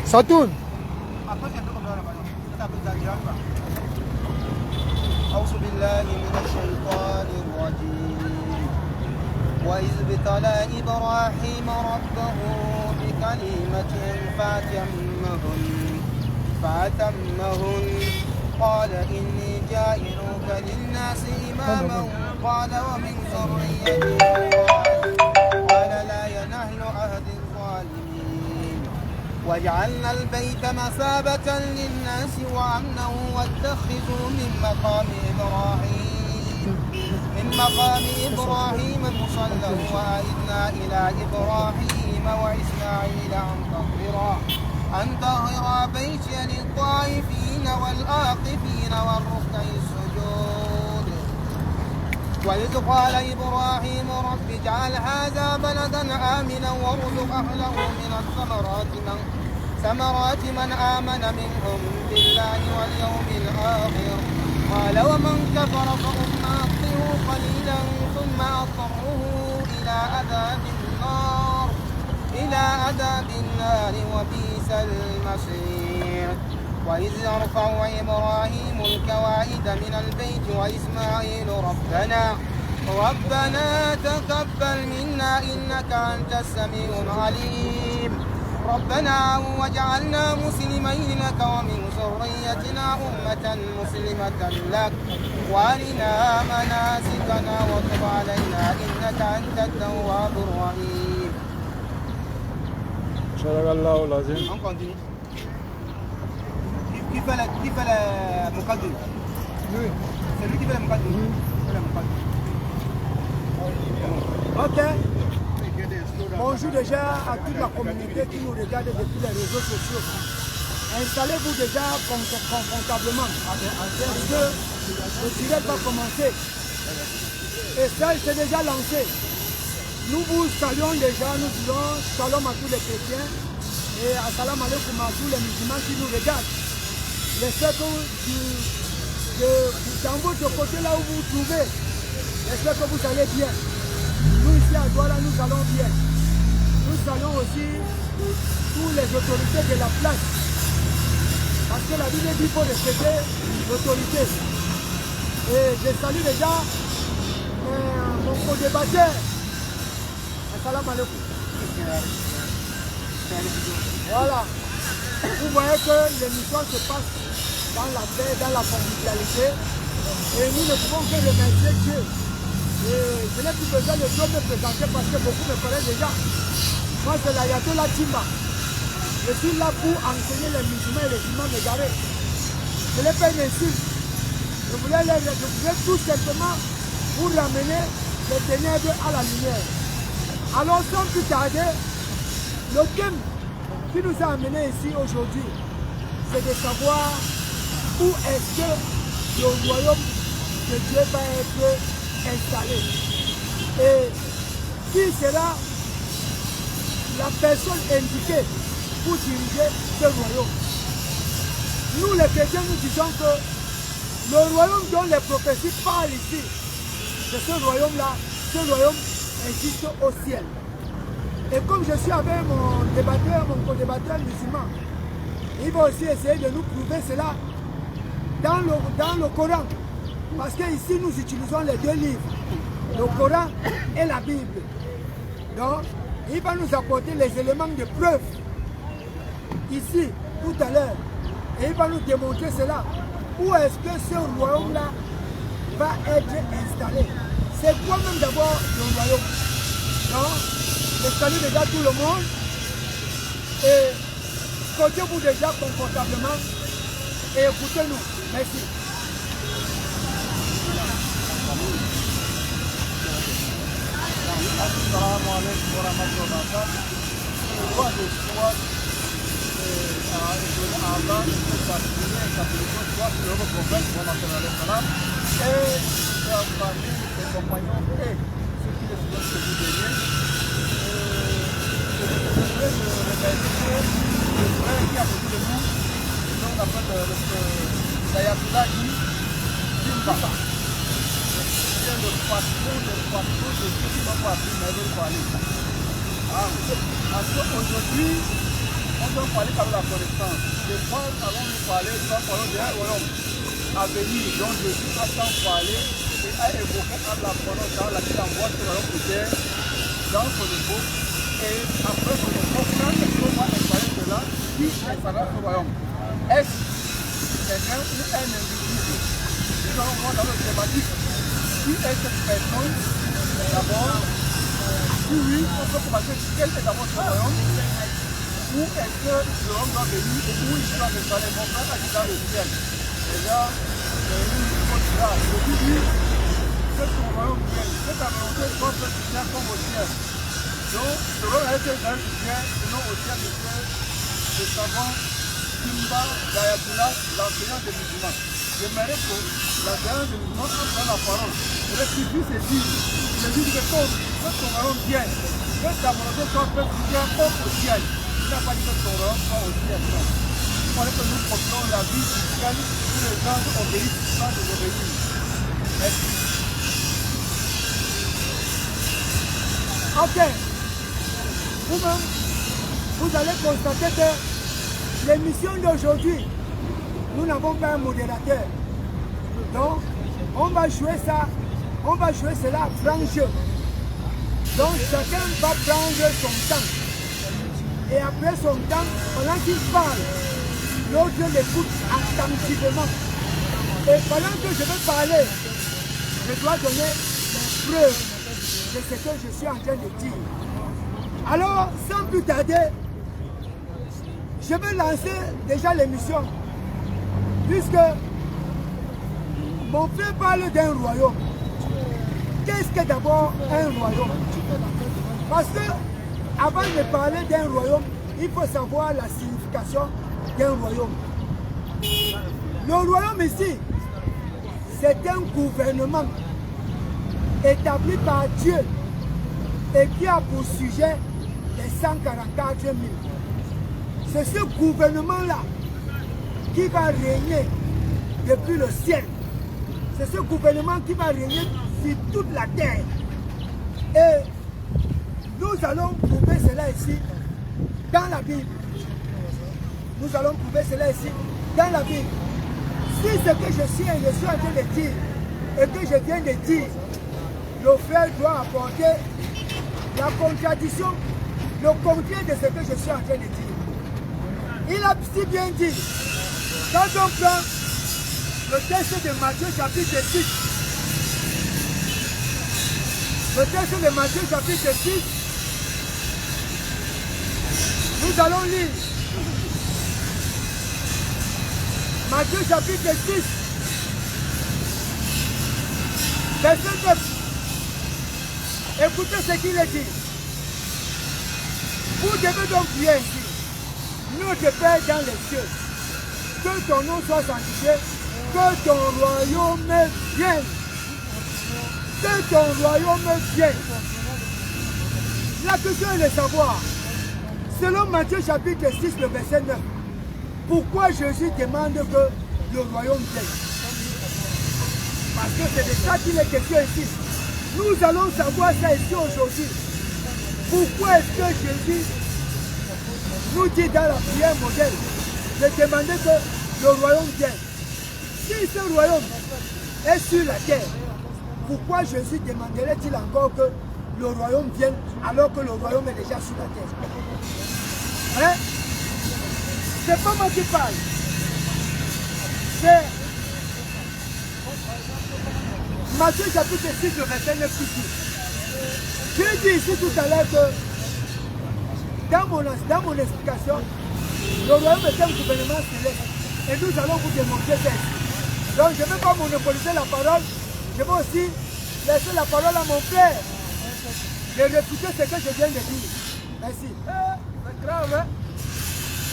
Ça tourne. أعوذ بالله من الشيطان الرجيم وإذ ابتلى إبراهيم ربه بكلمة فأتمهن قال إني جاعلك للناس إماما قال ومن ذريتي قال لا ينال عهد الظالمين وجعلنا البيت مثابة للناس وأمنا واتخذوا من مقام إبراهيم مصلى وأعدنا إلى إبراهيم وإسماعيل أن طهرا بيتي للطائفين والآقفين والركع السجود وإذ قال إبراهيم رب اجعل هذا بلدا آمنا وارزق أهله من الثمرات من آمن منهم بالله واليوم الآخر قال ومن كفر فأمطره قليلا ثم أضطره إلى عذاب النار وبئس المصير وإذ يرفع إبراهيم القواعد من البيت وإسماعيل ربنا تقبل منا إنك أنت السميع العليم ربنا واجعلنا مسلمين لك ومن ذريتنا أمة مسلمة لك وارنا مناسكنا وتب علينا إنك أنت التواب الرحيم. صدق الله العظيم. On continue. Qui fait le muqaddim? Oui. C'est lui qui fait le muqaddim. Ok. Bonjour déjà à toute la communauté qui nous regarde depuis les réseaux sociaux. Installez-vous déjà confortablement parce que le direct va commencer. Et ça, il s'est déjà lancé. Nous vous saluons déjà, nous disons shalom à tous les chrétiens et assalam alaikum à tous les musulmans qui nous regardent. J'espère que dans votre côté là où vous vous trouvez, j'espère que vous allez bien. Nous ici à Douala, nous allons bien. Nous saluons aussi toutes les autorités de la place. Parce que la Bible dit qu'il faut respecter l'autorité. Et je salue déjà mon co-débatteur. Assalamu alaikum. Voilà. Vous voyez que l'émission se passe dans la paix, dans la convivialité. Et nous ne pouvons que remercier Dieu. Et je n'ai plus besoin de trop me présenter parce que beaucoup me connaissent déjà. Moi, c'est l'Ayatollah Timba. Je suis là pour enseigner les musulmans et les imams égarés. Je n'ai pas une insulte. Je voulais tout simplement vous ramener les ténèbres à la lumière. Alors, sans plus tarder, le thème qui nous a amenés ici aujourd'hui, c'est de savoir où est-ce que le royaume de Dieu va être installé. Et qui sera la personne indiquée pour diriger ce royaume. Nous les chrétiens, nous disons que le royaume dont les prophéties parlent ici, c'est ce royaume-là, ce royaume existe au ciel. Et comme je suis avec mon débatteur, mon co-débatteur musulman, il va aussi essayer de nous prouver cela dans le Coran. Parce qu'ici, nous utilisons les deux livres, le Coran et la Bible. Donc, il va nous apporter les éléments de preuve ici, tout à l'heure. Et il va nous démontrer cela. Où est-ce que ce royaume-là va être installé? C'est quoi même d'abord le royaume? Donc, je salue déjà tout le monde. Et portez-vous déjà confortablement et écoutez-nous. Merci. Assalamu alaikum wa rahmatullahi wa barakatuh. Roi de soi, Allah, le particulier, un catholique, soit le prophète, et la famille, les compagnons et ceux qui les soutiennent que vous donnez. Je voudrais me remercier le frère qui a beaucoup de nous, dont on appelle l'Ayatollah Timba. Le patron de ceux qui vont pas appeler Maël Kouali. Parce qu'aujourd'hui, on doit parler par la connaissance. De quoi allons-nous parler? Nous allons parler d'un royaume à venir, dont Jésus a tant parlé et a évoqué à la parole dans laquelle envoie ce royaume de terre dans son époque. Et après son époque, quand quelqu'un va installer cela, qui installera ce royaume? Est-ce quelqu'un ou un individu? Nous allons voir dans le thématique qui est cette personne d'abord. Oui, on peut commencer. Quel est d'abord ce royaume? Où est-ce que le royaume doit venir et où il doit s'installer? Mon frère a dit dans le ciel. Déjà, je vous dis que ton royaume vienne, que ta volonté soit faite sur terre comme au ciel. Donc, ce royaume a été dans le ciel, sinon au ciel de terre, le savant Simba Dayatullah, l'enseignant des musulmans. J'aimerais que l'enseignant des musulmans apprenne la parole. Le suffit c'est dit, je dis que ton royaume vienne, que ta volonté soit faite sur terre comme au ciel. Il n'a pas dit que ton royaume soit au ciel, non. Il fallait que nous portions la vie chrétienne où les gens obéissent sans désobéir. Merci. Ok. Vous-même, vous allez constater que l'émission d'aujourd'hui, nous n'avons pas un modérateur. Donc, on va jouer ça, on va jouer cela à franc jeu. Donc, chacun va prendre son temps. Et après son temps, pendant qu'il parle, l'autre l'écoute attentivement. Et pendant que je vais parler, je dois donner des preuves de ce que je suis en train de dire. Alors, sans plus tarder, je vais lancer déjà l'émission. Puisque mon frère parle d'un royaume. Qu'est-ce que d'abord un royaume? Parce que avant de parler d'un royaume, il faut savoir la signification d'un royaume. Le royaume ici, c'est un gouvernement établi par Dieu et qui a pour sujet les 144 000. C'est ce gouvernement-là qui va régner depuis le ciel. C'est ce gouvernement qui va régner sur toute la terre. Et nous allons prouver cela ici dans la Bible. Nous allons prouver cela ici dans la Bible. Si ce que je suis en train de dire et que je viens de dire, le frère doit apporter la contradiction, le contraire de ce que je suis en train de dire. Il a si bien dit, quand on prend le texte de Matthieu chapitre 6, le texte de Matthieu chapitre 6, nous allons lire Matthieu chapitre 6, verset 9. Écoutez ce qu'il est dit. Vous devez donc prier ainsi. Notre Père dans les cieux, que ton nom soit sanctifié, que ton royaume vienne. Que ton royaume vienne. La question est de savoir, selon Matthieu chapitre 6, le verset 9, pourquoi Jésus demande que le royaume vienne? Parce que c'est de ça qu'il est question ici. Nous allons savoir ça ici aujourd'hui. Pourquoi est-ce que Jésus nous dit dans la prière modèle de demander que le royaume vienne? Si ce royaume est sur la terre, pourquoi Jésus demanderait-il encore que le royaume vienne alors que le royaume est déjà sur la terre? Hein? C'est pas moi qui parle. C'est Matthieu chapitre 6, le verset 9 qui dit. J'ai dit ici tout à l'heure que dans mon explication, le royaume est un gouvernement céleste. Et nous allons vous démontrer ça. Donc je ne vais pas monopoliser la parole. Je vais aussi laisser la parole à mon frère. De réfuter ce que je viens de dire. Merci. C'est grave, hein?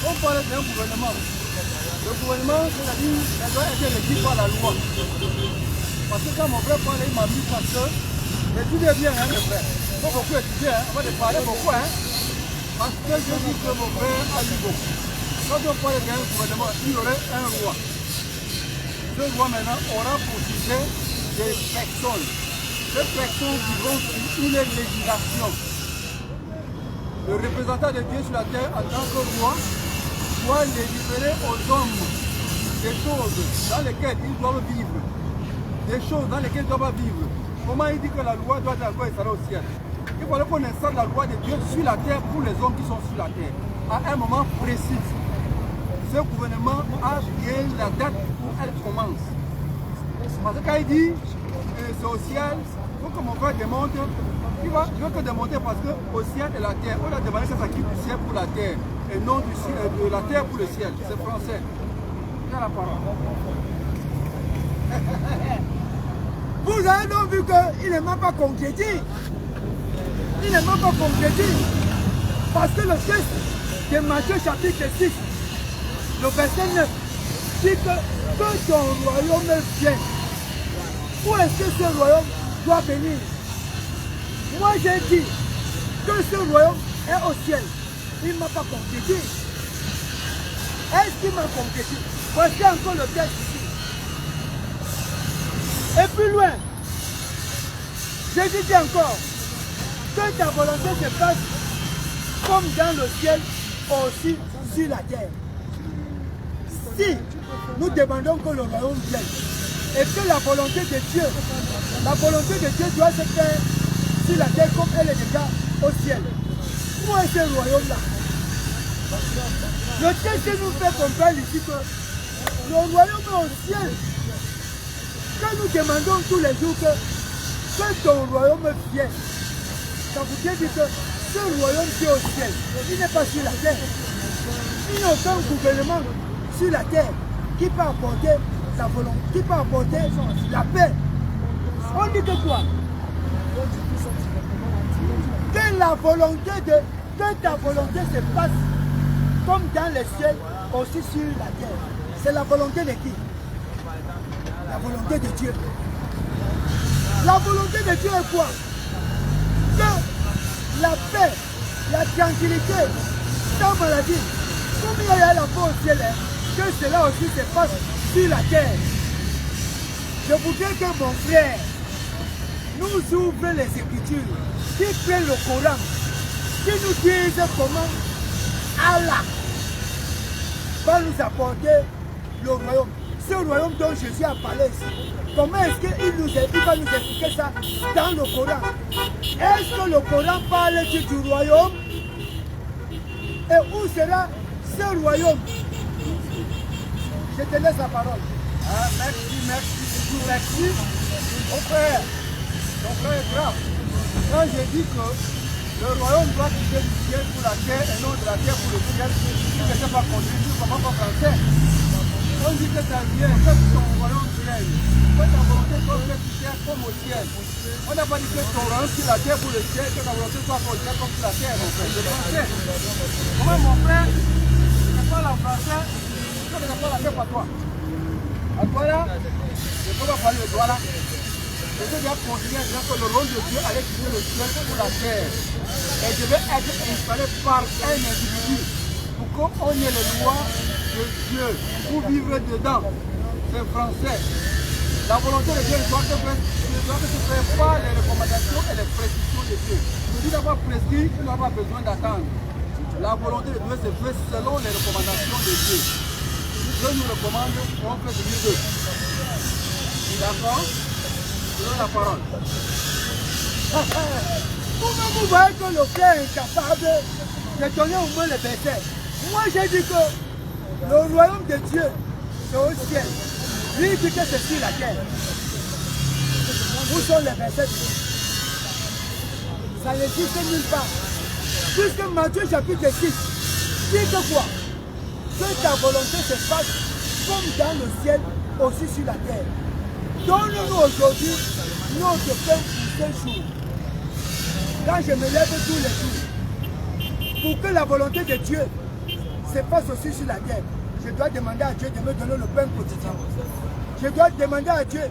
On parle d'un gouvernement. Le gouvernement, c'est-à-dire, ça doit être régi par la loi. Parce que quand mon frère parle, il m'a mis parce que étudiez bien, hein, mon frère. Il faut beaucoup étudier, hein. On va te parler beaucoup, hein. Parce que je dis que mon frère a lu beaucoup. Quand on parle d'un gouvernement, il y aurait un roi. Ce roi maintenant aura pour sujet des personnes. Ces personnes qui vont sur une législation. Le représentant de Dieu sur la terre en tant que roi doit délivrer aux hommes des choses dans lesquelles ils doivent vivre. Des choses dans lesquelles ils doivent vivre. Comment il dit que la loi doit être encore installée au ciel? Il fallait qu'on installe la loi de Dieu sur la terre pour les hommes qui sont sur la terre. À un moment précis. Ce gouvernement a bien la date où elle commence. Parce que quand il dit c'est au ciel, il faut que mon frère démonte. Il veut que démonter parce qu'au ciel et la terre, on a demandé que ça quitte du ciel pour la terre et non du ciel, de la terre pour le ciel. C'est français. Il a la parole. Vous avez donc vu qu'il n'est même pas concrétisé. Il n'est même pas concrétisé. Parce que le texte de Matthieu chapitre 6, le verset 9, dit que ton royaume vient. Où est-ce que ce royaume doit venir? Moi j'ai dit que ce royaume est au ciel. Il ne m'a pas concrétisé. Est-ce qu'il m'a concrétisé? Voici encore le texte ici. Et plus loin, Jésus dit encore que ta volonté se fasse comme dans le ciel, aussi sur la terre. Si nous demandons que le royaume vienne et que la volonté de Dieu doit se faire sur la terre comme elle est déjà au ciel. Où est ce royaume-là? Le texte nous fait comprendre ici que le royaume est au ciel. Quand nous demandons tous les jours que ton royaume vienne, ça vous dit que ce royaume qui est au ciel, il n'est pas sur la terre. Il n'y a aucun gouvernement sur la terre qui peut apporter sa volonté, qui peut apporter la paix. On dit que quoi? Que la volonté que ta volonté se passe comme dans les ciels, aussi sur la terre. C'est la volonté de qui? La volonté de Dieu. La volonté de Dieu est quoi? Que la paix, la tranquillité, sans maladie, comme il y a la paix au ciel, que cela aussi se passe sur la terre. Je voudrais que mon frère nous ouvre les Écritures, qui prennent le Coran, qui nous disent comment Allah va nous apporter le royaume. Ce royaume dont Jésus a parlé ici. Comment est-ce qu'il va nous expliquer ça dans le Coran? Est-ce que le Coran parle du royaume? Et où sera ce royaume? Je te laisse la parole. Ah, merci. Mon frère est grave. Quand j'ai dit que le royaume doit quitter du ciel pour la terre et non de la terre pour le ciel, si je ne sais pas conduire, je ne comprends pas français. On dit que ça vient, que ton royaume vienne, que ta volonté soit faite sur terre comme au ciel. On n'a pas dit que ton royaume sur la terre pour le ciel, que ta volonté soit faite comme sur la terre, mon frère. C'est français. Comment mon frère, je ne parle en français, je ne parle pas à toi. À toi là, je ne peux pas parler de toi là. Je vais bien considérer que le rôle de Dieu allait quitter le ciel pour la terre. Et je vais être installé par un individu pour qu'on ait les lois de Dieu pour vivre dedans. C'est français. La volonté de Dieu ne doit que se faire par les recommandations et les prescriptions de Dieu. Il n'a pas prescrit, il n'a pas besoin d'attendre. La volonté de Dieu se fait selon les recommandations de Dieu. Dieu nous recommande, on fait celui d'eux. D'accord? Je donne la parole. Vous voyez que le frère est capable de donner au moins le verset. Moi j'ai dit que le royaume de Dieu c'est au ciel. Lui il dit que c'est sur la terre. Où sont les versets? Ça n'existe nulle part. Puisque Matthieu chapitre 6 dit que quoi? Que ta volonté se fasse comme dans le ciel, aussi sur la terre. Donne-nous aujourd'hui notre pain pour ce jour. Quand je me lève tous les jours, pour que la volonté de Dieu se fasse aussi sur la terre, je dois demander à Dieu de me donner le pain quotidien. Je dois demander à Dieu,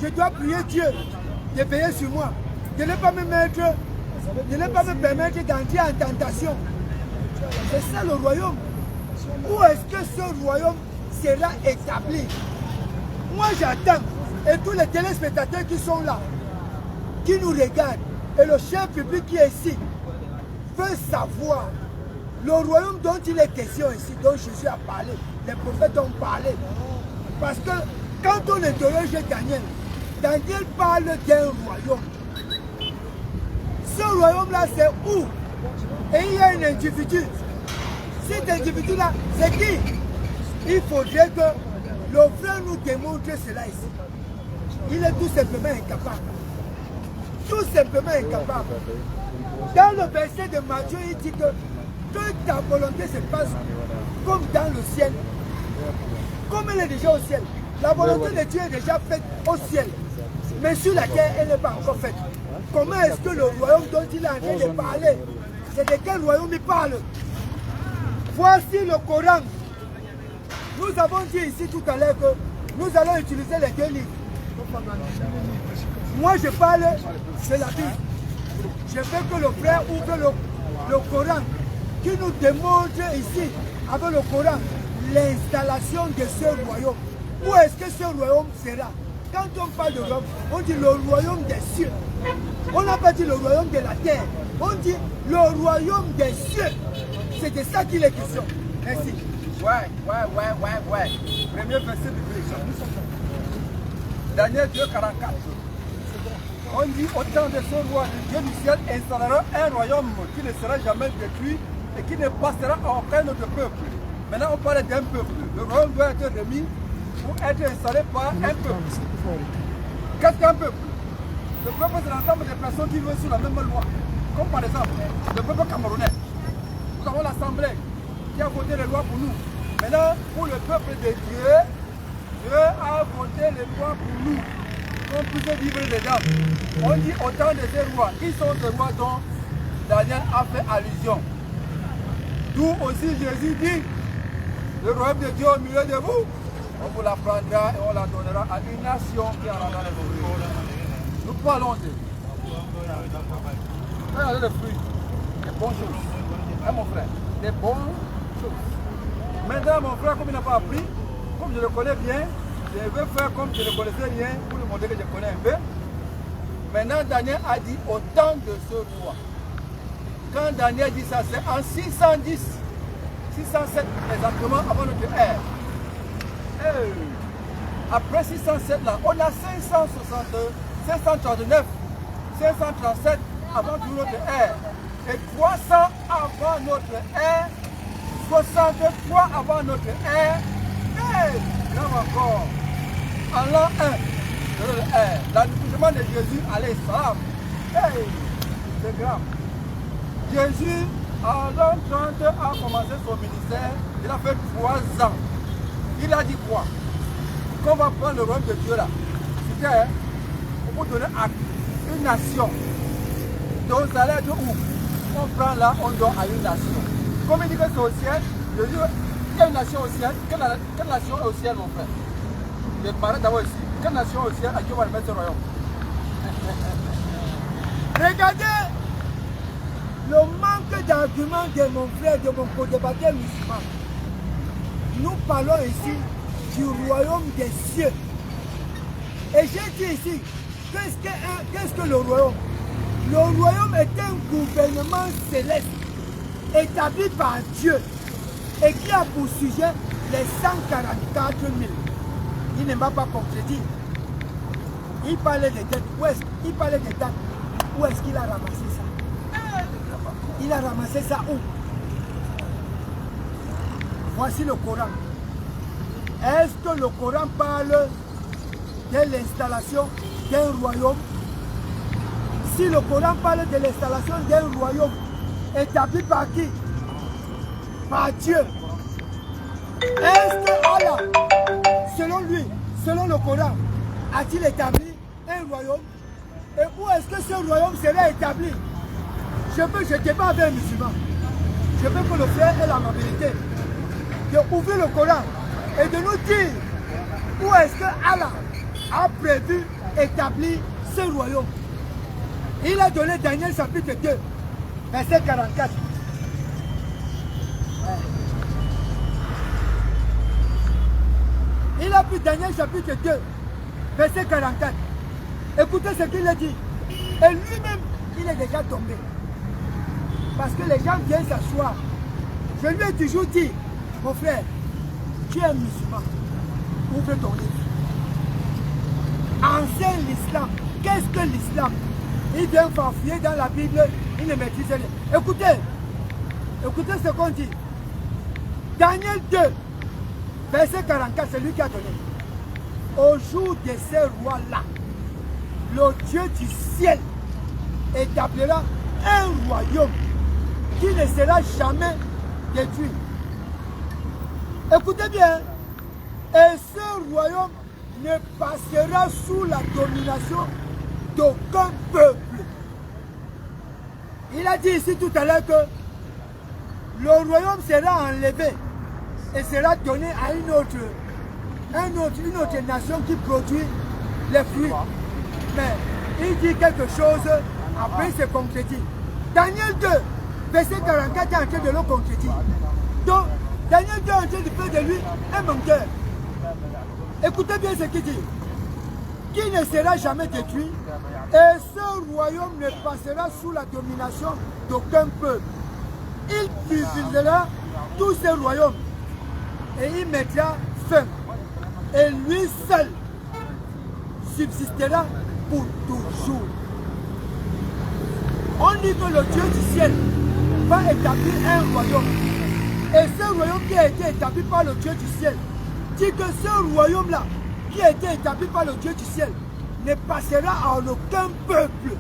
je dois prier Dieu de veiller sur moi, de ne pas me permettre d'entrer en tentation. C'est ça le royaume. Où est-ce que ce royaume sera établi? Moi j'attends, et tous les téléspectateurs qui sont là, qui nous regardent, et le chef public qui est ici, veut savoir Le royaume dont il est question ici, dont Jésus a parlé, les prophètes ont parlé. Parce que quand on interroge Daniel, Daniel parle d'un royaume. Ce royaume-là, c'est où? Et il y a un individu. Cet individu-là, c'est qui? Il faudrait que le frère nous démontre cela ici. Il est tout simplement incapable. Tout simplement incapable. Dans le verset de Matthieu, il dit que ta volonté se passe comme dans le ciel. Comme elle est déjà au ciel. La volonté de Dieu est déjà faite au ciel. Mais sur la terre, elle n'est pas encore faite. Comment est-ce que le royaume dont il est en train de parler, c'est de quel royaume il parle? Voici le Coran. Nous avons dit ici tout à l'heure que nous allons utiliser les deux livres. Moi je parle de la Bible. Je veux que le frère ouvre le Coran qui nous démontre ici, avec le Coran, l'installation de ce royaume. Où est-ce que ce royaume sera? Quand on parle de royaume, on dit le royaume des cieux. On n'a pas dit le royaume de la terre. On dit le royaume des cieux. C'est de ça qu'il est question. Merci. Ouais. Premier verset biblique. Daniel 2,44. On dit autant de ce roi, le Dieu du ciel installera un royaume qui ne sera jamais détruit et qui ne passera à aucun autre peuple. Maintenant on parle d'un peuple. Le royaume doit être remis pour être installé par un peuple. Qu'est-ce qu'un peuple? Le peuple, c'est l'ensemble des personnes qui vivent sous la même loi. Comme par exemple, le peuple camerounais. Nous avons l'Assemblée qui a voté les lois pour nous. Maintenant, pour le peuple de Dieu, Dieu a voté les lois pour nous. On puisse vivre dedans. On dit autant de ces rois. Qui sont ces rois dont Daniel a fait allusion? D'où aussi Jésus dit, le royaume de Dieu au milieu de vous, on vous la prendra et on la donnera à une nation qui en aura les fruits. Nous parlons de regardez les fruits, des bonnes choses. Hein, mon frère, des bonnes choses. Maintenant, mon frère, comme il n'a pas appris, comme je le connais bien, je vais faire comme je ne connaissais rien pour lui montrer que je connais un peu. Maintenant, Daniel a dit au temps de ce roi. Quand Daniel dit ça, c'est en 610, 607 exactement avant notre ère. Après 607 là, on a 539, 537 avant notre ère. Et 300 avant notre ère, 63 avant notre ère. Grave encore. En l'an 1, l'accouchement de Jésus à l'islam. C'est grave. Jésus, en l'an 30, a commencé son ministère. Il a fait 3 ans. Il a dit quoi? Qu'on va prendre le royaume de Dieu là. C'était pour donner à une nation. Donc ça allait être où? On prend là, on donne à une nation. Comme il dit que c'est au ciel, je dis, quelle nation au ciel? Quelle nation est au ciel, mon frère? Je m'arrête d'abord ici. Quelle nation au ciel à qui on va remettre ce royaume? Regardez le manque d'arguments de mon frère, de mon co-débatteur musulman. Nous parlons ici du royaume des cieux. Et j'ai dit ici, qu'est-ce que le royaume? Le royaume est un gouvernement céleste établi par Dieu et qui a pour sujet les 144 000. Il ne m'a pas contredit. Il parlait des dettes. Il parlait des dates. Où est-ce qu'il a ramassé ça? Il a ramassé ça où? Voici le Coran. Est-ce que le Coran parle de l'installation d'un royaume? Si le Coran parle de l'installation d'un royaume établi par qui? Par Dieu. Est-ce que Allah, selon lui, selon le Coran, a-t-il établi un royaume? Et où est-ce que ce royaume serait établi? Je débat avec un musulman. Je veux que le frère ait l'amabilité d'ouvrir le Coran et de nous dire où est-ce que Allah a prévu établir ce royaume. Il a donné Daniel chapitre 2, verset 44. Il a pris Daniel chapitre 2, verset 44. Écoutez ce qu'il a dit. Et lui-même, il est déjà tombé. Parce que les gens viennent s'asseoir Je lui ai toujours dit, mon frère, tu es musulman, ouvre ton livre. Enseigne l'islam. Qu'est-ce que l'islam? Il vient farfouiller dans la Bible, il ne maîtrise rien. Écoutez ce qu'on dit. Daniel 2, verset 44, c'est lui qui a donné. Au jour de ces rois-là, le Dieu du ciel établira un royaume qui ne sera jamais détruit. Écoutez bien, et ce royaume ne passera sous la domination d'aucun peuple. Il a dit ici tout à l'heure que le royaume sera enlevé et sera donné à une autre nation qui produit les fruits. Mais il dit quelque chose, après il se concrétise. Daniel 2, verset 44 est en train de le concrétiser. Donc, Daniel 2 est en train de faire de lui un menteur. Écoutez bien ce qu'il dit. Qui ne sera jamais détruit, et ce royaume ne passera sous la domination d'aucun peuple. Il divisera tous ces royaumes et il mettra fin. Et lui seul subsistera pour toujours. On dit que le Dieu du ciel va établir un royaume. Et ce royaume qui a été établi par le Dieu du ciel dit que ce royaume-là, qui a été établi par le Dieu du ciel, ne passera en aucun peuple.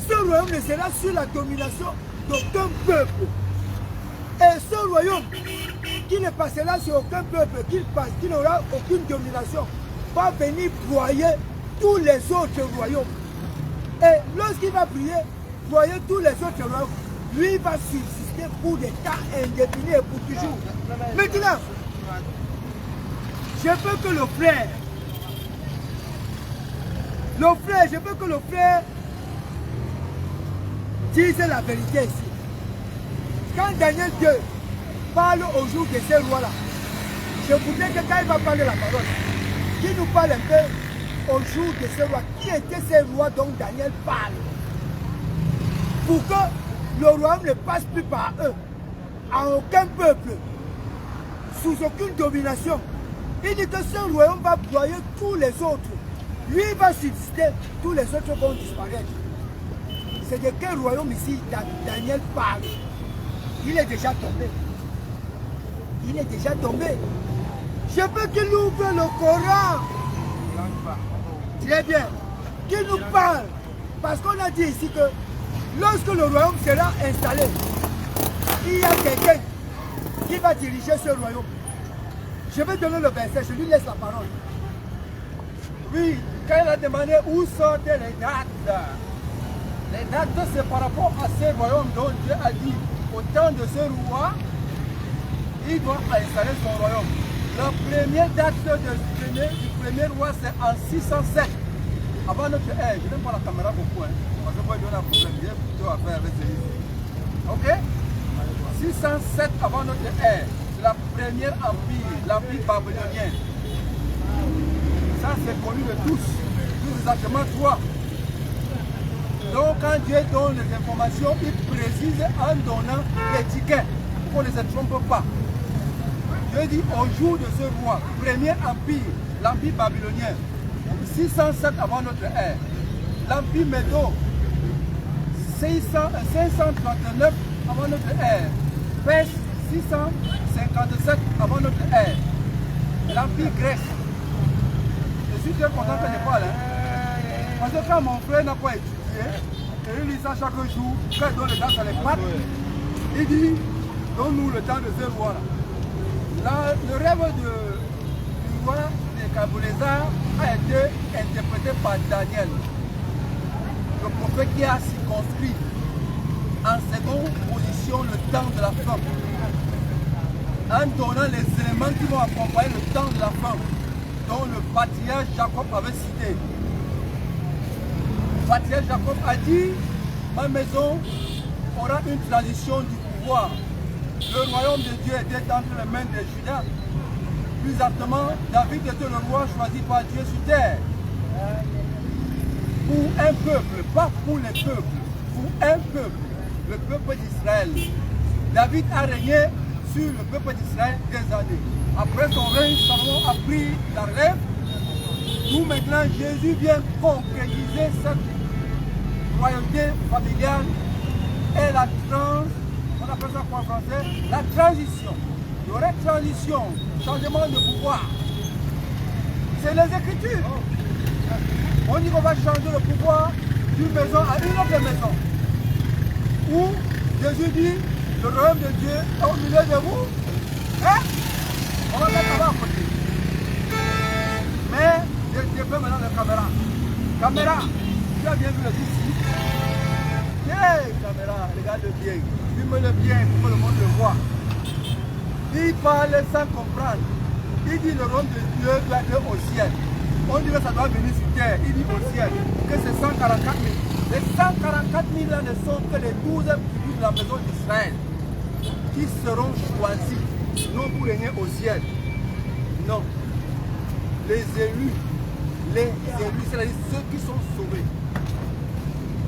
Ce royaume ne sera sous la domination d'aucun peuple. Et ce royaume, qui ne passera sur aucun peuple, qui n'aura aucune domination, va venir broyer tous les autres royaumes. Et lorsqu'il va broyer tous les autres royaumes, lui va subsister pour des temps indéfinis et pour toujours. Maintenant, je veux que le frère, je veux que le frère dise la vérité ici. Quand Daniel 2 parle au jour de ces rois-là, je voudrais que quand il va parler la parole, qu'il nous parle un peu au jour de ces rois. Qui étaient ces rois dont Daniel parle? Pour que le royaume ne passe plus par eux, à aucun peuple, sous aucune domination. Il dit que ce royaume va broyer tous les autres. Lui va subsister, tous les autres vont disparaître. C'est de quel royaume ici Daniel parle? Il est déjà tombé. Il est déjà tombé. Je veux qu'il ouvre le Coran. Très bien. Qu'il nous parle. Parce qu'on a dit ici que lorsque le royaume sera installé, il y a quelqu'un qui va diriger ce royaume. Je vais donner le verset, je lui laisse la parole. Oui, quand il a demandé où sortaient les dates, c'est par rapport à ces royaumes dont Dieu a dit au temps de ce roi, il doit installer son royaume. La première date du premier roi, c'est en 607, avant notre ère. Je n'aime pas la caméra beaucoup, parce que moi, il y a un problème, il y a plutôt à faire avec ce livre. Ok? 607 avant notre ère, c'est la première empire, l'empire babylonien. Ça, c'est connu de tous, plus exactement toi. Donc, quand Dieu donne les informations, il précise en donnant les tickets pour qu'on ne se trompe pas. Dieu dit au jour de ce roi, premier empire, l'empire babylonien, 607 avant notre ère. L'empire Médo, 539 avant notre ère. Perse, 657 avant notre ère. L'empire grec. Je suis très content que je parle. Parce que quand mon frère n'a pas étudié, et il lit ça chaque jour, quand il donne le temps sur les pattes, il dit, donne-nous le temps de ce roi-là. Le rêve du roi de Nabuchodonosor a été interprété par Daniel, le prophète qui a circonscrit en seconde position le temps de la fin, en donnant les éléments qui vont accompagner le temps de la fin, dont le patriarche Jacob avait cité. Le patriarche Jacob a dit, ma maison aura une transition du pouvoir. Le royaume de Dieu était entre les mains de Judas. Plus exactement, David était le roi choisi par Dieu sur terre. Pour un peuple, pas pour les peuples, pour un peuple, le peuple d'Israël. David a régné sur le peuple d'Israël des années. Après son règne, Salomon a pris la relève. D'où maintenant Jésus vient concrétiser cette royauté familiale et la on appelle ça quoi en français? La transition. Il y aurait transition, changement de pouvoir. C'est les Écritures. On dit qu'on va changer le pouvoir d'une maison à une autre maison. Où Jésus dit, le royaume de Dieu est au milieu de vous. Hein? On va mettre là-bas à côté. Mais, je peux maintenant la caméra. Caméra, tu as bien vu le ici. Hey, caméra, regarde bien. Filme-le bien pour que le monde le voit. Il parle sans comprendre. Il dit le royaume de Dieu doit être au ciel. On dit que ça doit venir sur terre. Il dit au ciel que c'est 144 000. Les 144 000 là ne sont que les 12 tribus de la maison d'Israël qui seront choisis, non pour régner au ciel. Non. Les élus, c'est-à-dire ceux qui sont sauvés.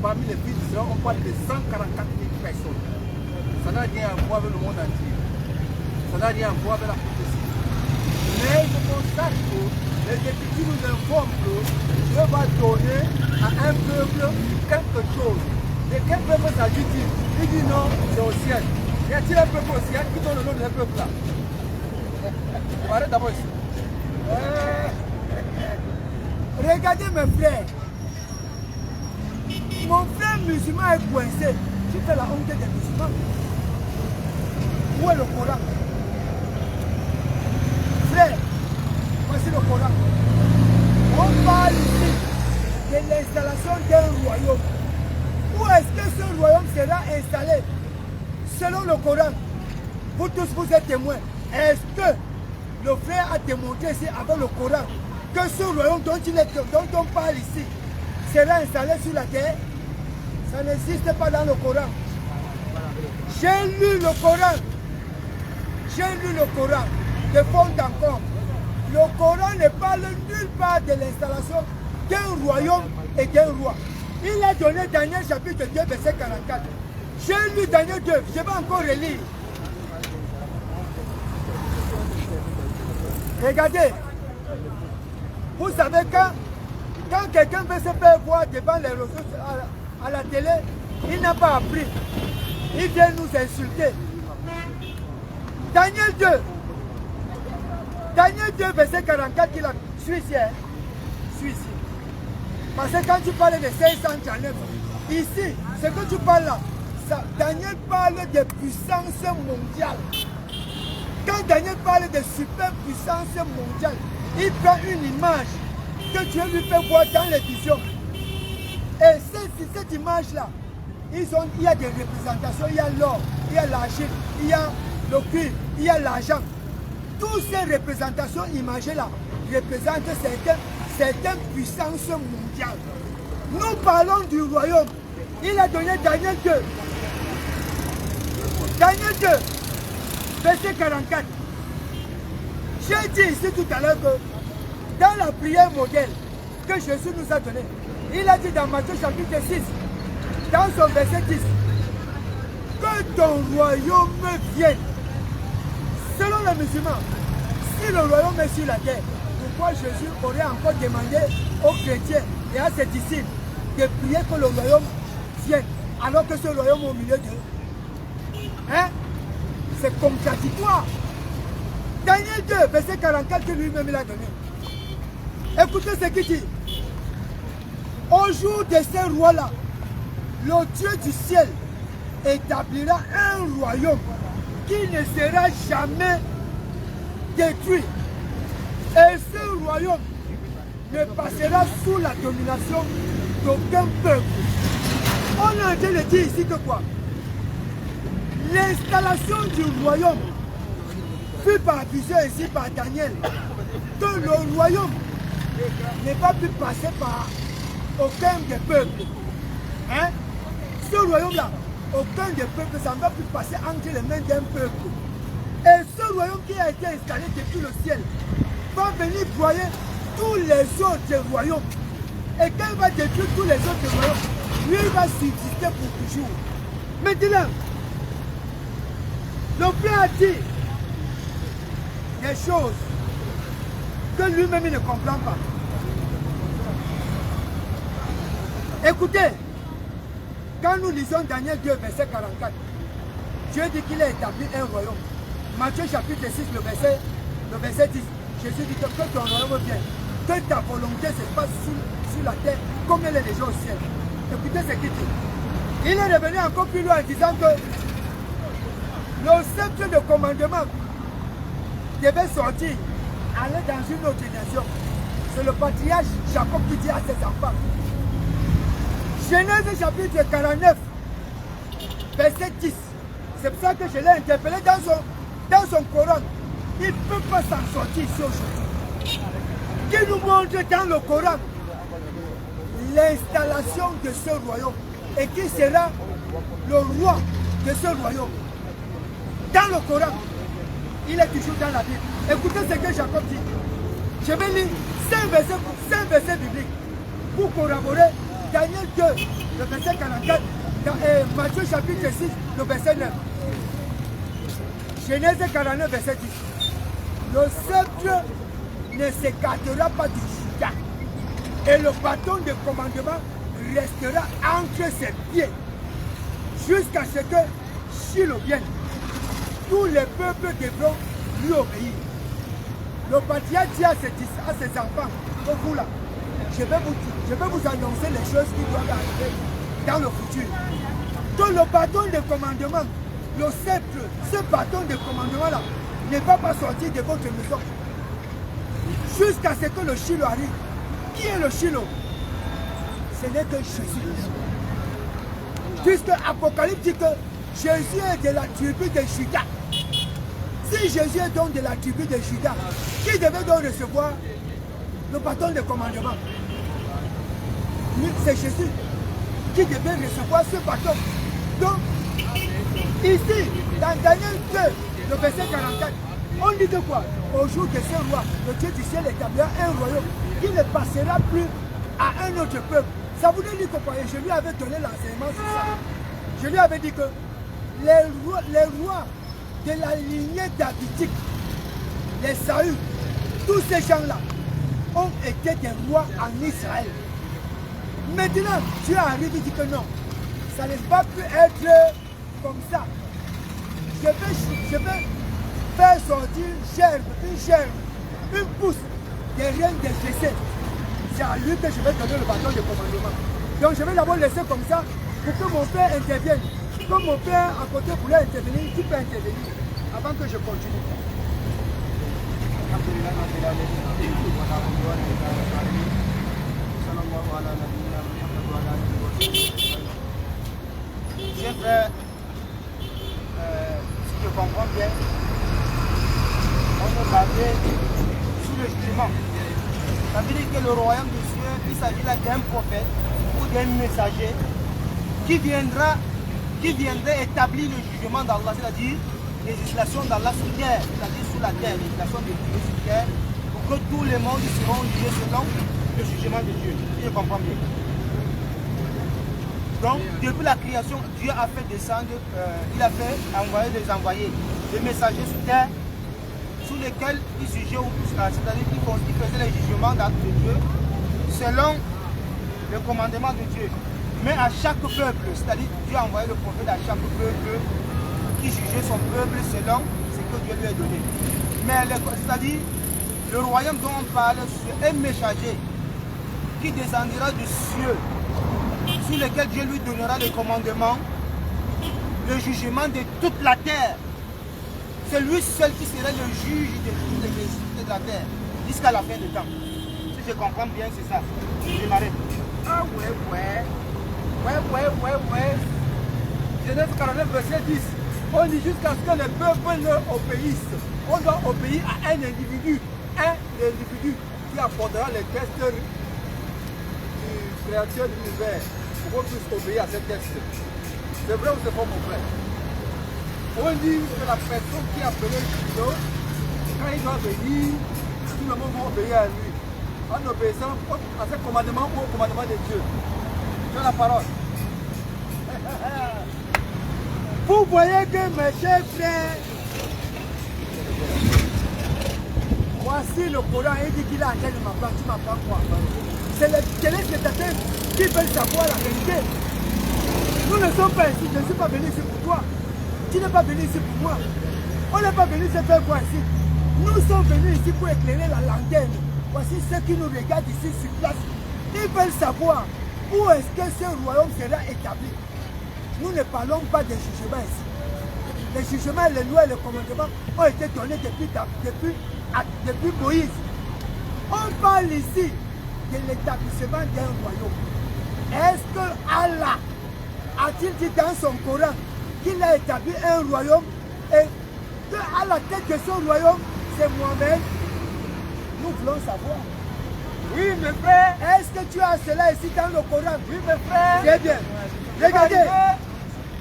Parmi les fils d'Israël, on parle de 144 000 personnes. Ça n'a rien à voir avec le monde entier. Ça n'a rien à voir avec la prophétie. Mais je constate que les Écritures nous informent que Dieu va donner à un peuple quelque chose. De quel peuple s'agit-il? Il dit non, c'est au ciel. Y a-t-il un peuple au ciel qui donne le nom de ce peuple-là? Arrête d'abord ici. Regardez mes frères. Mon frère musulman est coincé. Tu fais la honte des musulmans. Où est le Coran? Frère, voici le Coran. On parle ici de l'installation d'un royaume. Où est-ce que ce royaume sera installé? Selon le Coran, vous tous vous êtes témoins. Est-ce que le frère a démontré ici avec le Coran que ce royaume dont on parle ici sera installé sur la terre? Ça n'existe pas dans le Coran. J'ai lu le Coran. J'ai lu le Coran de fond en comble. Le Coran ne parle nulle part de l'installation d'un royaume et d'un roi. Il a donné Daniel chapitre 2 verset 44. J'ai lu Daniel 2, je vais encore relire. Regardez. Vous savez quand quelqu'un veut se faire voir devant les ressources à la télé, il n'a pas appris. Il vient nous insulter. Daniel 2. Daniel 2, verset 44, il a... Suis ici. Suis ici. Parce que quand tu parles de 539, ici, ce que tu parles là, Daniel parle de puissance mondiale. Quand Daniel parle de super puissance mondiale, il prend une image que Dieu lui fait voir dans les visions. Et cette image-là, il y a des représentations, il y a l'or, il y a l'argent, il y a le cuivre, il y a l'argent. Toutes ces représentations imagées-là représentent certaines puissances mondiales. Nous parlons du royaume. Il a donné Daniel 2. Daniel 2, verset 44. J'ai dit ici tout à l'heure que dans la prière modèle que Jésus nous a donnée, il a dit dans Matthieu chapitre 6, dans son verset 10, que ton royaume vienne. Selon les musulmans, si le royaume est sur la terre, pourquoi Jésus aurait encore demandé aux chrétiens et à ses disciples de prier que le royaume vienne, alors que ce royaume est au milieu d'eux? Hein? C'est contradictoire. Daniel 2, verset 44 que lui-même il a donné. Écoutez ce qu'il dit. Au jour de ces rois-là, le Dieu du ciel établira un royaume qui ne sera jamais détruit. Et ce royaume ne passera sous la domination d'aucun peuple. On a en train de dire ici que quoi? L'installation du royaume fut par vision ici par Daniel, que le royaume n'est pas pu passer par aucun des peuples. Hein? Ce royaume-là, aucun des peuples, ça ne va plus passer entre les mains d'un peuple. Et ce royaume qui a été installé depuis le ciel va venir broyer tous les autres royaumes. Et quand il va détruire tous les autres royaumes, lui il va subsister pour toujours. Maintenant, Le père a dit des choses que lui-même ne comprend pas. Écoutez, quand nous lisons Daniel 2, verset 44, Dieu dit qu'il a établi un royaume. Matthieu chapitre 6, le verset 10, Jésus dit que ton royaume vienne, que ta volonté se passe sur la terre comme elle est déjà au ciel. Écoutez ce qu'il dit. Il est revenu encore plus loin en disant que le sceptre de commandement devait sortir, aller dans une autre nation. C'est le patriarche Jacob qui dit à ses enfants. Genèse chapitre 49, verset 10. C'est pour ça que je l'ai interpellé dans son Coran. Il ne peut pas s'en sortir ici aujourd'hui. Qui nous montre dans le Coran l'installation de ce royaume et qui sera le roi de ce royaume. Dans le Coran, il est toujours dans la Bible. Écoutez ce que Jacob dit. Je vais lire 5 versets bibliques pour corroborer Daniel 2, le verset 44, et Matthieu chapitre 6, le verset 9. Genèse 49, verset 10. Le sceptre ne s'écartera pas du Juda, et le bâton de commandement restera entre ses pieds, jusqu'à ce que Shiloh vienne. Tous les peuples devront lui obéir. Le patriarche dit à ses enfants, vous là, je vais vous annoncer les choses qui doivent arriver dans le futur. Donc le bâton de commandement, le sceptre, ce bâton de commandement-là, ne va pas sortir de votre maison jusqu'à ce que le Shiloh arrive. Qui est le Shiloh? Ce n'est que Jésus. Puisque Apocalypse dit que Jésus est de la tribu de Juda. Si Jésus est donc de la tribu de Juda, qui devait donc recevoir le bâton de commandement? C'est Jésus qui devait recevoir ce bâton. Donc, ici, dans Daniel 2, le verset 44, on dit que quoi? Au jour de ce roi, le Dieu du ciel établira un royaume qui ne passera plus à un autre peuple. Ça voulait dire que quoi? Et je lui avais donné l'enseignement sur ça. Je lui avais dit que les rois de la lignée davidique, les Saül, tous ces gens-là ont été des rois en Israël. Maintenant, Dieu arrive et dit que non, ça ne va plus être comme ça. Je vais faire sortir une gerbe, une pousse des reines des Jessé. C'est à lui que je vais donner le bâton de commandement. Donc je vais d'abord laisser comme ça pour que mon père intervienne. Comme mon père à côté voulait intervenir, tu peux intervenir avant que je continue. Chers frères, si je comprends bien, on est basé sur le jugement. Ça veut dire que le royaume des cieux, il s'agit là d'un prophète ou d'un messager qui viendrait établir le jugement d'Allah, c'est-à-dire les législations d'Allah sur terre, c'est-à-dire sur la terre, les législations de Dieu sur terre, pour que tous les mondes seront jugés selon le jugement de Dieu. Si je comprends bien. Donc, depuis la création, Dieu a fait descendre, il a fait envoyer des messagers sur terre, sous lesquels il jugeait, c'est-à-dire qu'il faisait les jugements de Dieu, selon le commandement de Dieu. Mais à chaque peuple, c'est-à-dire Dieu a envoyé le prophète à chaque peuple qui jugeait son peuple selon ce que Dieu lui a donné. Mais c'est-à-dire, le royaume dont on parle, c'est un messager qui descendra du ciel, sur lequel Dieu lui donnera le commandement, le jugement de toute la terre. C'est lui seul qui sera le juge de toutes les réalités de la terre, jusqu'à la fin du temps. Si je comprends bien, c'est ça. Je m'arrête. Ah ouais. Genèse 49, verset 10. On dit jusqu'à ce que les peuples leur obéissent. On doit obéir à un individu qui apportera les textes du créateur de l'univers pour qu'on puisse obéir à ces textes. C'est vrai ou c'est faux, mon frère? On dit que la personne qui a appelé Dieu, quand il doit venir, tout le monde va obéir à lui. En obéissant à ce commandement ou au commandement de Dieu. Tu as la parole. Vous voyez que mes chers frères, voici le Coran, il dit qu'il a atteint ma part, tu m'apprends quoi? C'est les téléspectateurs qui veulent savoir la vérité. Nous ne sommes pas ici, je ne suis pas venu ici pour toi. Tu n'es pas venu ici pour moi. On n'est pas venu se faire quoi ici? Nous sommes venus ici pour éclairer la lanterne. Voici ceux qui nous regardent ici sur place. Ils veulent savoir où est-ce que ce royaume sera établi. Nous ne parlons pas des jugements ici. Les jugements, les lois et les commandements ont été donnés depuis Moïse. On parle ici de l'établissement d'un royaume. Est-ce que Allah a-t-il dit dans son Coran qu'il a établi un royaume et qu'à la tête de son royaume, c'est Mohamed? Nous voulons savoir. Oui, mes frères. Est-ce que tu as cela ici dans le Coran? Oui, mes frères. Très bien. Regardez.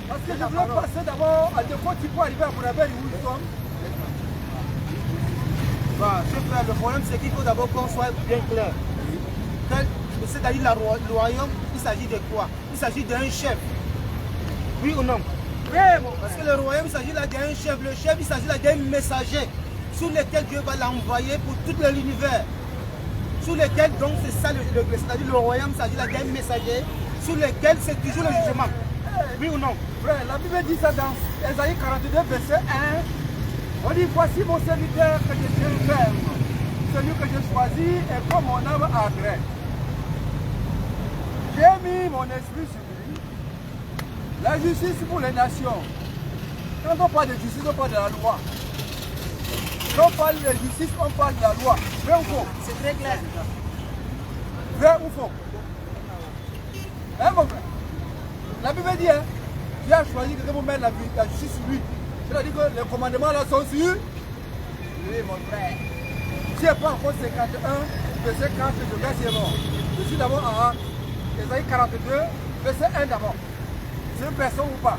Parce que je voulais passer d'abord à Défaut Tipo, arriver à Mourabel où nous sommes. Chers frères, le problème c'est qu'il faut d'abord qu'on soit bien clair. C'est-à-dire le royaume, il s'agit de quoi? Il s'agit d'un chef. Oui ou non? Parce que le royaume, il s'agit là d'un chef. Le chef, il s'agit là d'un messager sur lequel Dieu va l'envoyer pour tout l'univers. Sur lequel, donc, c'est ça, c'est-à-dire le royaume, il s'agit là d'un messager sur lequel c'est toujours le jugement. Oui ou non? Frère, la Bible dit ça dans Ésaïe 42, verset 1. On dit, voici mon serviteur que je tiens ferme. Celui que je choisis et comme mon âme agrée. J'ai mis mon esprit sur lui. La justice pour les nations. Quand on parle de justice, on parle de la loi. Quand on parle de justice, on parle de la loi. Vrai ou faux? C'est très clair. Vrai ou faux? Hein, mon frère? La Bible dit, hein, Dieu a choisi que vous mettez la justice sur lui. C'est-à-dire que les commandements là sont sur lui, mon frère. Si je prends encore 51, verset 4, je vais c'est mort. Je suis d'abord en Ésaïe 42, verset 1 d'abord. C'est une personne ou pas?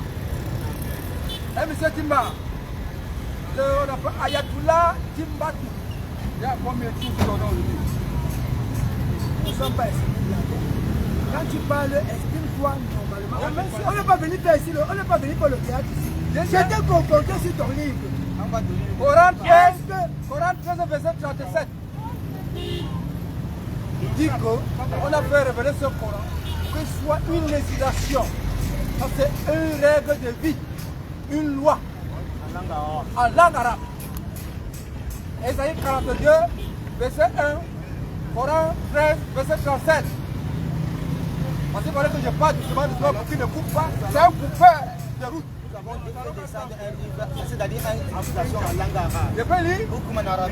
Un monsieur Timba. On appelle Ayatollah Timbatu. Il y a combien de choses dans le livre? Nous ne sommes pas ici. Quand tu parles, exprime-toi normalement. On n'est pas venu faire ici, on n'est pas venu pour le théâtre ici. J'étais concordé sur ton livre. Coran 13, verset 37. Il dit qu'on a fait révéler ce Coran que ce soit une législation. Ça c'est une règle de vie, une loi en langue arabe. Ésaïe 42, verset 1, Coran 13, verset 37. Parce que voilà que je parle justement de toi pour qu'il ne coupe pas, c'est un coupeur de route. Nous avons descendu un livre, c'est-à-dire une législation en langue arabe. Je peux lire? Beaucoup en arabe.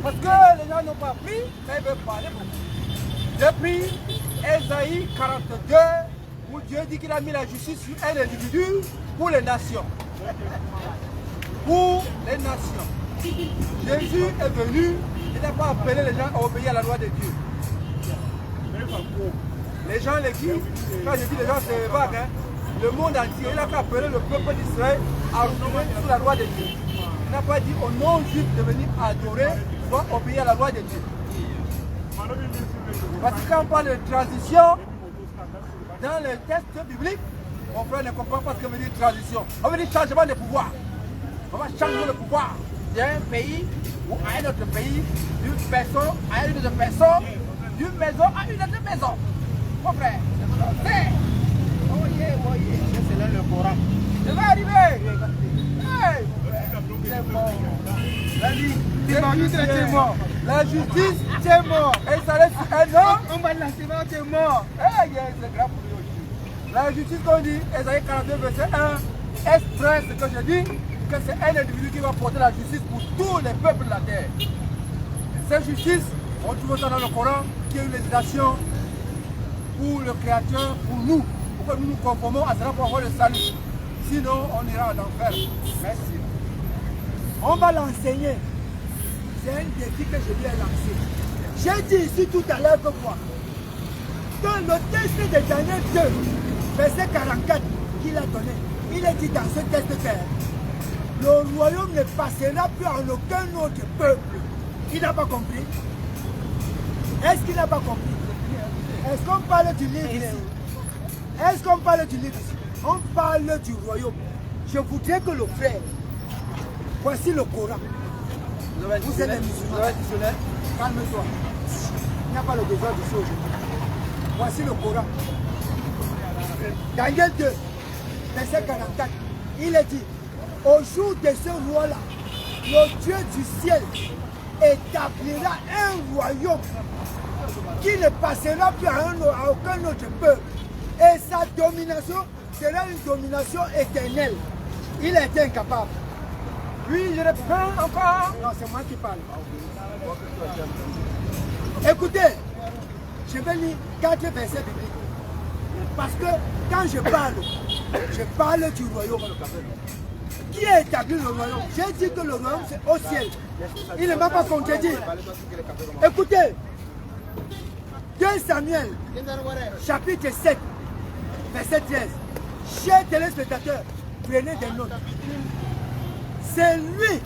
Parce que les gens n'ont pas pris, mais ils veulent parler beaucoup. J'ai pris Ésaïe 42, où Dieu dit qu'il a mis la justice sur un individu pour les nations. Pour les nations. Jésus est venu, il n'a pas appelé les gens à obéir à la loi de Dieu. Les gens les disent, quand je dis les gens c'est vague, hein, le monde entier, il n'a pas appelé le peuple d'Israël à retourner sous la loi de Dieu. Il n'a pas dit aux non-juifs de venir adorer, soit obéir à la loi de Dieu. Parce que quand on parle de transition, dans les textes bibliques, mon frère ne comprend pas ce que veut dire transition. On veut dire changement de pouvoir. On va changer le pouvoir d'un pays ou à un autre pays, d'une personne à une autre personne, d'une maison à une autre maison. Mon frère, c'est c'est là le Coran. Je vais arriver. Hey, c'est mort. La justice est mort. La justice est mort. Et ça reste un homme. On va l'enseignement qui est mort. Hey, c'est grave pour lui aussi. La justice qu'on dit, Ésaïe 42, verset 1, exprès ce que je dis, que c'est un individu qui va porter la justice pour tous les peuples de la terre. Cette justice, on trouve ça dans le Coran, qui est une législation pour le Créateur, pour nous, pour que nous nous conformons à cela pour avoir le salut. Sinon, on ira en enfer. Merci. On va l'enseigner. C'est un défi que je lui ai lancé. J'ai dit ici tout à l'heure que quoi? Dans le texte de Daniel 2, verset 44 qu'il a donné, il est dit dans ce texte terre, le royaume ne passera plus en aucun autre peuple. Il n'a pas compris. Est-ce qu'il n'a pas compris? Est-ce qu'on parle du livre ici? Est-ce qu'on parle du livre ici? On parle du royaume. Je voudrais que le frère, voici le Coran. Vous êtes les musulmans. Calme-toi. Il n'y a pas le besoin de ça aujourd'hui. Voici le Coran. Daniel 2, verset 44. Il est dit, au jour de ce roi-là, le Dieu du ciel établira un royaume qui ne passera plus à aucun autre peuple. Et sa domination sera une domination éternelle. Il est incapable. Lui, je reprends encore. Non, c'est moi qui parle. Écoutez, je vais lire 4 versets bibliques. Parce que quand je parle du royaume. Qui a établi le royaume? J'ai dit que le royaume c'est au ciel. Il ne m'a pas contredit. Écoutez, 2 Samuel, chapitre 7, verset 13. Chers téléspectateurs, prenez des notes. C'est lui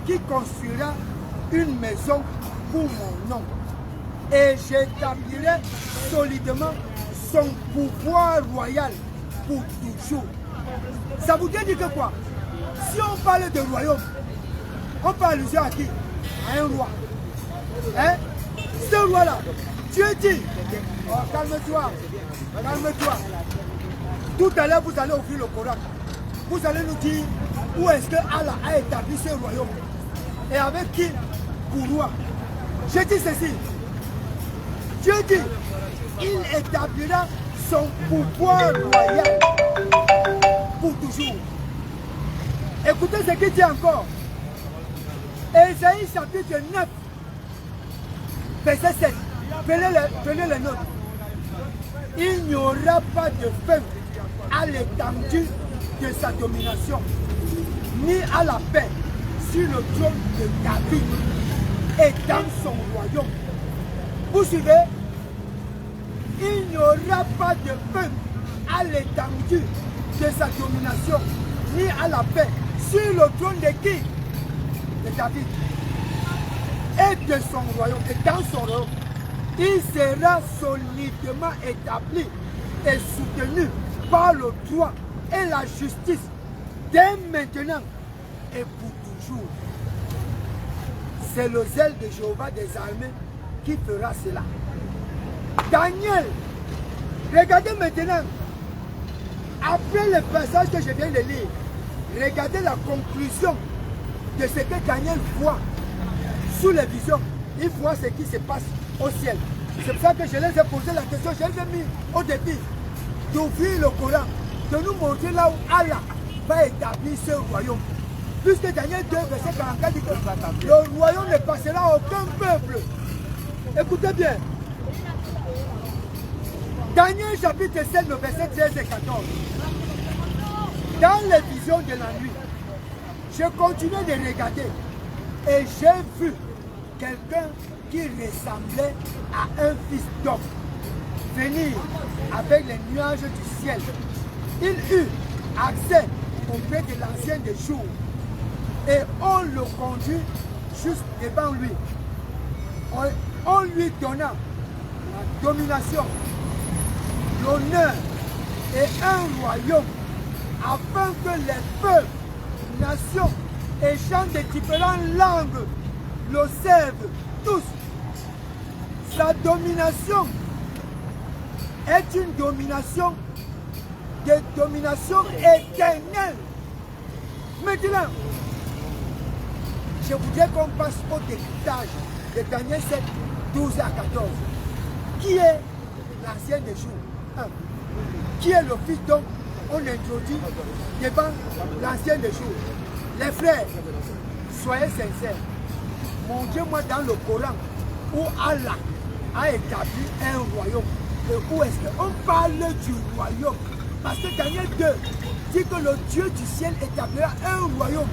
qui construira une maison pour mon nom. Et j'établirai solidement son pouvoir royal pour toujours. Ça voudrait dire que quoi? Si on parle de royaume, on parle allusion à qui? À un roi. Hein? Ce roi-là, Dieu dit, oh, calme-toi, calme-toi. Tout à l'heure, vous allez ouvrir le Coran. Vous allez nous dire où est-ce que Allah a établi ce royaume. Et avec qui pour roi. Je dis ceci. Dieu dit, il établira son pouvoir royal pour toujours. Écoutez ce qu'il dit encore. Ésaïe chapitre 9, verset 7. Prenez les notes. Il n'y aura pas de fin à l'étendue de sa domination, ni à la paix sur le trône de David et dans son royaume. Vous suivez? Il n'y aura pas de fin à l'étendue de sa domination, ni à la paix sur le trône de qui? De David. Et de son royaume, et dans son royaume. Il sera solidement établi et soutenu par le droit et la justice dès maintenant et pour toujours. C'est le zèle de Jéhovah des armées qui fera cela. Daniel, regardez maintenant, après le passage que je viens de lire, regardez la conclusion de ce que Daniel voit sous les visions. Il voit ce qui se passe au ciel. C'est pour ça que je les ai posé la question, je les ai mis au début d'ouvrir le Coran, de nous montrer là où Allah va établir ce royaume. Puisque Daniel 2, verset 44 dit que le royaume ne passera à aucun peuple. Écoutez bien. Daniel chapitre 7, le verset 13 et 14. Dans les visions de la nuit, je continuais de regarder et j'ai vu quelqu'un qui ressemblait à un fils d'homme venir avec les nuages du ciel. Il eut accès auprès de l'ancien des jours et on le conduit juste devant lui. On lui donna la domination, l'honneur et un royaume afin que les peuples, nations et gens de différentes langues le servent tous. Sa domination est une domination éternelle. Maintenant, je voudrais qu'on passe au décryptage de Daniel 7, 12 à 14. Qui est l'ancien des jours? Qui est le fils d'homme? On introduit devant l'ancien des jours. Les frères, soyez sincères. Montrez-moi dans le Coran où Allah a établi un royaume. Et où est-ce qu'on parle du royaume? Parce que Daniel 2 dit que le Dieu du ciel établira un royaume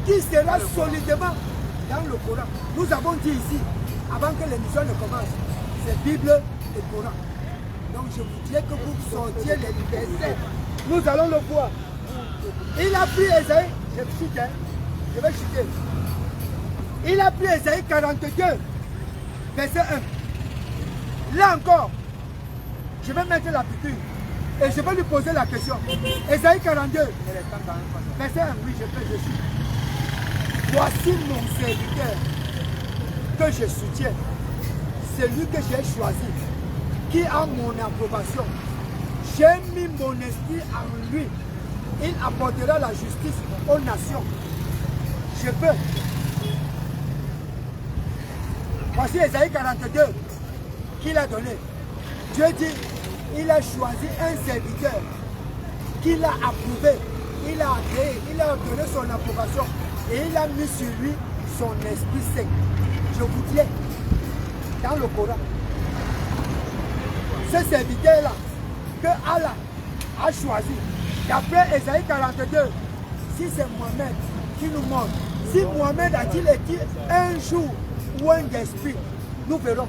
qui sera solidement dans le Coran. Nous avons dit ici, avant que l'émission ne commence, c'est Bible et Coran. Donc je voudrais que vous sortiez les versets. Nous allons le voir. Il a pris Esaïe, je vais chuter. Il a pris Esaïe 42, verset 1. Là encore, je vais mettre la piqûre. Et je vais lui poser la question. Ésaïe 42, verset 1, oui, je suis. Voici mon serviteur que je soutiens, celui que j'ai choisi, qui a mon approbation. J'ai mis mon esprit en lui. Il apportera la justice aux nations. Je peux. Voici Ésaïe 42 qu'il a donné. Dieu dit, il a choisi un serviteur qu'il a approuvé, il a créé, il a donné son approbation et il a mis sur lui son esprit saint. Je vous dis, dans le Coran, ce serviteur-là que Allah a choisi, d'après Ésaïe 42, si c'est Mohamed qui nous montre, si Mohamed a-t-il été un jour ou un esprit, nous verrons.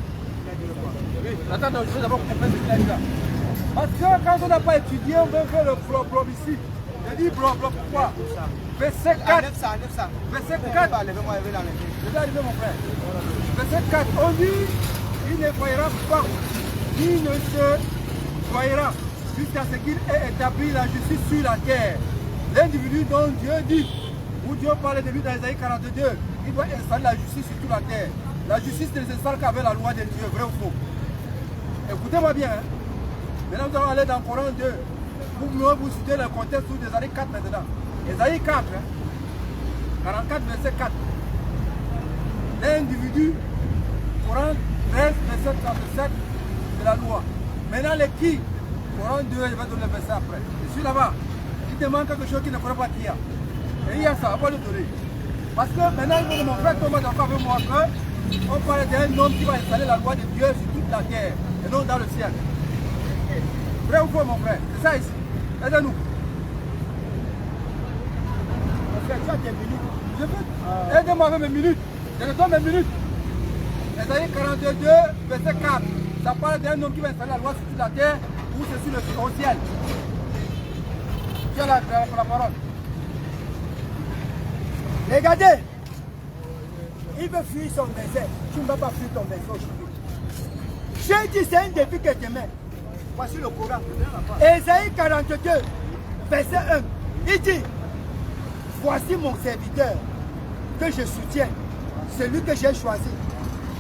Attends, je veux d'abord comprendre ce qu'il a dit. Parce que quand on n'a pas étudié, on veut faire le bloc ici. Je dis bloc, pourquoi? Verset 4. Verset 4. Je vais arriver mon frère. Verset 4. On dit, il ne voyera pas, il ne se voyera jusqu'à ce qu'il ait établi la justice sur la terre. L'individu dont Dieu dit, où Dieu parle de lui dans Ésaïe 42, il doit installer la justice sur toute la terre. La justice ne s'installe qu'avec la loi de Dieu, vrai ou faux? Écoutez-moi bien. Hein? Maintenant, nous allons aller dans Coran 2. Vous citez le contexte des années 4 maintenant. Ésaïe 4, hein? 44, verset 4. L'individu, Coran 13, verset 37 de la loi. Maintenant, les qui? Coran 2, je vais donner le verset après. Je suis là-bas. Il demande quelque chose qu'il ne connaît pas qu'il y a. Et il y a ça, on va le donner. Parce que maintenant, mon frère Thomas d'accord avec moi qu'on parle d'un homme qui va installer la loi de Dieu sur toute la terre et non dans le ciel. Vrai ou faux, mon frère? C'est ça ici. Aidez-nous. Mon frère, tu as des minutes. Je veux. Aidez-moi avec mes minutes. Je te donne mes minutes. Ésaïe 42, verset 4. Ça parle d'un homme qui va installer la loi sur toute la terre ou c'est sur le ciel. Tu as la parole. Regardez, il veut fuir son verset. Tu ne vas pas fuir ton verset aujourd'hui. J'ai dit, c'est un défi que je te mets. Voici le Coran. Ésaïe 42, verset 1. Il dit, voici mon serviteur que je soutiens, celui que j'ai choisi,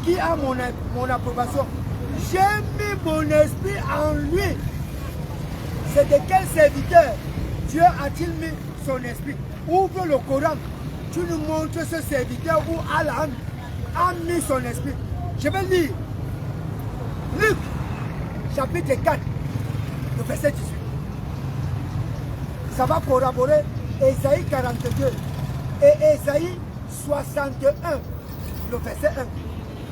qui a mon approbation. J'ai mis mon esprit en lui. C'est de quel serviteur Dieu a-t-il mis son esprit? Ouvre le Coran. Tu nous montres ce serviteur où Allah a mis son esprit. Je vais lire Luc, chapitre 4, le verset 18. Ça va corroborer Ésaïe 42 et Ésaïe 61, le verset 1.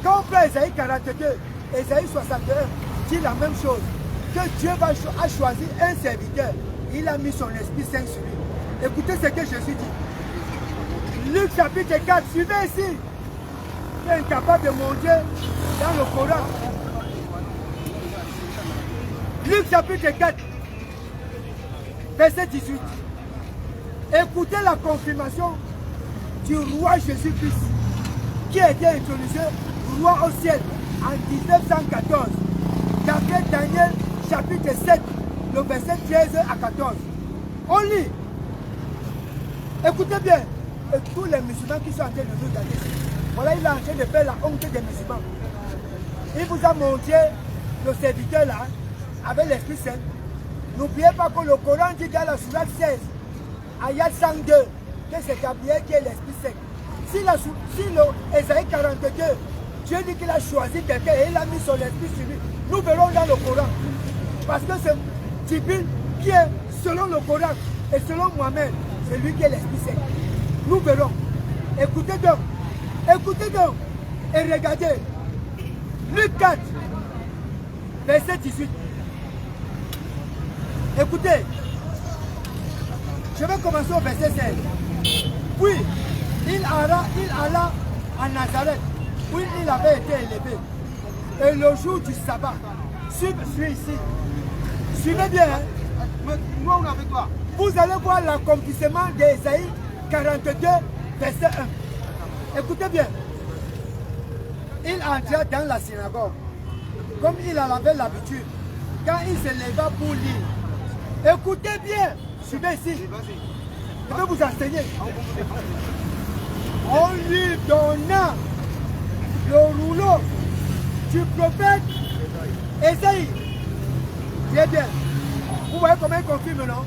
Quand on prend Ésaïe 42, Ésaïe 61 dit la même chose. Que Dieu a choisi un serviteur. Il a mis son esprit saint sur lui. Écoutez ce que Jésus dit. Luc chapitre 4, suivez ici. Tu es incapable de monter dans le Coran. Luc chapitre 4, verset 18. Écoutez la confirmation du roi Jésus-Christ qui a été intronisé roi au ciel en 1914. D'après Daniel chapitre 7, le verset 13 à 14. On lit. Écoutez bien. Et tous les musulmans qui sont en train de nous regarder. Voilà, il est en train de faire la honte des musulmans. Il vous a montré le serviteur là, avec l'Esprit Saint. N'oubliez pas que le Coran dit dans la sourate 16, ayat 102, que c'est Gabriel qui est l'Esprit Saint. Si le Ésaïe 42, Dieu dit qu'il a choisi quelqu'un et il a mis son esprit sur lui, nous verrons dans le Coran. Parce que c'est Jibril qui est, selon le Coran et selon Mohamed, c'est lui qui est l'Esprit Saint. Nous verrons. Écoutez donc, et regardez. Luc 4, verset 18. Écoutez, je vais commencer au verset 16. Puis, il alla à Nazareth, où il avait été élevé. Et le jour du sabbat, suivez ici. Suivez bien, hein? Nous, on est avec toi. Vous allez voir l'accomplissement d'Ésaïe 42, verset 1. Écoutez bien. Il entra dans la synagogue, comme il en avait l'habitude. Quand il se leva pour lire, Écoutez bien, suivez ici. Je vais vous enseigner. On lui donna le rouleau du prophète Esaïe. Bien, bien. Vous voyez comment il confirme, non?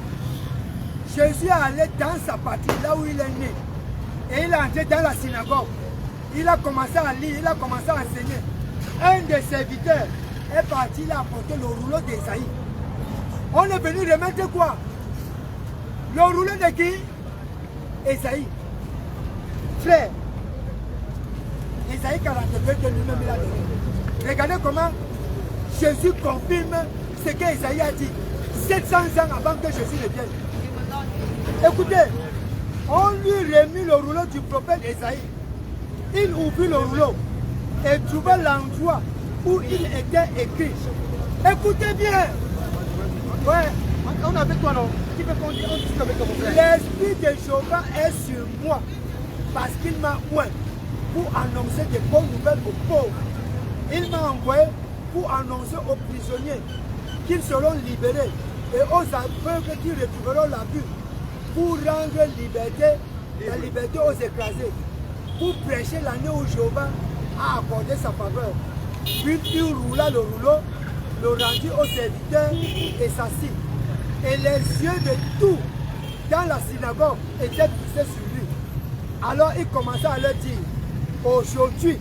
Jésus est allé dans sa patrie, là où il est né. Et il est entré dans la synagogue. Il a commencé à lire, il a commencé à enseigner. Un des serviteurs est parti, il a apporté le rouleau d'Esaïe. On est venu remettre quoi? Le rouleau de qui? Esaïe. Frère, Esaïe 42 que lui-même il a donné. Regardez comment Jésus confirme ce qu'Esaïe a dit 700 ans avant que Jésus ne vienne. Écoutez, on lui remit le rouleau du prophète Esaïe. Il ouvrit le rouleau et trouva l'endroit où il était écrit. Écoutez bien. Ouais. On est avec toi, non? Qui peut qu'on dise avec ton frère? L'esprit de Jéhovah est sur moi parce qu'il m'a oint pour annoncer des bonnes nouvelles aux pauvres. Il m'a envoyé pour annoncer aux prisonniers qu'ils seront libérés et aux aveugles qui retrouveront la vue, pour rendre la liberté aux écrasés, pour prêcher l'année où Jéhovah a accordé sa faveur. Puis il roula le rouleau, le rendit au serviteur et s'assit. Et les yeux de tous dans la synagogue étaient fixés sur lui. Alors il commença à leur dire, aujourd'hui,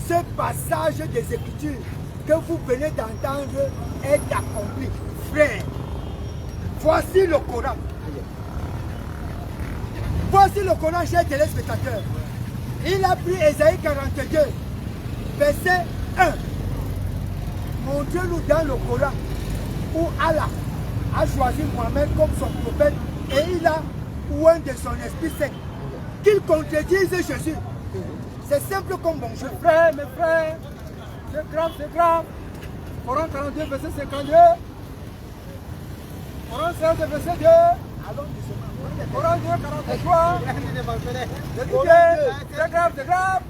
ce passage des Écritures que vous venez d'entendre est accompli. Frère, voici le Coran. Voici le Coran, chers téléspectateurs. Il a pris Ésaïe 42, verset 1. Montrez-nous dans le Coran où Allah a choisi Mohamed comme son prophète et il a oint de son esprit saint qu'il contredise Jésus. C'est simple comme bonjour. Mes frères, c'est grave, c'est grave. Coran 42, verset 52. Coran 16, verset 2. Coran 2, 43. C'est grave, c'est grave.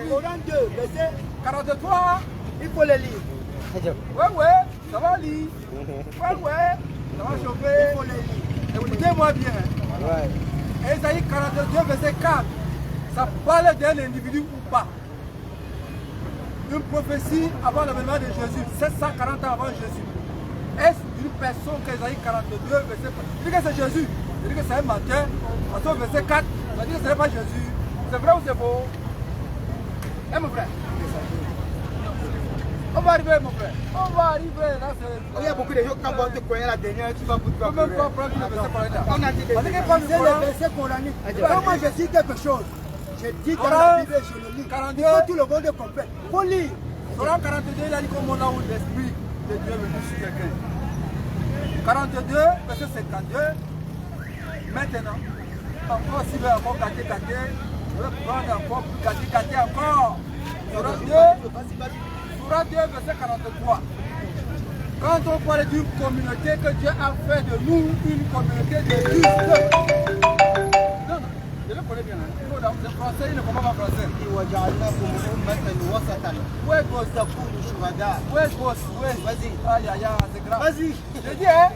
Coran 2, verset 43. il faut le lire. Ouais, ça va lire. Ouais, ça va chauffer. Il faut le lire. Écoutez-moi bien. Ésaïe 42, verset 4. Ça parle d'un individu ou pas. Une prophétie avant l'avènement de Jésus, 740 ans avant Jésus. Est-ce une personne qu'Ésaïe 42, verset 4? Il dit que c'est Jésus. Il dit que c'est un menteur. Parce que verset 4, ça dit que ce n'est pas Jésus. C'est vrai ou c'est faux? Eh mon frère? On va arriver, mon frère. On va arriver. Là, il y a beaucoup de gens qui vont te connaître la dernière, tu vas pour toi. Même pas prendre le verset par là. On a dit que le verset coranique. Quand moi je dis quelque chose, je dis dans la Bible et je le lis. Il faut tout le monde comprenne. Il faut lire. Coran 42, il a dit comme on a où l'esprit de Dieu est venu sur quelqu'un. 42, verset 52. Maintenant, encore si vous voulez encore gâter, je vais prendre encore gâter encore. Coran 2, verset 43. Quand on parle d'une communauté que Dieu a fait de nous, une communauté de justes. Non, je le connais bien. Le français, il ne comprend pas français. Ouais, boss. Ouais, boss. Vas-y. Aïe, c'est grave. Vas-y. Je dis, hein,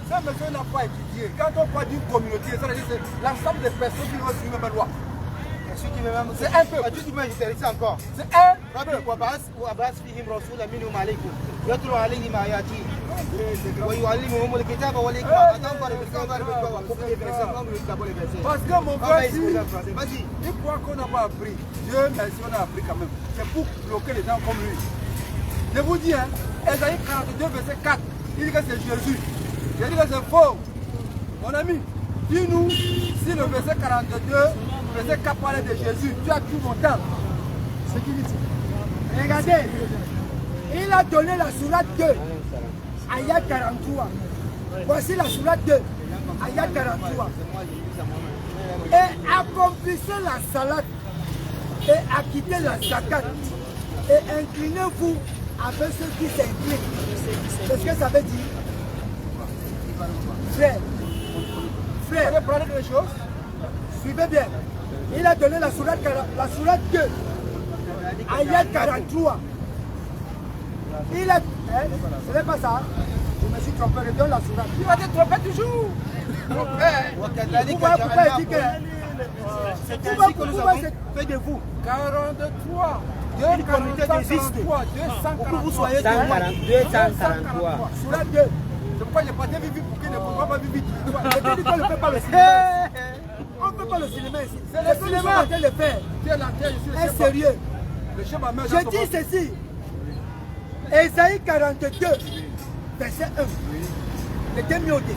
ça, monsieur n'a pas étudié. Quand on parle d'une communauté, ça veut dire c'est l'ensemble des personnes qui vont suivre la même loi. C'est un peu. C'est encore. C'est un ربنا وبعث فيهم رسولا منهم عليكم يتلو عليهم آياته ويعلمهم الكتاب والحكمة. Parce que mon frère, il croit qu'on n'a pas appris. Dieu merci, on a appris quand même. C'est pour bloquer les gens comme lui. Je vous dis, hein, Ésaïe 42, verset 4, il dit que c'est Jésus. Je dis que c'est faux. Mon ami, dis-nous si le verset 42, verset 4 parlait de Jésus. Tu as tout mon temps. Ce qu'il dit. Regardez, il a donné la sourate 2, ayat 43. Voici la sourate 2, ayat 43. Et accomplissez la salade et acquittez la zakat et inclinez-vous avec ceux qui s'inclinent. C'est ce que ça veut dire. Frère, Vous parler des choses? suivez bien. Il a donné la sourate 2. Ayat 43. Il a... ce n'est pas ça. Je me me suis trompé, redonne la sourate. Tu vas te tromper toujours. Pourquoi il dit que... Pourquoi fait de vous 43. Une communauté d'existe. 243. Vous soyez 243. Sourate 2. C'est pourquoi j'ai pas de vite pour qu'il ne peut pas vivre vite. Je dis qu'on ne peut pas le cinéma. On ne peut pas le cinéma ici. C'est le cinéma en train de faire. Tu es la terre, je suis le Est chef. sérieux. Le chef ma mère. Je dis ceci. Ésaïe 42, verset 1. J'étais mis au défi.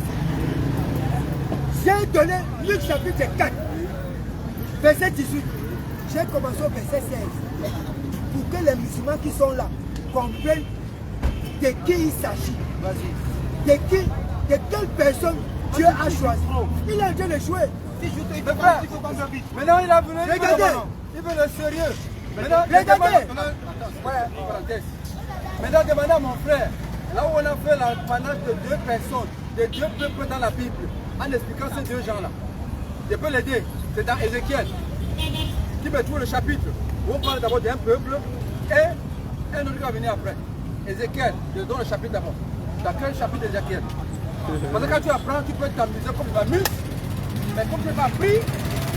J'ai donné Luc chapitre 4, verset 18. J'ai commencé au verset 16. Pour que les musulmans qui sont là comprennent de qui il s'agit. De quelle personne Dieu a choisi. Il est en train de jouer. Maintenant il a venu. Regardez. Il veut le sérieux. Maintenant, Regardez. Maintenant, demandez à mon frère, là où on a fait l'apanage de deux personnes, de deux peuples dans la Bible, en expliquant ces deux gens-là. Je peux l'aider, c'est dans Ézéchiel. Qui me trouve le chapitre où on parle d'abord d'un peuple et un autre qui va venir après. Ézéchiel, je donne le chapitre d'abord. Dans quel chapitre d'Ézéchiel? Parce que quand tu apprends, tu peux t'amuser comme tu m'amuses, mais comme tu n'es pas pris,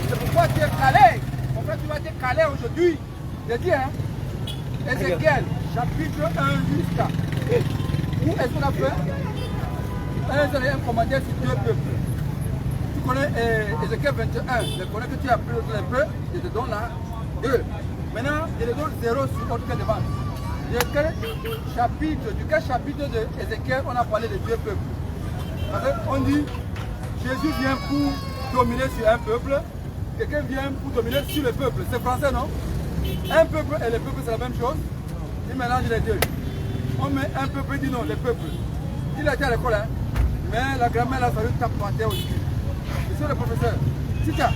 c'est pourquoi tu es calé. En fait, tu vas être calé aujourd'hui. Je dis, hein, Ézéchiel, chapitre 1 jusqu'à. Où est-ce qu'on a fait un commentaire sur deux peuples. Tu connais Ézéchiel 21, je connais que tu as pris un peu, je te donne là 2. Maintenant, je te donne 0 sur autre que devant. Du quel chapitre de Ézéchiel on a parlé de deux peuples? Parce qu'on dit, Jésus vient pour dominer sur un peuple, quelqu'un vient pour dominer sur le peuple. C'est français, non? Un peuple et le peuple, c'est la même chose. Il mélange les deux. On met un peuple, il dit non, le peuple. Il a été à l'école, hein? Mais la grammaire, là, ça lui tape par terre aussi. Monsieur le professeur, Tika,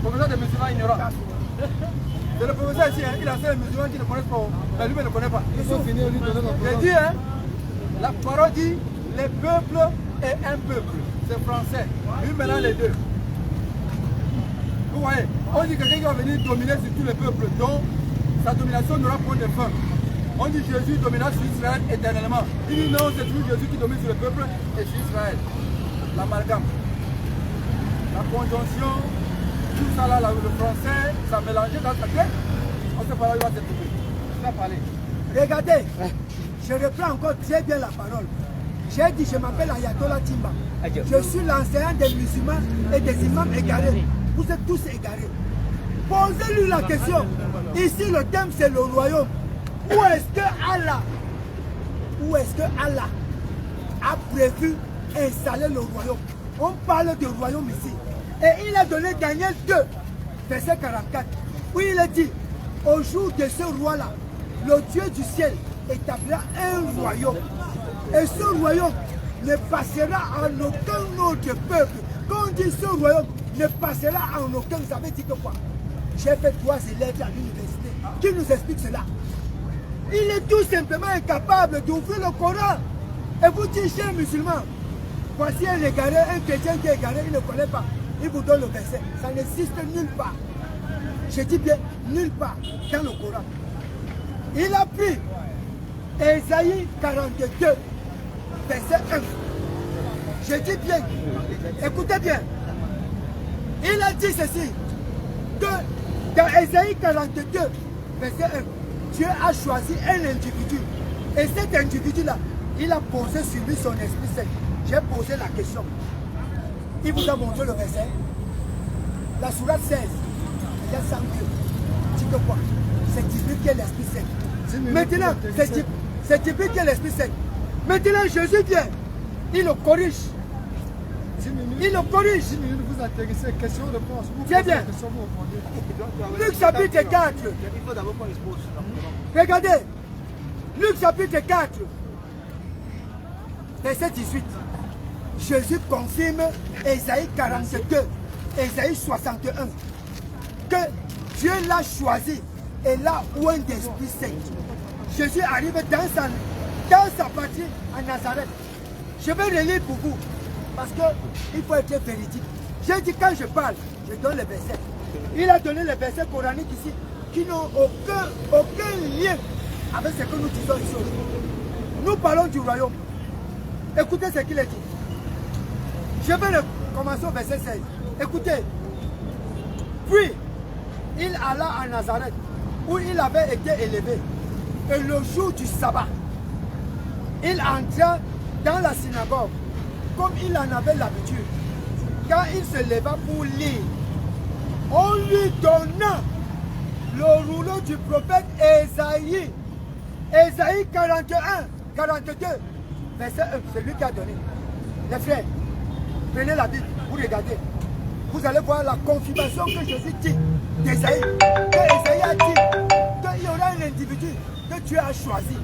professeur de musulmans ignorants. C'est le professeur ici, hein? Il a fait les musulmans qui ne connaissent pas, mais lui, il ne connaît pas. Ils sont finis, on lui donne notre J'ai dit, hein? La parole dit, les peuples et un peuple. C'est français. Lui, mélange les deux. Vous voyez, on dit que quelqu'un qui va venir dominer sur tous les peuples, donc sa domination n'aura point de fin. On dit Jésus dominera sur Israël éternellement. Il dit non, c'est toujours Jésus qui domine sur le peuple et sur Israël. L'amalgame. La conjonction, tout ça là, le français, ça mélangé dans sa tête. On ne sait pas là où il va se trouver. Il va parler. Regardez, je reprends encore très bien la parole. J'ai dit, je m'appelle Ayatollah Timba. Je suis l'enseignant des musulmans et des imams égarés. Vous êtes tous égarés. Posez-lui la question. Ici, le thème, c'est le royaume. Où est-ce que Allah a prévu installer le royaume? On parle du royaume ici. Et il a donné Daniel 2, verset 44, où il a dit, au jour de ce roi-là, le Dieu du ciel établira un royaume. Et ce royaume ne passera en aucun autre peuple. Quand on dit ce royaume ne passera en aucun, ça veut dire que quoi? J'ai fait 3 élèves à l'université qui nous expliquent cela. Il est tout simplement incapable d'ouvrir le Coran. Et vous dites, chers musulmans, voici un égaré, un chrétien qui est égaré, il ne connaît pas. Il vous donne le verset. Ça n'existe nulle part. Je dis bien nulle part dans le Coran. Il a pris Ésaïe 42, verset 1. Je dis bien, écoutez bien. Il a dit ceci, que dans Ésaïe 42, verset 1, Dieu a choisi un individu. Et cet individu-là, il a posé sur lui son Esprit Saint. J'ai posé la question. Il vous a montré le verset. La sourate 16, il y a 100 Dieu. Tu dis quoi? C'est Jibril qui est l'Esprit Saint. Maintenant, c'est Jibril qui est l'Esprit Saint. Maintenant, Jésus vient. Il le corrige. Il le corrige. Vous intéressez, question-réponse. Très bien. Luc chapitre 4. Il faut d'abord qu'on expose. Regardez. Luc chapitre 4. Verset 18. Jésus confirme Ésaïe 42, Ésaïe 61. Que Dieu l'a choisi et là où un d'Esprit Saint. Jésus arrive dans sa patrie à Nazareth. Je vais relire pour vous. Parce qu'il faut être véridique. J'ai dit quand je parle, je donne les versets. Il a donné les versets coraniques ici qui n'ont aucun lien avec ce que nous disons ici aujourd'hui. Nous parlons du royaume. Écoutez ce qu'il a dit. Je vais commencer au verset 16. Écoutez. Puis, il alla à Nazareth, où il avait été élevé. Et le jour du sabbat, il entra dans la synagogue, comme il en avait l'habitude. Quand il se leva pour lire, on lui donna le rouleau du prophète Ésaïe. Ésaïe 41, 42, verset 1, c'est lui qui a donné. Les frères, prenez la Bible, vous regardez. Vous allez voir la confirmation que Jésus dit d'Ésaïe. Que Ésaïe a dit qu'il y aura un individu que Dieu a choisi.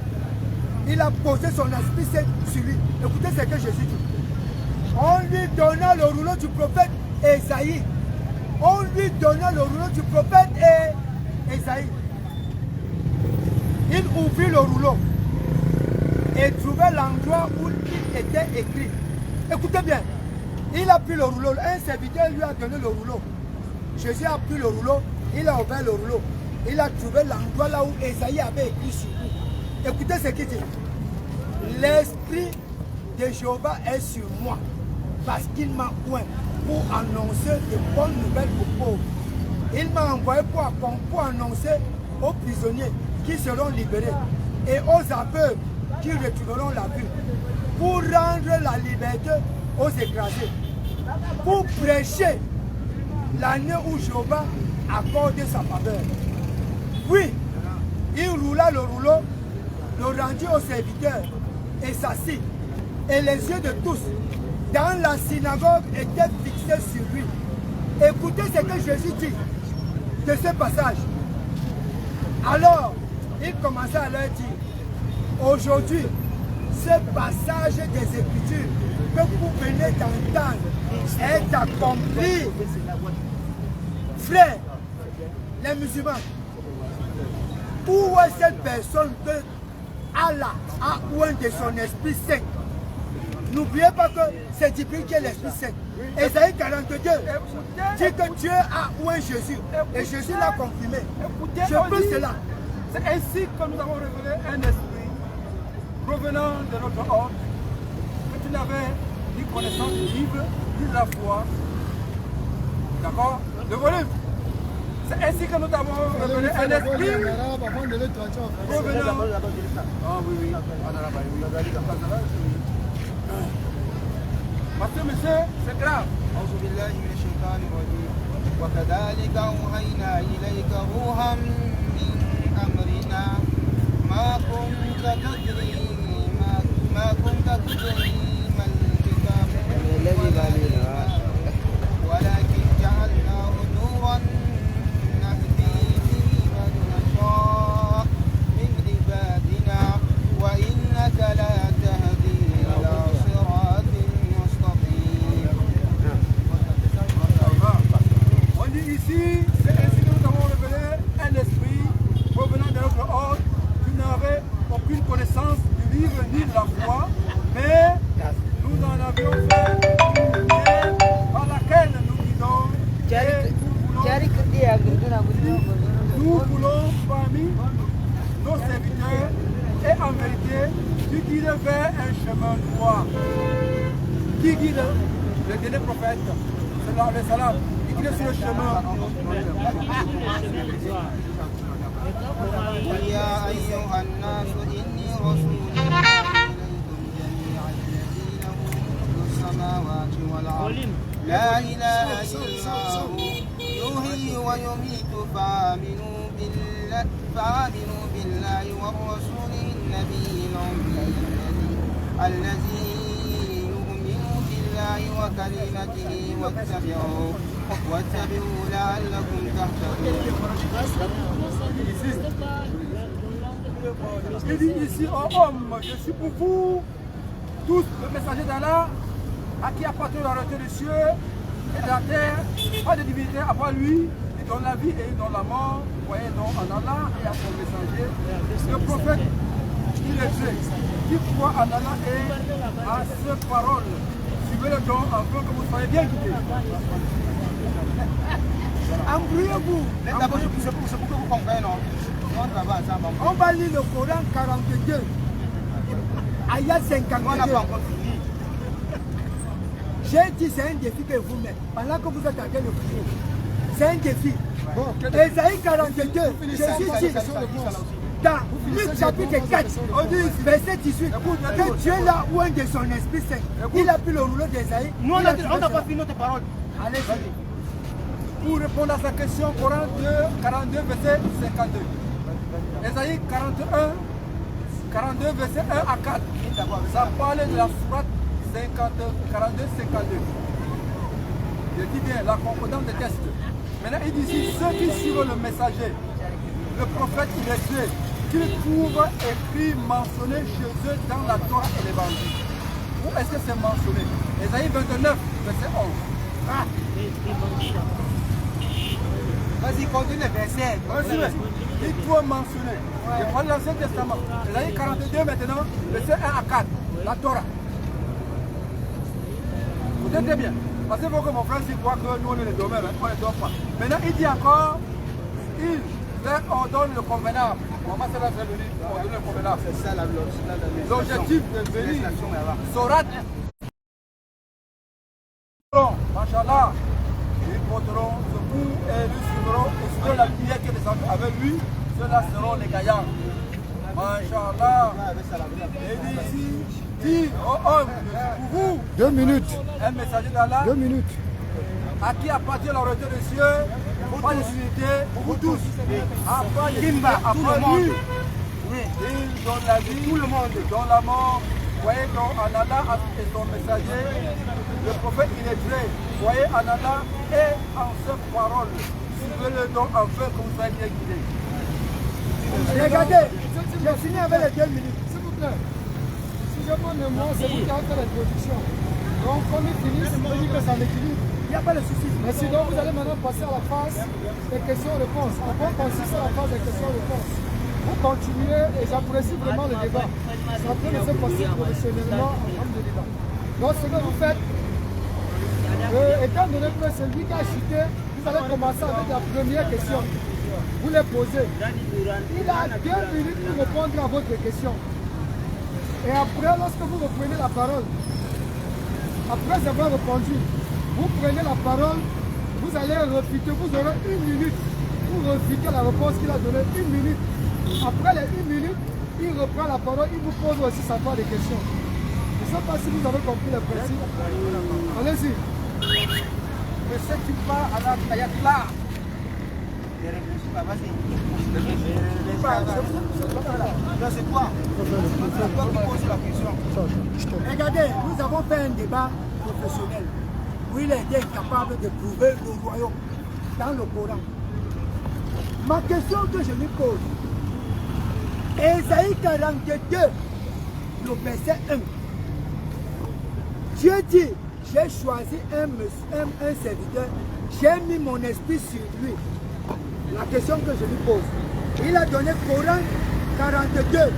Il a posé son esprit sur lui. Écoutez ce que Jésus dit. On lui donna le rouleau du prophète Ésaïe. On lui donna le rouleau du prophète Ésaïe. Il ouvrit le rouleau et trouvait l'endroit où il était écrit. Écoutez bien. Il a pris le rouleau. Un serviteur lui a donné le rouleau. Jésus a pris le rouleau. Il a ouvert le rouleau. Il a trouvé l'endroit là où Ésaïe avait écrit sur lui. Écoutez ce qu'il dit. L'esprit de Jéhovah est sur moi, parce qu'il m'a oint pour annoncer de bonnes nouvelles aux pauvres. Il m'a envoyé pour annoncer aux prisonniers qui seront libérés et aux aveugles qui retrouveront la vue, pour rendre la liberté aux écrasés, pour prêcher l'année où Jéhovah accorde sa faveur. Puis, il roula le rouleau, le rendit au serviteur et s'assit. Et les yeux de tous dans la synagogue étaient fixés sur lui. Écoutez ce que Jésus dit de ce passage. Alors, il commençait à leur dire, aujourd'hui, ce passage des Écritures que vous venez d'entendre est accompli. Frères, les musulmans, où est cette personne que Allah a oint de son Esprit Saint? N'oubliez pas que c'est Jibril qui est l'Esprit Saint. Ésaïe 42 dit que Dieu a oint Jésus et Jésus l'a confirmé. Je peux cela. C'est ainsi que nous avons révélé un esprit provenant de notre ordre, que tu n'avais ni connaissance du livre, ni de la foi. D'accord? Le volume. C'est ainsi que nous avons révélé un esprit provenant. Ah oui, oui. Parce que monsieur, c'est grave. وكذلك أوحينا إليك روحا من أمرنا ما كنت تدري ما الكتاب ولكن جعلناه نورا نهدي به من نشاء من عبادنا وإنك لا تهدي إلى صراط مستقيم. On dit ici, c'est ainsi que nous avons révélé un esprit provenant de notre ordre qui n'avait aucune connaissance du livre ni de la foi, mais nous en avions fait une lumière par laquelle nous guidons et nous voulons parmi nos serviteurs et en vérité tu guides vers un chemin droit. Qui guide le dernier prophète, c'est le salam, il guide sur le chemin. يا أيها الناس إني رسول الله إليكم جميعا الذي له ملك السماوات والأرض لا إله إلا هو يحيي ويميت فآمنوا بالله والرسول النبي الأمي الذي يؤمن بالله وكلمته واتبعوا لعلكم تهتدون. Il dit ici, oh homme, je suis pour vous, tous le messager d'Allah, à qui appartient la royauté des cieux et de la terre, pas de divinité à part lui, il donne la vie et il donne la mort, voyez donc en Allah et à son messager. Le prophète, il est Dieu, qui croit en Allah et à ses paroles. Suivez-le donc afin que vous soyez bien guidés. Embrouillez-vous. C'est pour que vous compreniez, non? On va lire le Coran 42, ayat 52. On n'a pas encore fini. J'ai dit c'est un défi que vous mettez. Pendant que vous êtes en train de prier. C'est un défi. Bon, Ésaïe 42, Jésus dit dans Luc chapitre 4, verset 18, que Dieu là où un de son esprit saint, il a pris le rouleau d'Ésaïe. Nous, on n'a pas fini notre parole. Allez-y. Pour répondre à sa question, Coran 42, verset 52. Ésaïe 42, verset 1 à 4. Ça parle de la sourate 42, 52. Je dis bien, la concordance des textes. Maintenant, il dit ici, ceux qui suivent le messager, le prophète illettré, qu'ils trouvent écrit mentionné chez eux dans la Torah et l'Évangile. Où est-ce que c'est mentionné? Ésaïe 29, verset 11. Ah. Vas-y, continue le verset. Il faut mentionner. Je prends l'Ancien Testament. Ésaïe 42 maintenant, verset 1 à 4. La Torah. Vous êtes bien. Parce qu'il faut que mon frère s'y croit que nous on est les dormeurs, on ne dort pas. Maintenant il dit encore, il leur ordonne le convenable. Comment ça va faire venir? Ordonner le convenable. C'est ça L'objectif de venir. Sorat. Machallah. Ils porteront ce coup et lui suivront. Et sur la lumière qui est descendue avec lui, ceux-là seront les gaillards. Machallah. Et dit ici, dit aux hommes, pour vous. 2 minutes. Un messager d'Allah. 2 minutes. À qui appartient la royauté des cieux, pas de divinité, pour vous tous. Après lui, il donne la vie, tout le monde donne la mort. Voyez donc en Allah et son messager, le prophète illettré, voyez en Allah et en ses paroles. Suivez-le donc afin que vous soyez bien guidés. Regardez, j'ai fini avec les 2 minutes. S'il vous plaît. Si je prends le mot, c'est vous qui avez fait l'introduction. Donc, quand on finit, c'est pour dire que ça l'équilibre. Il n'y a pas de souci. Merci. Donc, vous allez maintenant passer à la phase des questions-réponses. On va passer à la phase des questions-réponses. Vous continuez et j'apprécie vraiment le débat. C'est en train de se passer professionnellement en termes de débat. Donc, ce que vous faites, étant donné que c'est lui qui a chuté, vous allez commencer avec la première question. Vous les posez. Il a 2 minutes pour répondre à votre question. Et après, lorsque vous reprenez la parole, après avoir répondu, vous prenez la parole, vous allez réfuter, vous aurez 1 minute pour réfuter la réponse qu'il a donnée, 1 minute. Après les 1 minute, il reprend la parole, il vous pose aussi sa part de questions. Je ne sais pas si vous avez compris le principe. Allez-y. Mais ce qui part à la Tayatla. Ne réfléchis pas, vas-y. Non, c'est toi. C'est toi qui poses la question. Regardez, nous avons fait un débat professionnel où il a été incapable de prouver le royaume dans le Coran. Ma question que je lui pose, Ésaïe 42, le verset 1. Dieu dit, j'ai choisi un serviteur, j'ai mis mon esprit sur lui. La question que je lui pose, il a donné Coran 42,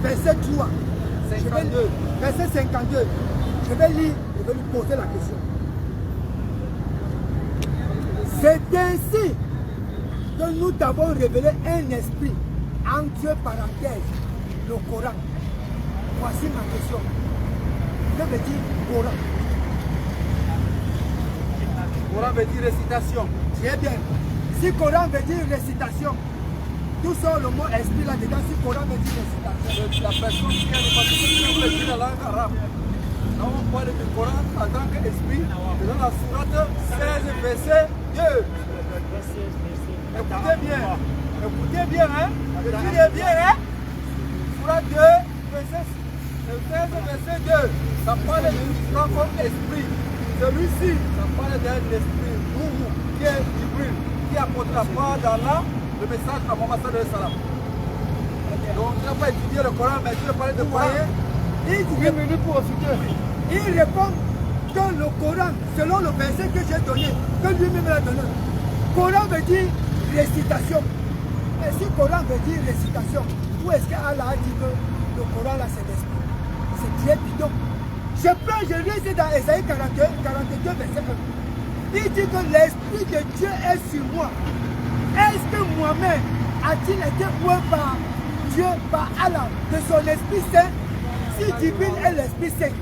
verset 3. 52. Verset 52. Je vais lire, je vais lui poser la question. C'est ainsi que nous t'avons révélé un esprit, entre parenthèses, le Coran. Voici ma question. Que veut dire Coran? Coran veut dire récitation. Très bien. Si Coran veut dire récitation, tout ça, le mot esprit là-dedans, si Coran veut dire récitation. La personne qui a réparti la langue arabe. Nous on parle du Coran en tant qu'esprit dans la sourate 16, verset 2. Écoutez bien, hein? Écoutez bien, hein? Sourate 2, verset 16, verset 2. Ça parle du propre esprit. Celui-ci, ça parle d'un esprit Ruhu, qui est Jibril, qui apporte la part d'Allah, le message à Mohammed sallallahu alayhi wa sallam. Donc, tu n'as pas étudié le Coran, mais tu veux parler de Coran. Il dit 1 minute pour refuter. Il répond que le Coran, selon le verset que j'ai donné, que lui-même a donné, Coran veut dire récitation. Et si Coran veut dire récitation, où est-ce qu'Allah a dit que le Coran là c'est l'esprit? C'est très bidon. Je lis dans Ésaïe 42, verset 1. Il dit que l'esprit de Dieu est sur moi. Est-ce que Mohamed a-t-il été oint par Dieu, par Allah, de son esprit saint? Si Jibril est l'esprit saint,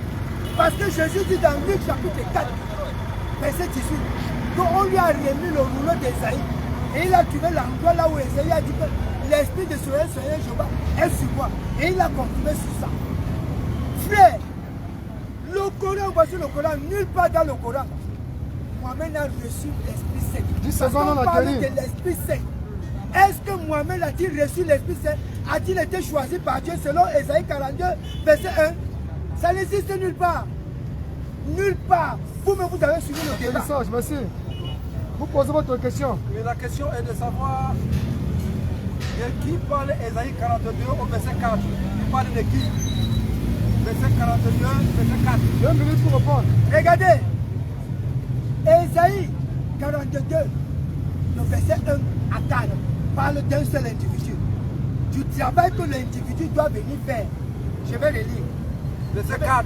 Parce que Jésus dit dans Luc chapitre 4, verset 18, qu'on lui a remis le rouleau d'Esaïe. Et il a trouvé l'endroit là où Esaïe a dit que l'esprit de Seigneur Jéhovah est sur moi. Et il a confirmé sur ça. Frère, le Coran, voici le Coran, nulle part dans le Coran, Mohamed a reçu l'Esprit Saint. 10 secondes, on on a parle tenu. de l'Esprit Saint. Est-ce que Mohamed a-t-il reçu l'Esprit Saint? A-t-il été choisi par Dieu selon Esaïe 42, verset 1? Ça n'existe nulle part. Nulle part. Vous-même, vous avez suivi le débat. Message, merci. Vous posez votre question. Mais la question est de savoir de qui parle Esaïe 42 au verset 4. Il parle de qui? Verset 42, verset 4. 2 minutes pour répondre. Regardez. Esaïe 42, le verset 1 à 4, parle d'un seul individu. Du travail que l'individu doit venir faire. Je vais le lire. Verset 4.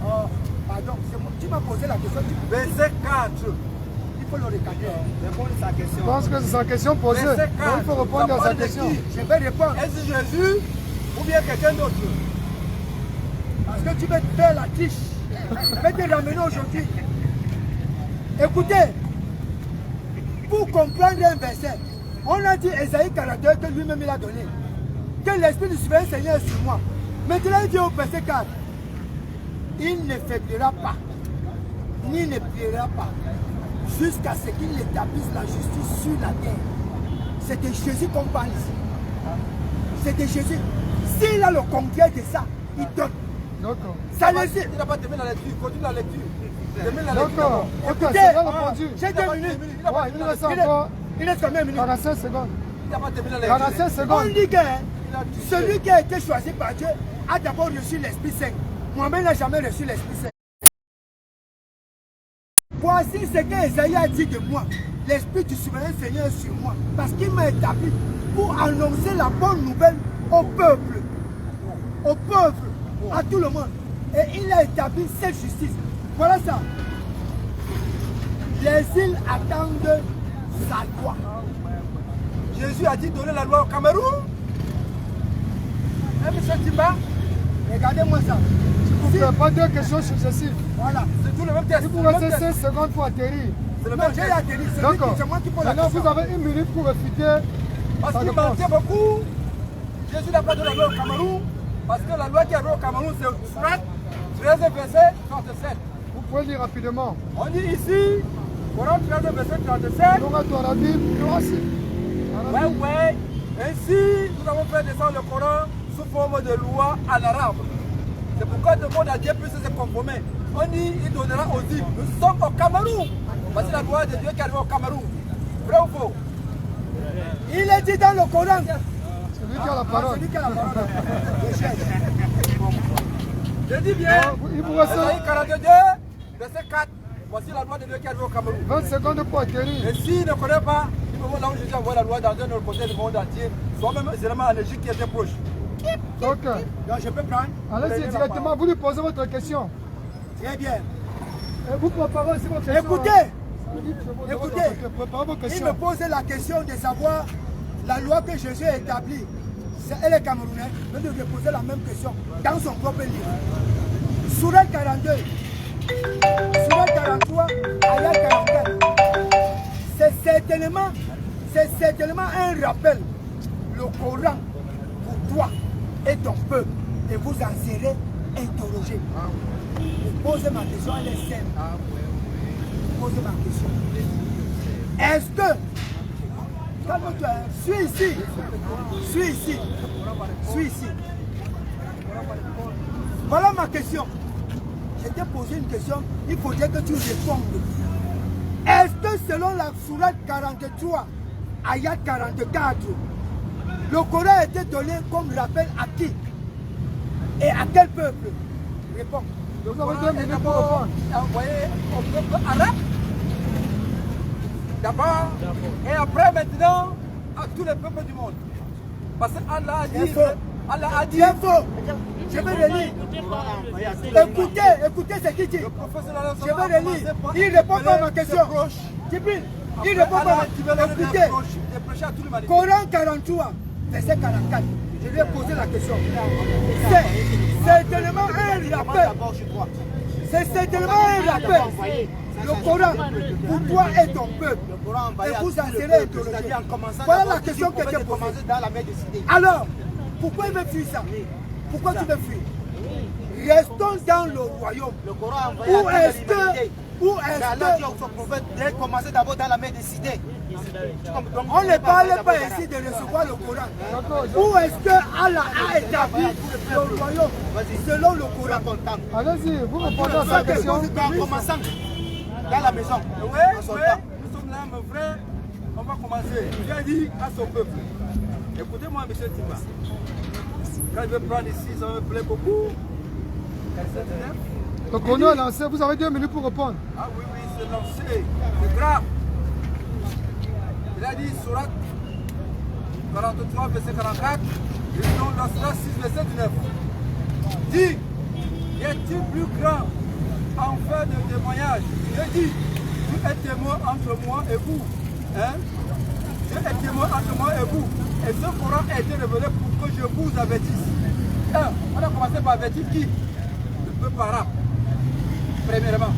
Oh, pardon, c'est moi. Tu m'as posé la question. Verset 4. Il faut le regarder. Répondre à sa question. Je pense que c'est sa question posée. Donc, Verset 4. il faut répondre à sa question. Je vais répondre. Est-ce Jésus ou bien quelqu'un d'autre? Parce que tu veux faire la triche. Je vais te ramener aujourd'hui. Écoutez, pour comprendre un verset, on a dit Esaïe 42 que lui-même il a donné. Que l'Esprit du souverain Seigneur est sur moi. Maintenant il dit au verset 4, il ne faiblira pas, ni ne pliera pas, jusqu'à ce qu'il établisse la justice sur la terre. C'est de Jésus qu'on parle ici. C'est de Jésus. S'il a le contraire de ça, il donne. D'accord. Ça les Il n'a pas terminé la lecture. Continue la lecture. Termine la lecture. D'accord. Ok, Écoutez, c'est bien répondu. j'ai 2 minutes. Ouais, il reste encore Il reste combien de minutes? 45 secondes. Il n'a pas terminé la lecture. 45 On secondes. dit que celui qui a été choisi par Dieu a d'abord reçu l'Esprit Saint. Moi-même n'a jamais reçu l'Esprit Saint. Voici ce que Esaïe a dit de moi. L'Esprit du souverain Seigneur est sur moi. Parce qu'il m'a établi pour annoncer la bonne nouvelle au peuple. Au peuple. À tout le monde. Et il a établi cette justice. Voilà ça. Les îles attendent sa loi. Jésus a dit donner la loi au Cameroun. Et M. Timba, Regardez-moi ça. Vous ne faites pas 2 questions successives. Voilà. c'est tout le même texte. Il vous le même reste texte. 16 secondes pour atterrir. C'est le Non, même j'ai texte. atterri. D'accord. C'est moi qui pose la Maintenant, question. vous avez 1 minute pour réfuter Parce sa qu'il réponse. mentait beaucoup. Jésus n'a pas donné la loi au Cameroun. Parce que la loi qui avait au Cameroun, c'est Surat 13 verset 37. Vous pouvez lire rapidement. On dit ici, Coran 13 verset 37. Donc, à ton avis, merci. Ouais. Ainsi, nous avons fait descendre le Coran sous forme de loi en arabe. C'est pourquoi le monde à Dieu puisse se conformer. On dit, il donnera aux îles. Nous sommes au Cameroun. Voici la loi de Dieu qui arrive au Cameroun. Vrai ou faux? Il est dit dans le Coran. Celui qui a la parole. Celui qui a la parole. Je dis bien. Il vous reste Esaïe 42, verset 4. Voici la loi de Dieu qui arrive au Cameroun. 20 secondes pour atterrir. Et s'il ne connaît pas, il peut voir là où Jésus envoie la loi dans un autre côté du monde entier, soit même évidemment en Égypte qui était proche. Donc, Donc je peux prendre. allez-y directement, vous lui posez votre question. Très bien. Et vous préparez aussi votre question. Écoutez, écoutez. Préparez vos Il questions. me posait la question de savoir la loi que Jésus a établie. Elle est camerounaise. Je vais lui poser la même question dans son propre livre. Surat 42, Surat 43, Ayat 44. C'est certainement un rappel. Le Coran pour toi et ton peuple. Et vous en serez interrogés. Vous posez ma question, elle est simple. Vous posez ma question. Est-ce que... Calme-toi, suis ici. Suis ici. Suis ici. Voilà ma question. Je t'ai posé une question, il faudrait que tu répondes. Est-ce que selon la Sourate 43, Ayat 44, le Coran a été donné comme rappel à qui? Et à quel peuple? Réponds. Vous avez 2 minutes pour répondre. Envoyé au peuple arabe. D'abord, et après maintenant, à tous les peuples du monde. Parce qu'Allah a dit... Allah a dit... C'est faux. Je vais le lire. Écoutez ce qu'il dit. Je vais le lire. Il répond pas à ma question. Djibril, il répond pas à ma question. Écoutez, Coran 43, verset 44. Je lui ai posé la question. C'est tellement un rappel. C'est certainement un rappel. Le Coran, pour toi et ton peuple, et vous en serez interrogés. Voilà la question qui était posée. Alors, pourquoi il veut fuir ça? Pourquoi tu veux fuir? Restons dans le royaume. Où est-ce que... commencer d'abord dans la main décidée. On ne parle pas ici de recevoir le Coran. Où est-ce que Allah a établi le royaume selon le Coran? Allez-y, vous répondez à sa question. En commençant dans la maison. Oui, nous sommes là, mon frère. On va commencer. J'ai dit à son peuple. Écoutez-moi, M. Timba. Quand je vais prendre ici, ça me plaît beaucoup. Le chrono est lancé, vous avez 2 minutes pour répondre. Ah oui, oui, c'est lancé. C'est grave. Il a dit, Surat 43, verset 44, et non, dans Surat 6, verset 19. Dis, y a-t-il plus grand en fait de témoignage? Je dis, tu es témoin entre moi et vous. Hein? Tu es témoin entre moi et vous. Et ce Coran a été révélé pour que je vous avertisse. On a commencé par avertir qui? Le peuple arabe. Premièrement.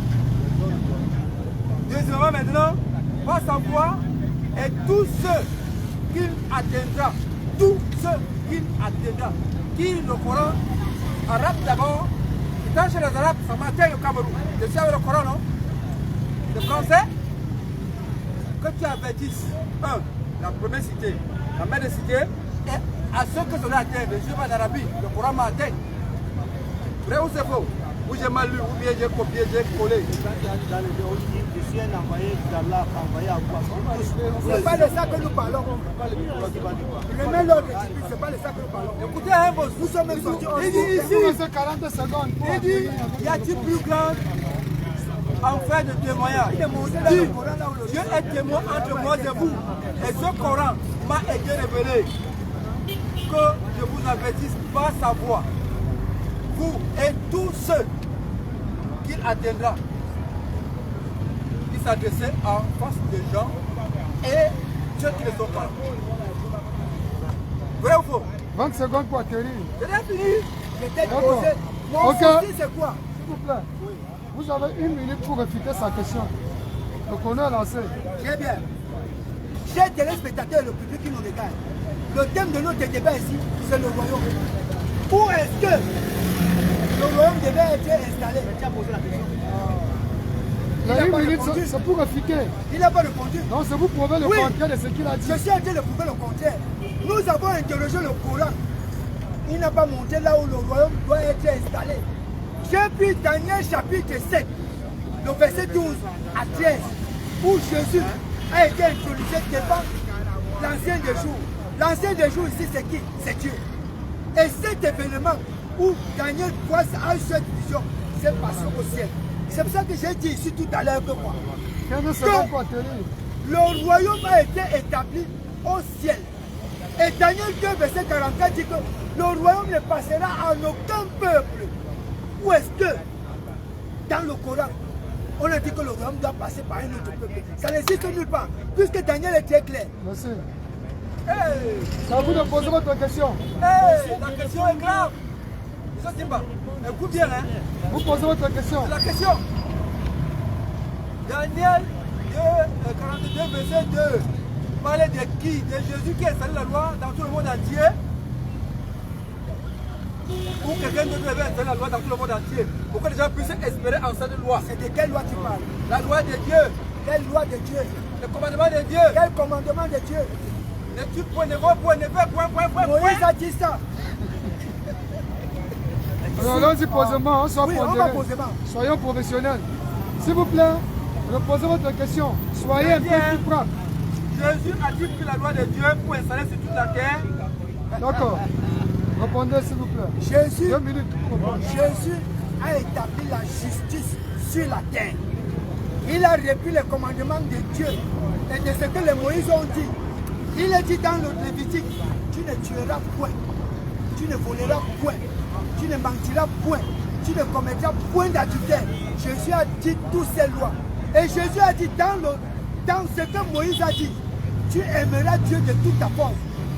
Deuxièmement, maintenant, va savoir, et tous ceux qu'il atteindra, qui le Coran arabe d'abord, quand chez les Arabes, ça m'atteint au Cameroun. Je suis avec le Coran, non? Le français, que tu avertisses, la première cité, la mère de cité, et à ceux que cela atteint, je suis pas d'Arabie, le Coran m'a atteint. Vrai ou c'est faux? Ou j'ai mal lu, ou bien j'ai copié, j'ai collé. Je suis un envoyé d'Allah, envoyé à quoi? C'est pas de ça que nous parlons. Remets l'ordre, c'est pas de ça que nous parlons. Écoutez un mot. Nous sommes sortis en Il dit ici, Vous avez 40 secondes. il dit, y a-t-il plus grand en fait de témoignage? Il est monté dans le Coran là où le Dieu est témoin entre moi et vous. Et ce Coran m'a été révélé que je vous avertisse par sa voix. Vous et tous ceux qu'il atteindra. Il s'adressait en face des gens et ceux qui ne sont pas. Vrai ou faux? 20 secondes pour atterrir. Je l'ai fini. J'étais D'accord. posé. Mon Ok. souci c'est quoi? S'il vous plaît, vous avez 1 minute pour réfuter sa question. Le chrono est lancé. Très bien. Chers téléspectateurs et le public qui nous regarde, le thème de notre débat ici, c'est le royaume. Où est-ce que le royaume devait être installé? Tu as posé la question. Les Il a 1 pas minute, répondu. c'est pour réfuter. Il n'a pas répondu. Non, c'est vous prouver le Oui. contraire de ce qu'il a dit. Je suis en train de prouver le contraire. Nous avons interrogé le Coran. Il n'a pas monté là où le royaume doit être installé. J'ai pris Daniel chapitre 7, le verset 12 à 13, où Jésus a été intronisé devant l'ancien des jours. L'ancien des jours ici, c'est qui? C'est Dieu. Et cet événement où Daniel voit cette vision, c'est passé au ciel. C'est pour ça que j'ai dit ici tout à l'heure que moi, 15 secondes pour atterrir. le royaume a été établi au ciel. Et Daniel 2, verset 44 dit que le royaume ne passera en aucun peuple. Où est-ce que, dans le Coran, on a dit que le royaume doit passer par un autre peuple? Ça n'existe nulle part, puisque Daniel est très clair. Merci. Hey, C'est à vous de poser votre question. hey, la question est grave. Monsieur Timba, écoute bien, hein. Vous posez votre question. C'est la question. Daniel 42, verset 2. Parlait de qui? De Jésus qui a installé la loi dans tout le monde entier? Ou quelqu'un d'autre avait installé la loi dans tout le monde entier? Pour que les gens puissent espérer en cette loi. C'est de quelle loi tu parles? La loi de Dieu. Quelle loi de Dieu? Le commandement de Dieu. Quel commandement de Dieu? Ne tue point, ne vole point, ne fais point. Moïse a dit ça. Alors, allons-y posément, Oui, on va pondérés. posément. Soyons professionnels. S'il vous plaît, reposez votre question. Soyez un peu plus propre. Jésus a-t-il pris la loi de Dieu pour installer sur toute la terre? D'accord. Répondez, s'il vous plaît. Jésus, 2 minutes pour répondre. Jésus a établi la justice sur la terre. Il a repris les commandements de Dieu et de ce que les Moïse ont dit. Il a dit dans le Lévitique, tu ne tueras point, tu ne voleras point, tu ne mentiras point, tu ne commettras point d'adultère. Jésus a dit toutes ces lois. Et Jésus a dit dans ce que Moïse a dit, tu aimeras Dieu de toute ta force,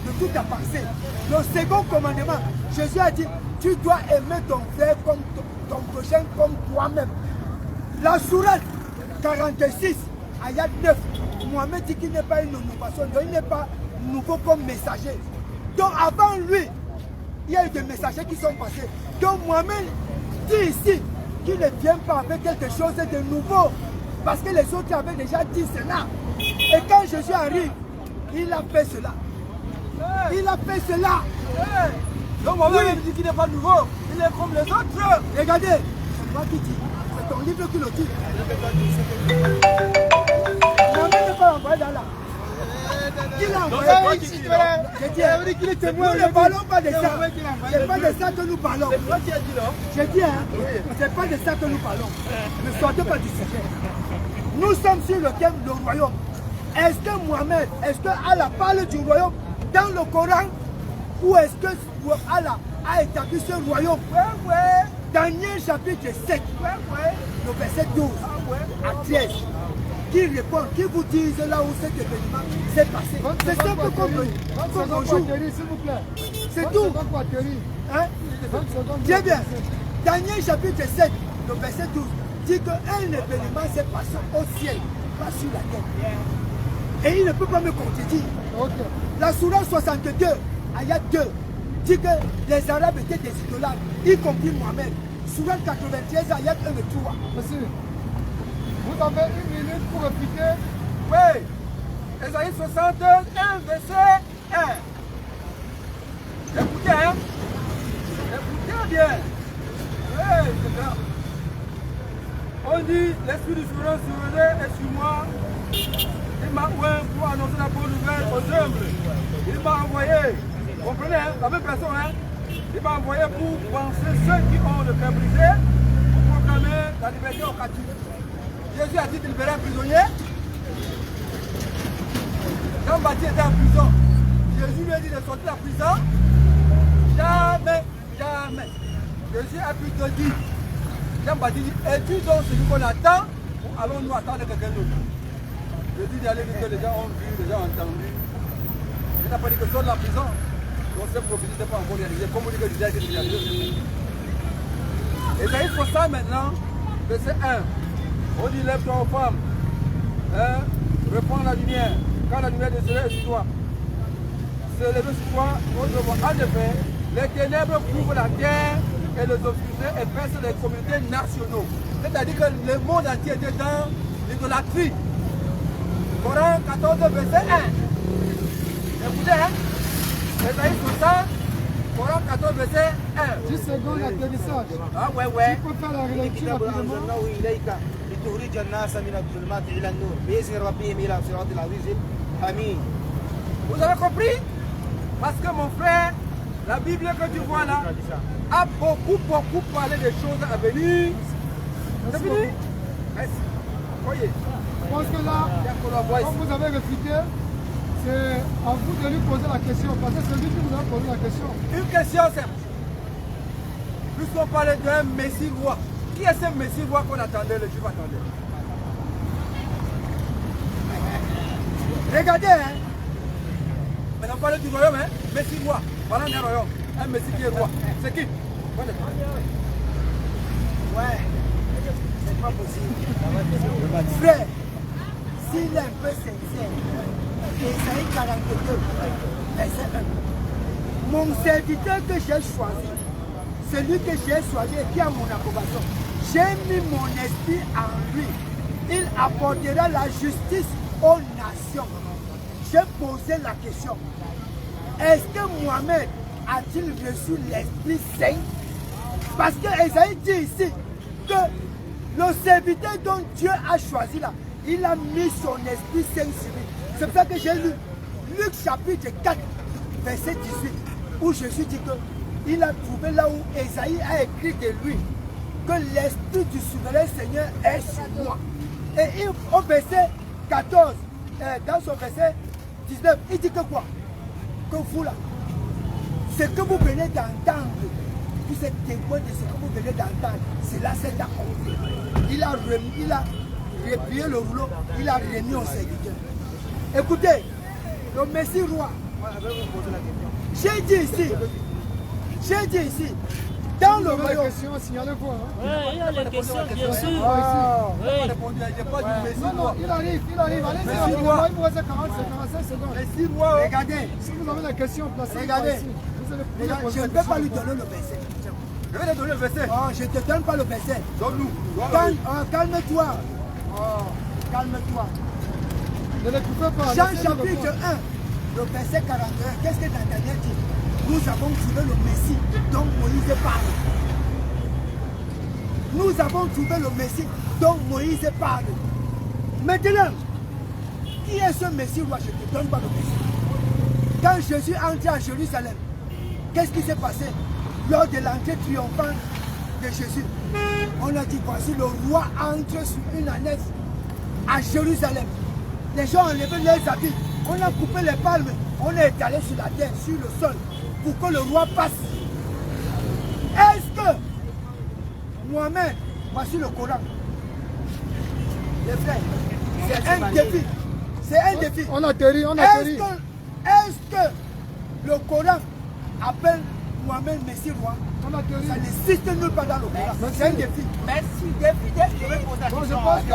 de toute ta pensée. Le second commandement, Jésus a dit, tu dois aimer ton frère comme ton prochain comme toi-même. La sourate 46, ayat 9, Mohamed dit qu'il n'est pas une innovation, donc il n'est pas nouveau comme messager. Donc avant lui, il y a eu des messagers qui sont passés. Donc Mohamed dit ici qu'il ne vient pas avec quelque chose de nouveau. Parce que les autres avaient déjà dit cela. Et quand Jésus arrive, il a fait cela. Il a fait cela. Donc Mohamed dit qu'il n'est pas nouveau. Il est comme les autres. Regardez, c'est moi qui dis. C'est ton livre qui le dit. Mohamed n'est pas envoyé dans là. Qui l'a envoyé? J'ai dit qu'il est témoin. Nous ne parlons pas de ça. C'est pas de ça que nous parlons. C'est toi qui as dit non? J'ai dit, hein, c'est pas de ça que nous parlons. Ne sortez pas du sujet. Nous sommes sur le thème du royaume. Est-ce que Mohamed, est-ce que Allah parle du royaume dans le Coran ou est-ce que Allah a établi ce royaume? Daniel chapitre 7, le verset 12 à 13. Qui répond, qui vous dit là où cet événement s'est passé? C'est simple comme bonjour. S'il vous plaît. C'est tout. Hein? Très bien. Daniel chapitre 7, le verset 12, dit qu'un événement s'est passé au ciel, pas sur la terre. Et il ne peut pas me contredire. Okay. La sourate 62, ayat 2, dit que les Arabes étaient des idolâtres, y compris Mohamed. Sourate 93, ayat 1 et 3. Monsieur, vous avez 1 minute pour répliquer. Oui. Ésaïe 61, verset 1. Écoutez, hein. Écoutez bien. Oui, c'est ça. On dit, l'esprit du souverain est sur moi. Il m'a oint pour annoncer la bonne nouvelle aux humbles. Il m'a envoyé, comprenez, hein, la même personne, hein, il m'a envoyé pour penser ceux qui ont le cœur brisé, pour proclamer la liberté aux captifs. Jésus a dit qu'il libérait un prisonnier. Quand Baptiste était en prison, Jésus lui a dit de sortir de la prison. Jamais, jamais. Jésus a pu te dire, Jean-Baptiste dit, es-tu donc celui qu'on attend ou allons-nous attendre quelqu'un d'autre? Je dis d'aller dire que les gens ont vu, les gens ont entendu. Il n'a pas dit que sur la prison, donc cette prophétie n'est pas encore réalisée. Comme on dit que déjà été réalisé. Ésaïe 60 maintenant, verset 1. On dit lève-toi aux femmes, hein, reprends la lumière, quand la lumière de soleil est sur toi. Se lever sur toi, on te voit. En effet, les ténèbres couvrent la terre et les obscurités épaissent les communautés nationaux. C'est-à-dire que le monde entier était dans l'idolâtrie. Coran 14, verset 1. Écoutez, hein? Ésaïe 60, Coran 14, verset 1. 10 secondes d'atterrissage. Ah ouais. Tu peux faire la relecture rapidement. لتخرج الناس من الظلمات إلى النور بإذن ربهم إلى صراط العزيز الحميد. Vous avez compris? Parce que mon frère, la Bible que tu vois là a beaucoup parlé des choses à venir. C'est fini? Merci. Voyez. Je pense que là, comme vous avez réfuté, c'est à vous de lui poser la question. Parce que c'est lui qui vous a posé la question. Une question simple. Puisqu'on parlait d'un Messie roi. Qui est ce Messie roi qu'on attendait, le Juif attendait? Regardez, hein. Maintenant, on parle du royaume, hein? Messie roi. Parlons d'un royaume. Un Messie qui est roi. C'est qui? Ouais. C'est pas possible. Frère, s'il est un peu sincère, Ésaïe 42, verset 1. Mon serviteur que j'ai choisi, celui que j'ai choisi et qui a mon approbation, j'ai mis mon esprit en lui. Il apportera la justice aux nations. J'ai posé la question. Est-ce que Mohamed a-t-il reçu l'Esprit Saint? Parce que Ésaïe dit ici que le serviteur dont Dieu a choisi là, il a mis son Esprit Saint sur lui. C'est pour ça que j'ai lu Luc chapitre 4, verset 18, où Jésus dit qu'il a trouvé là où Ésaïe a écrit de lui que l'Esprit du souverain Seigneur est sur moi. Et au verset 14, dans son verset 19, il dit que quoi? Que vous là, ce que vous venez d'entendre, vous êtes témoin de ce que vous venez d'entendre, cela s'est accompli. Il a replié le rouleau, il a remis au serviteur. Écoutez, le Messie roi, j'ai dit ici, Dans le Vous avez des royaume. questions, signalez-vous. Hein. Oui, il y a les questions, bien sûr. Ah, J'ai pas répondu, j'ai pas dit Messie Non, non, roi. il arrive. Allez-y, Messi rapidement, roi. il vous reste 45 secondes. Messie roi. regardez, Si vous avez des questions, placez-les Regardez. ici. Vous allez pouvoir regarde, poser je ne des peux pas lui questions. donner le verset. Je vais te donner le verset. Ah, je ne te donne pas le verset. Donne-nous. Calme-toi. Oh, calme-toi. Ne les coupez pas. Jean laissez-les chapitre répondre. 1, le verset 41. Qu'est-ce que Nathanaël dit? Nous avons trouvé le Messie dont Moïse parle. Nous avons trouvé le Messie dont Moïse parle. Maintenant, qui est ce Messie roi? Je ne te donne pas le Messie. Quand Jésus entrait à Jérusalem, qu'est-ce qui s'est passé lors de l'entrée triomphante de Jésus? On a dit, voici le roi entre sur une ânesse à Jérusalem. Les gens ont enlevé leurs habits, on a coupé les palmes, on est étalé sur la terre, sur le sol, pour que le roi passe. Est-ce que Mohamed, voici le Coran, les frères, c'est un défi. C'est un défi. On atterrit, on Est-ce atterrit. que le Coran appelle Mohamed Messie roi? On atterrit. Ça n'existe nulle part dans le Coran. Merci. C'est un défi. Merci, défi. Je vais poser la Bon, je question. pense que s'il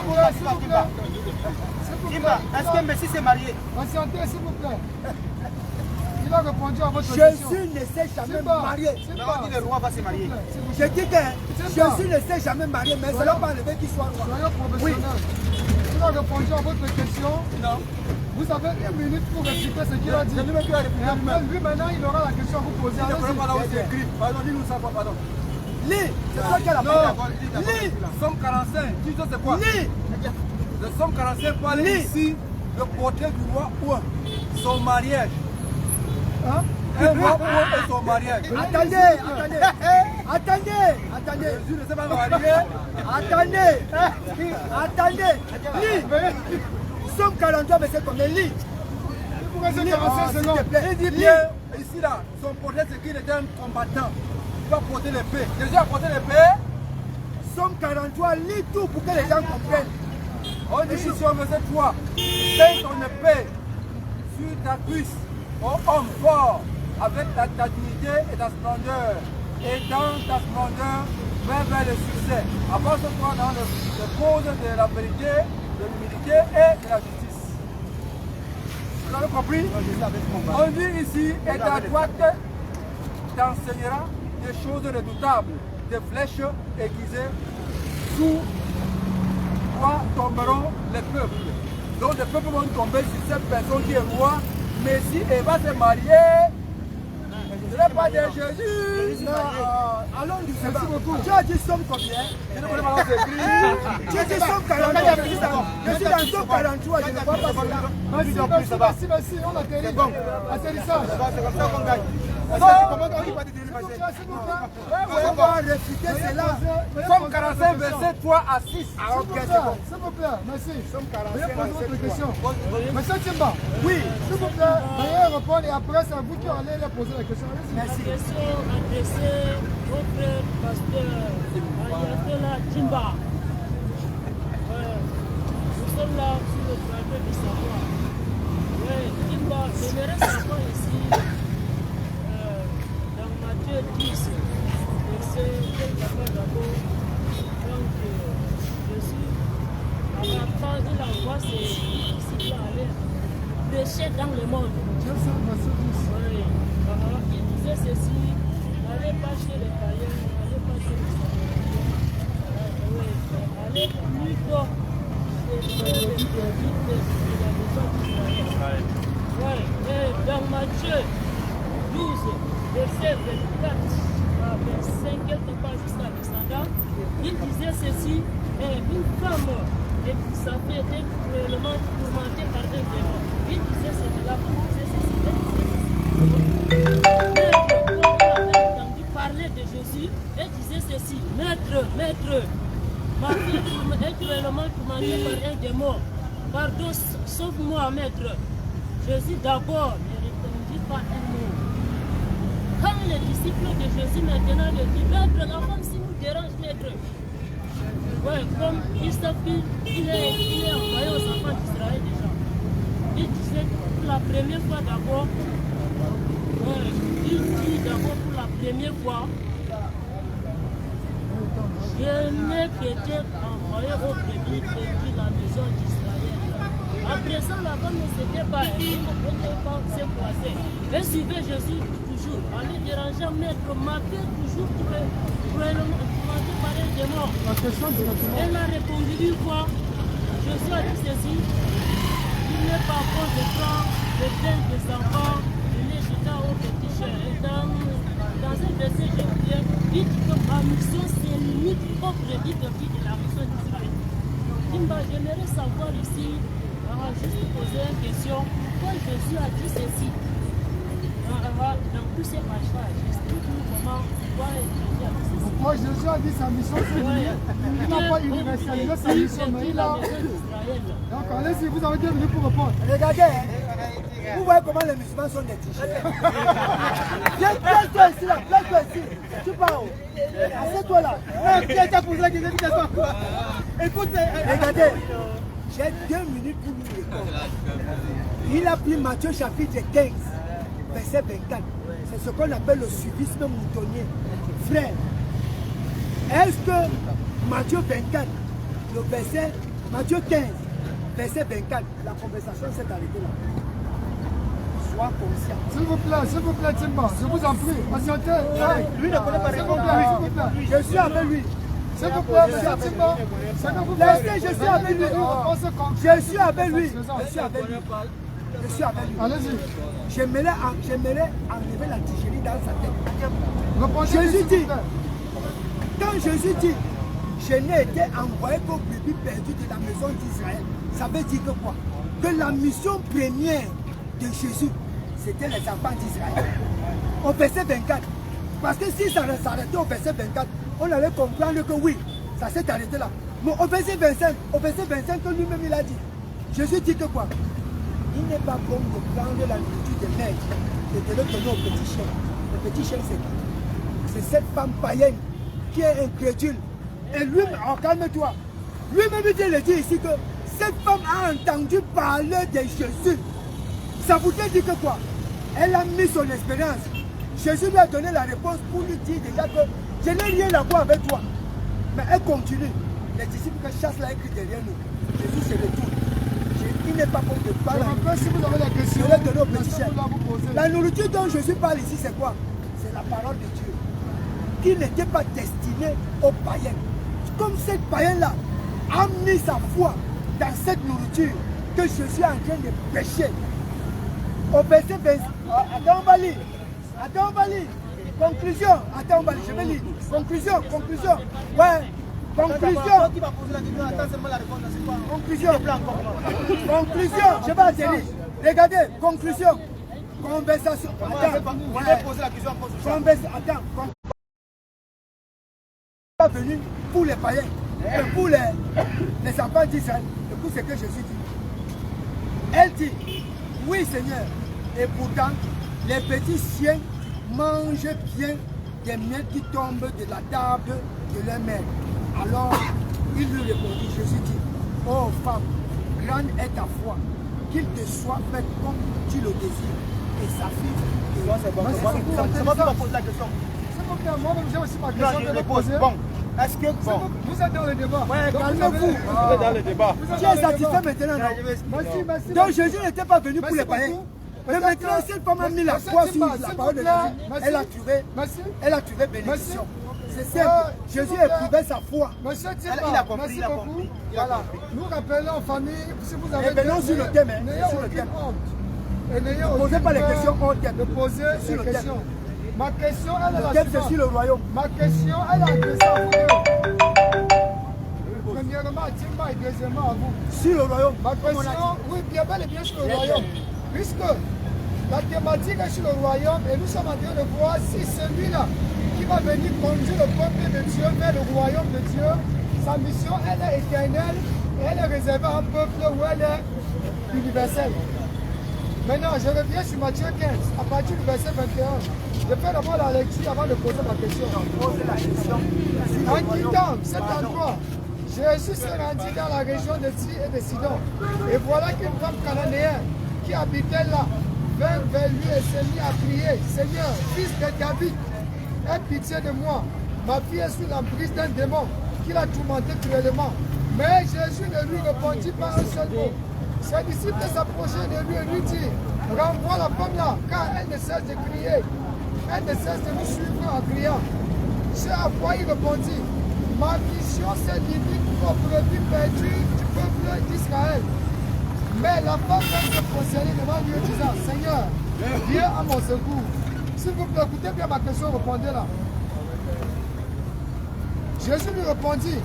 vous plaît, s'il vous plaît. S'il vous Kimba, plaît. est-ce que Messi s'est marié? Patientez, s'il vous plaît. Il a répondu à votre question. Jésus ne s'est jamais Simba, marié. Simba, Mais on dit le roi va se marier. s'il vous Je plaît. dis que Jésus ne s'est jamais marié, mais ça n'a pas enlevé qu'il soit roi. Soyez professionnel. Il a répondu à votre question. Non. Vous avez 1 minute pour expliquer ce qu'il a dit. Je ne veux plus Et répéter après, lui-même. lui maintenant, il aura la question à vous poser. Je ne connais pas là où Allez-y. c'est écrit. Pardon, dis-nous ça, pardon. Lis, c'est toi qui as la Non, parole. lis. Somme 45, dis-nous c'est quoi? Lis. Le Somme 45 parle Lis. ici le portrait du roi ou son mariage. Hein? Un roi ou et son mariage. Attendez. Jésus ne s'est pas marié. Attendez. Lis. Somme 43, verset combien? Lis. Vous restez Lis. 45 S'il secondes. te plaît. Il dit Lis. bien, ici là, son portrait c'est qu'il était un combattant. Il va porter l'épée. Jésus a porté l'épée. Somme 43, lis tout pour que les gens comprennent. On dit ici au verset 3, fais ton épée sur ta cuisse, ô homme fort, avec ta dignité et ta splendeur. Et dans ta splendeur, va vers le succès. Avance-toi dans les causes de la vérité, de l'humilité et de la justice. Vous avez compris? On dit ici, et ta droite t'enseignera des choses redoutables, des flèches aiguisées sous toi tomberont les peuples. Donc les peuples vont tomber sur cette personne qui est roi, mais si elle va se marier, ce n'est pas de Jésus. Allons du débat. Merci beaucoup. Tu as dit somme combien? Je ne connais pas où c'est écrit. Tu as dit somme 43. Je suis dans somme 43, je ne vois pas cela. Merci, on atterrit. bon. Atterrissage. C'est comme ça qu'on gagne. On va réfuter cela. Somme 45, verset 3 à 6. S'il vous plaît, merci. Veuillez poser votre question. Monsieur Timba, Oui. s'il vous plaît, veuillez répondre et après c'est à vous qui allez leur poser la question. Allez-y. La question adressée au frère pasteur Ayatollah Timba. Nous sommes là sur le plateau du savoir. Timba, j'aimerais savoir ici, dans Matthieu 10, verset 24 d'abord, donc Jésus, à la fin, il envoie ses disciples à aller prêcher dans le monde. Dieu sait, merci, Dieu. Oui, il disait ceci, n'allez pas chez les païens, n'allez pas chez les Samaritains, allez plutôt chez les Lévites de la maison d'Israël. Oui, et dans Matthieu 12, verset 24 à 25, quelque part jusqu'à descendant, il disait ceci, et une femme, et sa fille était cruellement tourmentée par un démon. Il disait cela, il disait ceci, Maître, quand il avait entendu parler de Jésus, il disait ceci, Maître, ma fille est cruellement tourmentée par un démon. Pardon, sauve-moi, Maître. Jésus d'abord ne répondit pas un mot. Quand les disciples de Jésus maintenant le disent, Maître, la femme si nous dérange, Maître. Ouais, comme ils savent qu'il est envoyé aux enfants d'Israël déjà. Il disait pour la première fois d'abord, il dit d'abord pour la première fois, Je n'ai qu'été envoyé au premier pays la maison d'Israël. À présent, la femme ne s'était pas elle ne pouvait pas se croiser. Elle suivait Jésus toujours, en lui dérangeant, maître, marqué toujours pour par un démon. Elle a répondu une fois, Jésus a dit ceci, il n'est pas bon de prendre le pain des enfants, il est jeté au petit chien. Dans un verset, je vous dis que ma mission c'est limite au prédit de vie de la mission d'Israël. J'aimerais savoir ici, juste poser une question, pourquoi Jésus a dit ceci? Dans tous ces passages, explique-nous comment, pourquoi Jésus a dit ceci. Pourquoi Jésus a dit sa mission c'est limite? Il n'a pas universalisé sa mission, mais il a... Donc allez-y, vous avez 2 minutes pour répondre. Regardez, vous voyez comment les musulmans sont des tricheurs. Place-toi ici, là, place-toi ici. Tu parles. Assieds-toi là. Qui t'a posé la question? Écoute, regardez, j'ai 2 minutes pour lui répondre. Il a pris Matthieu chapitre 15, verset 24. C'est ce qu'on appelle le suivisme moutonnier. Frère, est-ce que Matthieu 24, le verset, Matthieu 15, verset 24, la conversation s'est arrêtée là? Sois conscient. S'il vous plaît, Timba, je vous en prie, patientez. Lui ne connaît pas les réponses. Je suis avec lui. S'il vous plaît, monsieur Timba, laissez, je suis avec lui. Je suis avec lui. Je suis avec lui. Je suis avec lui. Allez-y. J'aimerais enlever la tigérie dans sa tête. Répondez, Jésus s'il dit, vous plaît. quand Jésus dit, je n'ai été envoyé qu'aux brebis perdus de la maison d'Israël, ça veut dire que quoi? Que la mission première de Jésus, c'était les enfants d'Israël. Au verset 24. Parce que si ça s'arrêtait au verset 24, on allait comprendre que oui, ça s'est arrêté là. Mais au verset 25, que lui-même il a dit, Jésus dit que quoi? Il n'est pas bon de prendre la nourriture des maîtres et de le donner au petit chien. Le petit chien, c'est qui? C'est cette femme païenne qui est incrédule. Et lui-même, oh, calme-toi. Lui-même, il le dit ici que cette femme a entendu parler de Jésus. Ça voudrait dire que quoi? Elle a mis son espérance. Jésus lui a donné la réponse pour lui dire déjà que je n'ai rien à voir avec toi. Mais elle continue. Les disciples que chassent là écrit derrière nous. Jésus se retourne. Il n'est pas bon de parler. Si vous avez la question, je vais donner au petit chien. vous poser. La nourriture dont Jésus parle ici, c'est quoi? C'est la parole de Dieu. Qui n'était pas destinée aux païens. Comme cette païenne-là a mis sa foi dans cette nourriture que Jésus est en train de pécher. Au verset 20. Attends, on va lire. Attends, on va lire. Conclusion. Attends, on va lire. Je vais lire. Conclusion. Ouais. Conclusion. Qui va poser la question? Attends seulement la réponse. C'est quoi? Conclusion. Conclusion. Je vais atterrir. Regardez. Conclusion. Conversation. Attends. Vous allez poser la question. Attends. Pas venu pour les païens et pour les enfants d'Israël. Écoute ce que Jésus dit. Elle dit, oui Seigneur, et pourtant les petits chiens mangent bien des miettes qui tombent de la table de leur mère. Alors il lui répondit, Jésus dit, oh femme, grande est ta foi, qu'il te soit fait comme tu le désires. Et sa fille, C'est moi qui va poser la question. Moi-même, j'ai aussi ma Non, question je de le vous pose. poser. Bon, est-ce que bon. Vous êtes dans le débat. Ouais, Donc, calmez-vous. vous Vous êtes dans le débat. tu es satisfait maintenant, non? Merci. Donc Jésus n'était pas venu pour Merci les païens. beaucoup. Mais maintenant, cette femme a mis la foi sur la parole de Jésus. Elle a trouvé bénédiction. C'est simple. Jésus éprouvait sa foi. Monsieur Timba, Il a compris, merci il a beaucoup. compris. Voilà. Nous rappelons en famille, si vous avez... Revenons sur le thème, hein. N'ayez Sur le aucune thème. honte. Et n'ayez Ne posez pas les peur questions hors thème. de poser Sur les le thème. questions. Ma question, elle est Le la thème, c'est suivante. sur le royaume. Ma question, elle est adressée à vous deux. Premièrement à Timba et deuxièmement à vous. Sur le royaume. Ma question, oui, bien bel et bien sur le royaume. Puisque la thématique est sur le royaume et nous sommes en train de voir si celui-là qui va venir conduire le peuple de Dieu vers le royaume de Dieu, sa mission, elle est éternelle et elle est réservée à un peuple où elle est universelle. Maintenant, je reviens sur Matthieu 15, à partir du verset 21. Je fais d'abord la lecture avant de poser ma question. En quittant cet endroit, Jésus s'est rendu dans la région de Tyr et de Sidon. Et voilà qu'une femme cananéenne qui habitait là vint vers lui et s'est mis à prier, Seigneur, fils de David, aie pitié de moi. ma fille est sous l'emprise d'un démon qui l'a tourmenté cruellement. Mais Jésus ne lui répondit pas un seul mot. Ses disciples s'approchaient de lui et lui dirent, renvoie la femme là, car elle ne cesse de crier. Elle ne cesse de nous suivre en criant. C'est à quoi il répondit, ma mission c'est limite aux brebis perdues du peuple d'Israël. Mais la femme vient se prosterner devant lui disant, Seigneur, viens à mon secours. S'il vous plaît, écoutez bien ma question, répondez là. Jésus lui répondit,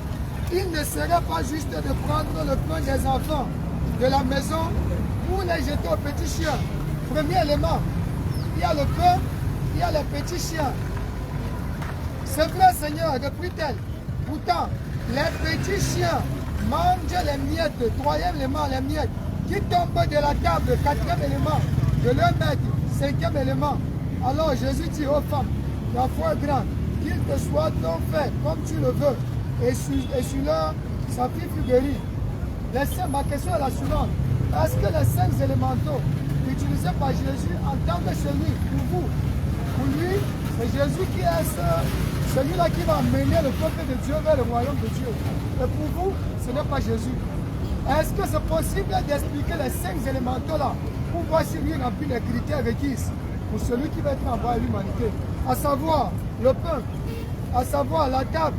il ne serait pas juste de prendre le pain des enfants de la maison pour les jeter aux petits chiens. Premier élément, il y a le pain, il y a les petits chiens. C'est vrai, Seigneur, reprit-elle. Pourtant, les petits chiens mangent les miettes. Troisième élément, les miettes qui tombent de la table. Quatrième élément, de leur maître. Cinquième élément. Alors Jésus dit aux femmes, la foi est grande, qu'il te soit donc fait comme tu le veux. Et sur leur, sa fille fut guérie. Ma question est la suivante. Est-ce que les 5 élémentaux utilisés par Jésus en tant que celui, pour vous, pour lui, c'est Jésus qui est celui-là qui va amener le peuple de Dieu vers le royaume de Dieu. Et pour vous, ce n'est pas Jésus. Est-ce que c'est possible d'expliquer les 5 élémentaux là pour voir si lui remplit les critères requis pour celui qui va être envoyé à l'humanité? À savoir le pain, à savoir la table,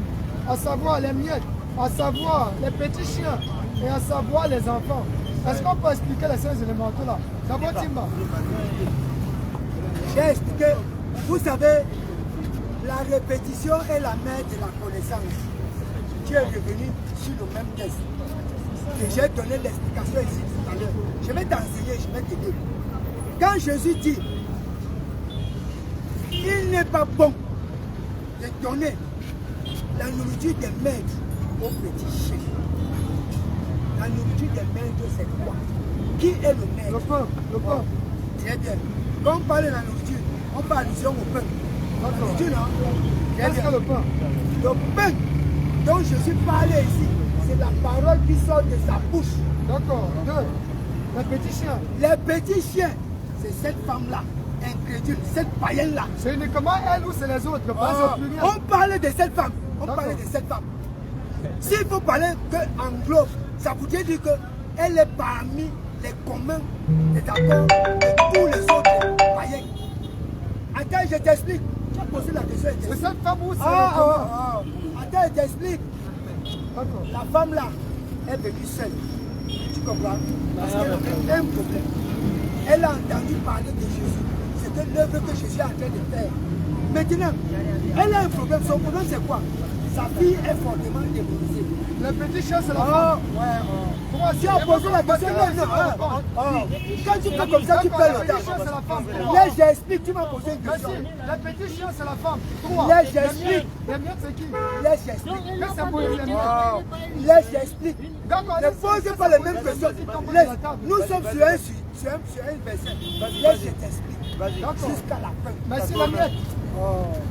à savoir les miettes, à savoir les petits chiens et à savoir les enfants. Est-ce qu'on peut expliquer les 5 élémentaux là? D'abord, Timba. J'ai expliqué, vous savez, la répétition est la mère de la connaissance. Tu es revenu sur le même test. Et j'ai donné l'explication ici tout à l'heure. Je vais t'enseigner, je vais t'aider. Quand Jésus dit, il n'est pas bon de donner la nourriture des maîtres aux petits chiens. La nourriture des maîtres, c'est quoi? Qui est le maître? Le pain, le pain. Très bien. Quand on parle de la nourriture, on parle allusion au pain. La nourriture, non? Qu'est-ce que le pain? Le pain dont Jésus parlait ici, c'est la parole qui sort de sa bouche. D'accord. 2. Les petits chiens. Les petits chiens, c'est cette femme-là, incrédule, cette païenne-là. C'est uniquement elle ou c'est les autres? On parle de cette femme. On parle de cette femme. S'il faut parler qu'en globe, ça voudrait dire qu'elle est parmi les communs des accords de tous les autres païens. Attends, je t'explique. Tu as posé la question. C'est cette femme ou c'est Attends, je t'explique. D'accord. La femme là est venue seule. Tu comprends? Parce qu'elle a un problème. Elle a entendu parler de Jésus. C'était l'œuvre que Jésus est en train de faire. Maintenant, elle a un problème. Son problème c'est quoi? Sa fille est fortement démonisée. Les petits chiens, c'est la femme. Tu as posé la question. Quand tu fais comme ça, tu perds le temps. Là, j'explique. Tu m'as posé une question. Les petits chiens, c'est la femme. 3. Là, j'explique. Les miettes, c'est qui? Là, j'explique. Qu'est-ce que c'est pour les miettes? Là, j'explique. Ne posez pas les mêmes questions. Nous sommes sur un verset. Là, je t'explique. Jusqu'à la fin. Merci, la miette.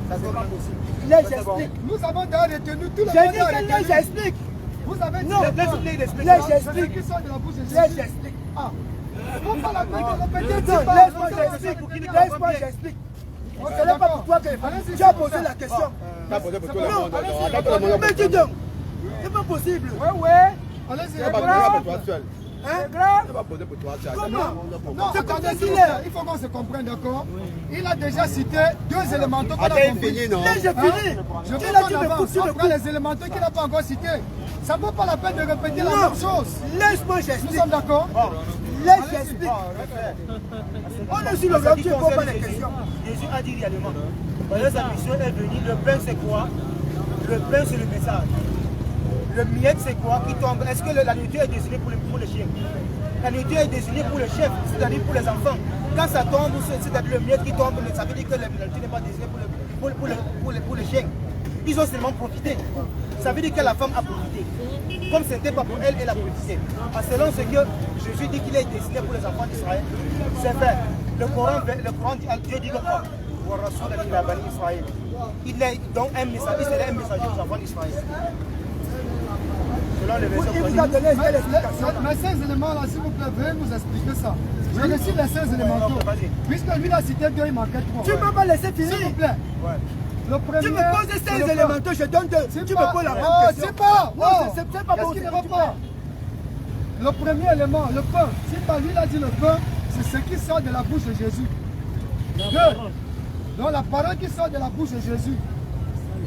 Ça c'est pas possible. Là, j'explique. Nous avons d'ailleurs retenu tous les J'ai dit que là, j'explique. Vous avez dit non, là, j'explique. Là, j'explique. Ah. Faut pas la répéter. Non, laisse-moi j'explique. Laisse-moi j'explique. Ce n'est pas pour toi que tu as posé la question. Non, mais dis donc. C'est pas possible. Ouais. Allez-y. C'est pas pour toi seul. Hein? C'est pas posé pour toi seul. Comment? Non, attendez, il faut qu'on se comprenne, d'accord? Il a déjà cité 2 élémentaux qu'on a compris. Non? Là, j'ai fini. Je veux qu'on avance. On prend les élémentaux qu'il n'a pas encore cités. Ça ne vaut pas la peine de répéter la même chose. Laisse-moi Nous j'explique. sommes d'accord? Laisse j'explique. On est sur le bloc, tu ne poses pas les questions. Jésus a dit réellement. Voyez, sa mission est venue. Le pain, c'est quoi? Le pain, c'est le message. Le miette, c'est quoi qui tombe? Est-ce que la nourriture est destinée pour le chien? La nourriture est destinée pour le chef, c'est-à-dire pour les enfants. Quand ça tombe, c'est-à-dire le miette qui tombe, ça veut dire que la nourriture n'est pas destinée pour le chien. Ils ont seulement profité. Ça veut dire que la femme a profité. Comme ce n'était pas pour elle, elle a profité. Selon ce que Jésus dit qu'il est destiné pour les enfants d'Israël, c'est vrai. Le Coran dit, Dieu dit le quoi? Il est donc un messager, c'est un messager aux enfants d'Israël. Il vous a donné quelle explication? Mais ces éléments-là, s'il vous plaît, veuillez nous expliquer ça. Je récite les 16 élémentaux. Puisque lui, il a cité 2, il manquait 3. Tu ne m'as pas laissé finir. S'il vous plaît. Le premier, tu me poses ces éléments, je donne deux. Tu me poses la même question. C'est pas. Non, c'est pas bon. Qu'est-ce qui ne va pas? Le premier élément, le pain. Si par lui, il a dit le pain, c'est ce qui sort de la bouche de Jésus. Deux. Donc la parole qui sort de la bouche de Jésus.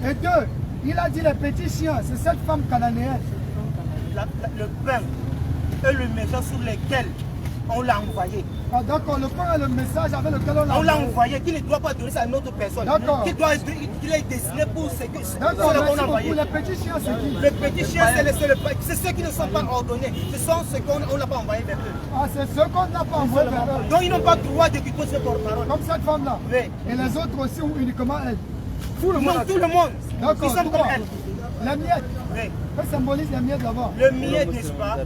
Et deux, il a dit les petits chiens, c'est cette femme cananéenne. Le pain et le message sur lesquels on l'a envoyé. Ah, d'accord, le pain est le message avec lequel on l'a envoyé, qu'il ne doit pas donner ça à une autre personne. D'accord. Qu'il est destiné pour ce d'accord, qu'on a envoyé. Les petits chiens, c'est qui? Les petits chiens, c'est ceux qui ne sont pas ordonnés. Ce sont ceux qu'on n'a pas envoyé vers eux. Ah, c'est ceux qu'on n'a pas envoyé vers eux. Donc ils n'ont pas le droit d'écouter ce porte-parole. Comme cette femme-là. Oui. Et les autres aussi, ou uniquement elle? Tout le monde. Tout le monde. D'accord. Ils sont comme elle. La miette. Oui. Elle symbolise la miette là-bas. Le miette, n'est-ce pas?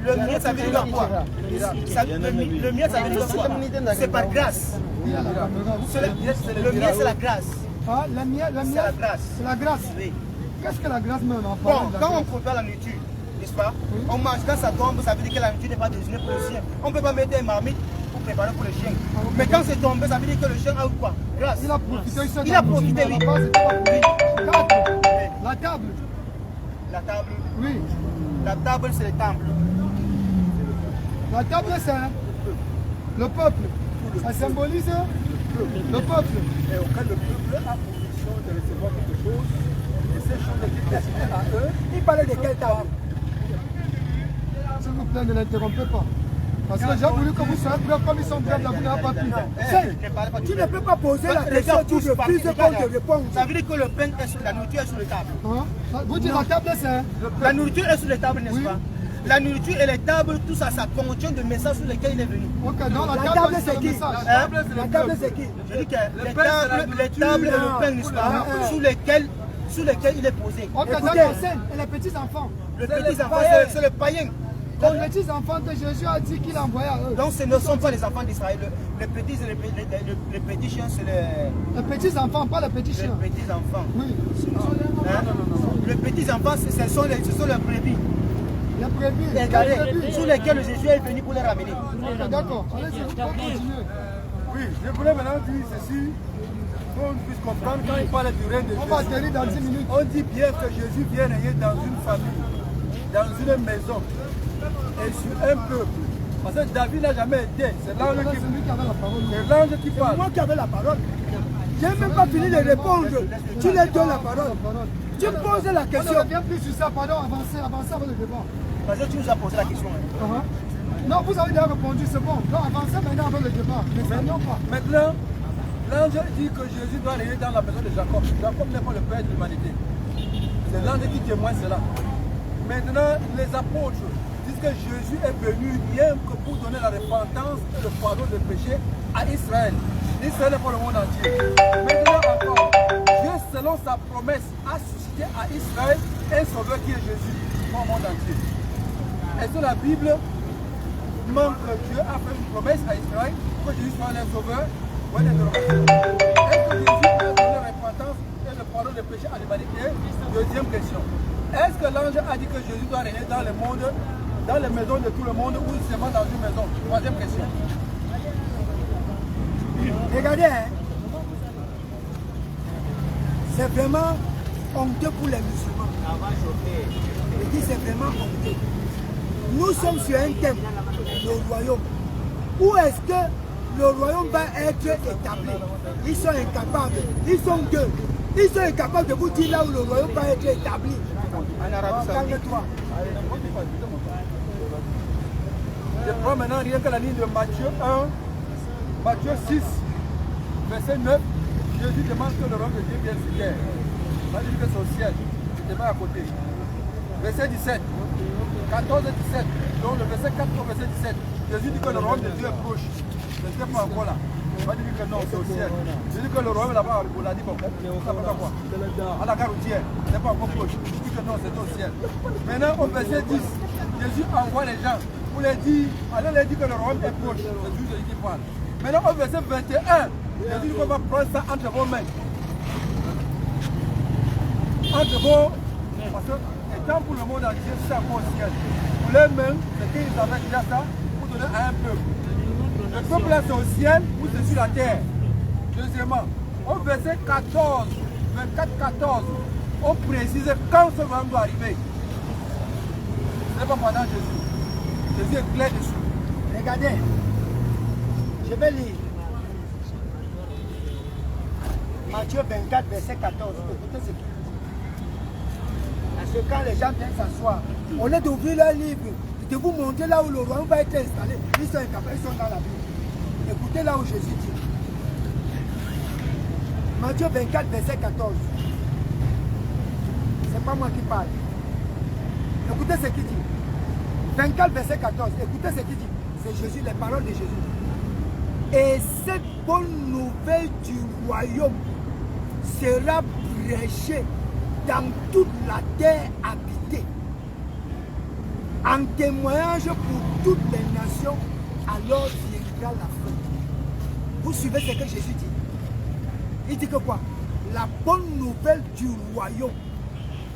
Le miette, ça veut dire quoi? Le miette, ça veut dire quoi? C'est par grâce. Le miette, c'est la grâce. Ah, la miette, c'est la grâce. C'est la grâce. Oui. Qu'est-ce que la grâce même en Bon, quand on prépare la nourriture, n'est-ce pas? Oui. On mange, quand ça tombe, ça veut dire que la nourriture n'est pas destinée pour le chien. On ne peut pas mettre un marmite pour préparer pour le chien. Mais quand c'est tombé, ça veut dire que le chien a eu quoi? Grâce. Il a profité. Il a profité, oui. La table. La table. Oui. La table, c'est le temple. La table, c'est le peuple. Ça symbolise le peuple. Et auquel le peuple a position de recevoir quelque chose, et ces choses étaient destinées à eux. Il parlait de quelle table? S'il vous plaît, ne l'interrompez pas. Parce que j'ai voulu que vous soyez bref, comme ils sont brefs, là, vous n'avez pas pu. Tu ne peux pas poser la question, tu refuses qu'on te réponde. Ça veut dire que le pain est sur la nourriture est sur la table. Hein? Vous dites la table, c'est... La nourriture est sur les tables, n'est-ce pas? La nourriture et les tables, tout ça, ça contient des messages sur lesquels il est venu. Ok, donc la table, c'est qui? La table, c'est qui? Je dis que les tables et le pain, n'est-ce pas? Sur lesquels il est posé. Ok, d'accord, et les petits-enfants? Les petits-enfants, c'est le païen. Donc les petits-enfants que Jésus a dit qu'il a envoyé à eux. Donc ce ne sont pas les enfants d'Israël. Les petits chiens, c'est les petits-enfants, pas les petits chiens. Les petits-enfants. Oui. Les petits-enfants, ce sont les brebis. Les brebis. Sur lesquels Jésus est venu pour les ramener. D'accord, allez-y, on va continuer. Oui, je voulais maintenant dire ceci, qu'on puisse comprendre quand il parle du règne de Jésus. On va atterrir dans 10 minutes. On dit bien que Jésus vient régner dans une famille, dans une maison et sur un peuple. Parce que David n'a jamais été. C'est l'ange qui parle. C'est moi qui avais la parole. Je n'ai même pas fini de répondre. Tu leur donnes la parole. Tu me poses la question. On ne revient plus sur ça, pardon, avancez avec le débat. Parce que tu nous as posé la question. Non, vous avez déjà répondu, c'est bon. Donc avancez maintenant avec le débat. Mais pas. Maintenant, l'ange dit que Jésus doit régner dans la maison de Jacob. Jacob n'est pas le père de l'humanité. C'est l'ange qui témoigne cela. Maintenant, les apôtres disent que Jésus est venu rien que pour donner la repentance et le pardon des péchés à Israël. Israël n'est pas le monde entier. Maintenant encore, Dieu, selon sa promesse, a suscité à Israël un sauveur qui est Jésus, pour le monde entier. Est-ce que la Bible manque que Dieu a fait une promesse à Israël que Jésus soit un sauveur ou un adorateur? Est-ce que Jésus a donné la repentance et le pardon des péchés à l'humanité? Deuxième question. Est-ce que l'ange a dit que Jésus doit régner dans le monde, dans les maisons de tout le monde ou seulement dans une maison? Troisième question. Regardez, hein. C'est vraiment honteux pour les musulmans. Je dis c'est vraiment honteux. Nous sommes sur un thème, le royaume. Où est-ce que le royaume va être établi? Ils sont incapables. Ils sont deux. Ils sont incapables de vous dire là où le royaume va être établi. Calme-toi. Je prends maintenant rien que la ligne de Matthieu 1, Matthieu 6, verset 9. Jésus demande que le royaume de Dieu vienne sur terre. Ça dit que c'est au ciel. Je te mets à côté. Verset 17, 14 et 17. Donc le verset 4 au verset 17. Jésus dit que le royaume de Dieu est proche. Je ne sais pas encore là. On va dire que non, c'est au ciel. Je dis que le royaume là-bas, on l'a dit bon. Ça pas quoi. À la gare routière, c'est pas encore proche. Je dis que non, c'est au ciel. Maintenant au verset 10, Jésus envoie les gens pour les dire, allez leur dire que le royaume est proche. C'est Jésus qui parle. Maintenant au verset 21, Jésus dit qu'on va prendre ça entre vos mains. Entre vos, parce que étant pour le monde entier, c'est encore au ciel. Pour les mêmes, c'est qu'ils avaient déjà ça pour donner à un peuple. Le peuple là c'est au ciel ou c'est sur la terre. Deuxièmement, au verset 14 24, 14, on précise quand ce royaume doit arriver. Ce n'est pas pendant Jésus. Jésus est clair dessus. Regardez, je vais lire. Matthieu 24, verset 14. Écoutez ce qu'il dit. Parce que quand les gens viennent s'asseoir, au lieu d'ouvrir leur livre, de vous montrer là où le royaume va être installé, ils sont incapables, ils sont dans la Bible. Écoutez là où Jésus dit. Matthieu 24, verset 14. C'est pas moi qui parle. Écoutez ce qu'il dit. 24, verset 14. Écoutez ce qu'il dit. C'est Jésus, les paroles de Jésus. Et cette bonne nouvelle du royaume sera prêchée dans toute la terre habitée, en témoignage pour toutes les nations, alors viendra la fin. Vous suivez ce que Jésus dit? Il dit que quoi? La bonne nouvelle du royaume.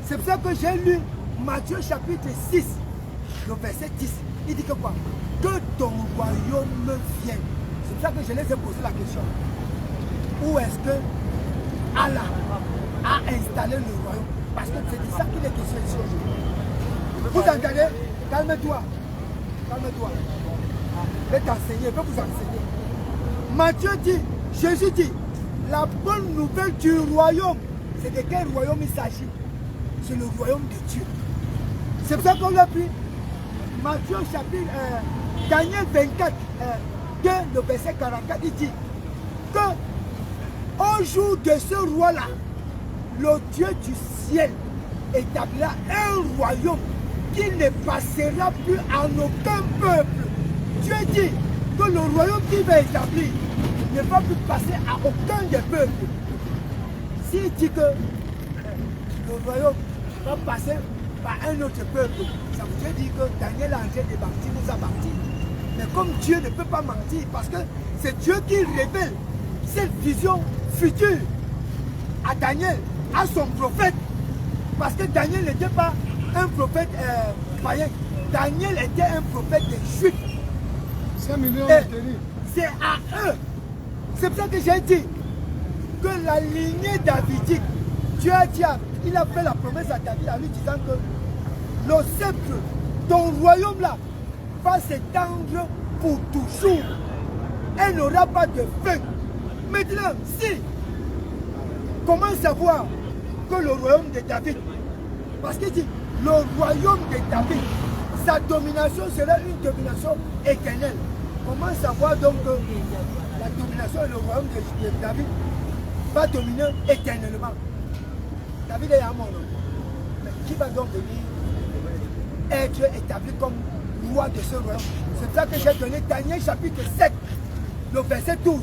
C'est pour ça que j'ai lu Matthieu chapitre 6, le verset 10. Il dit que quoi? Que ton royaume vienne. C'est pour ça que je les ai posé la question. Où est-ce que Allah a installé le royaume? Parce que c'est de ça qu'il est question ici aujourd'hui. Vous entendez? Calme-toi. Calme-toi. Je vais t'enseigner, je vais vous enseigner. Matthieu dit, Jésus dit, la bonne nouvelle du royaume. C'est de quel royaume il s'agit? C'est le royaume de Dieu. C'est pour ça qu'on l'a pris. Matthieu chapitre, Daniel 24, 2, le verset 44, il dit que au jour de ce roi-là, le Dieu du ciel établira un royaume qui ne passera plus en aucun peuple. Dieu dit que le royaume qu'il va établir ne va plus passer à aucun des peuples. S'il dit que le royaume va passer par un autre peuple, ça veut dire que Daniel a en train de mentir, nous a menti. Mais comme Dieu ne peut pas mentir, parce que c'est Dieu qui révèle cette vision future à Daniel, à son prophète. Parce que Daniel n'était pas un prophète païen. Daniel était un prophète des Juifs. 5 millions Et de terribles. c'est à eux. C'est pour ça que j'ai dit que la lignée davidique, Dieu a dit, il a fait la promesse à David en lui disant que le sceptre, ton royaume là, va s'étendre pour toujours. Elle n'aura pas de fin. Maintenant, si, comment savoir que le royaume de David, parce qu'il dit, le royaume de David, sa domination sera une domination éternelle. Comment savoir donc que la domination et le royaume de David va dominer éternellement? David est à mon nom. Mais qui va donc venir être établi comme roi de ce royaume? C'est pour ça que j'ai donné Daniel chapitre 7, le verset 12,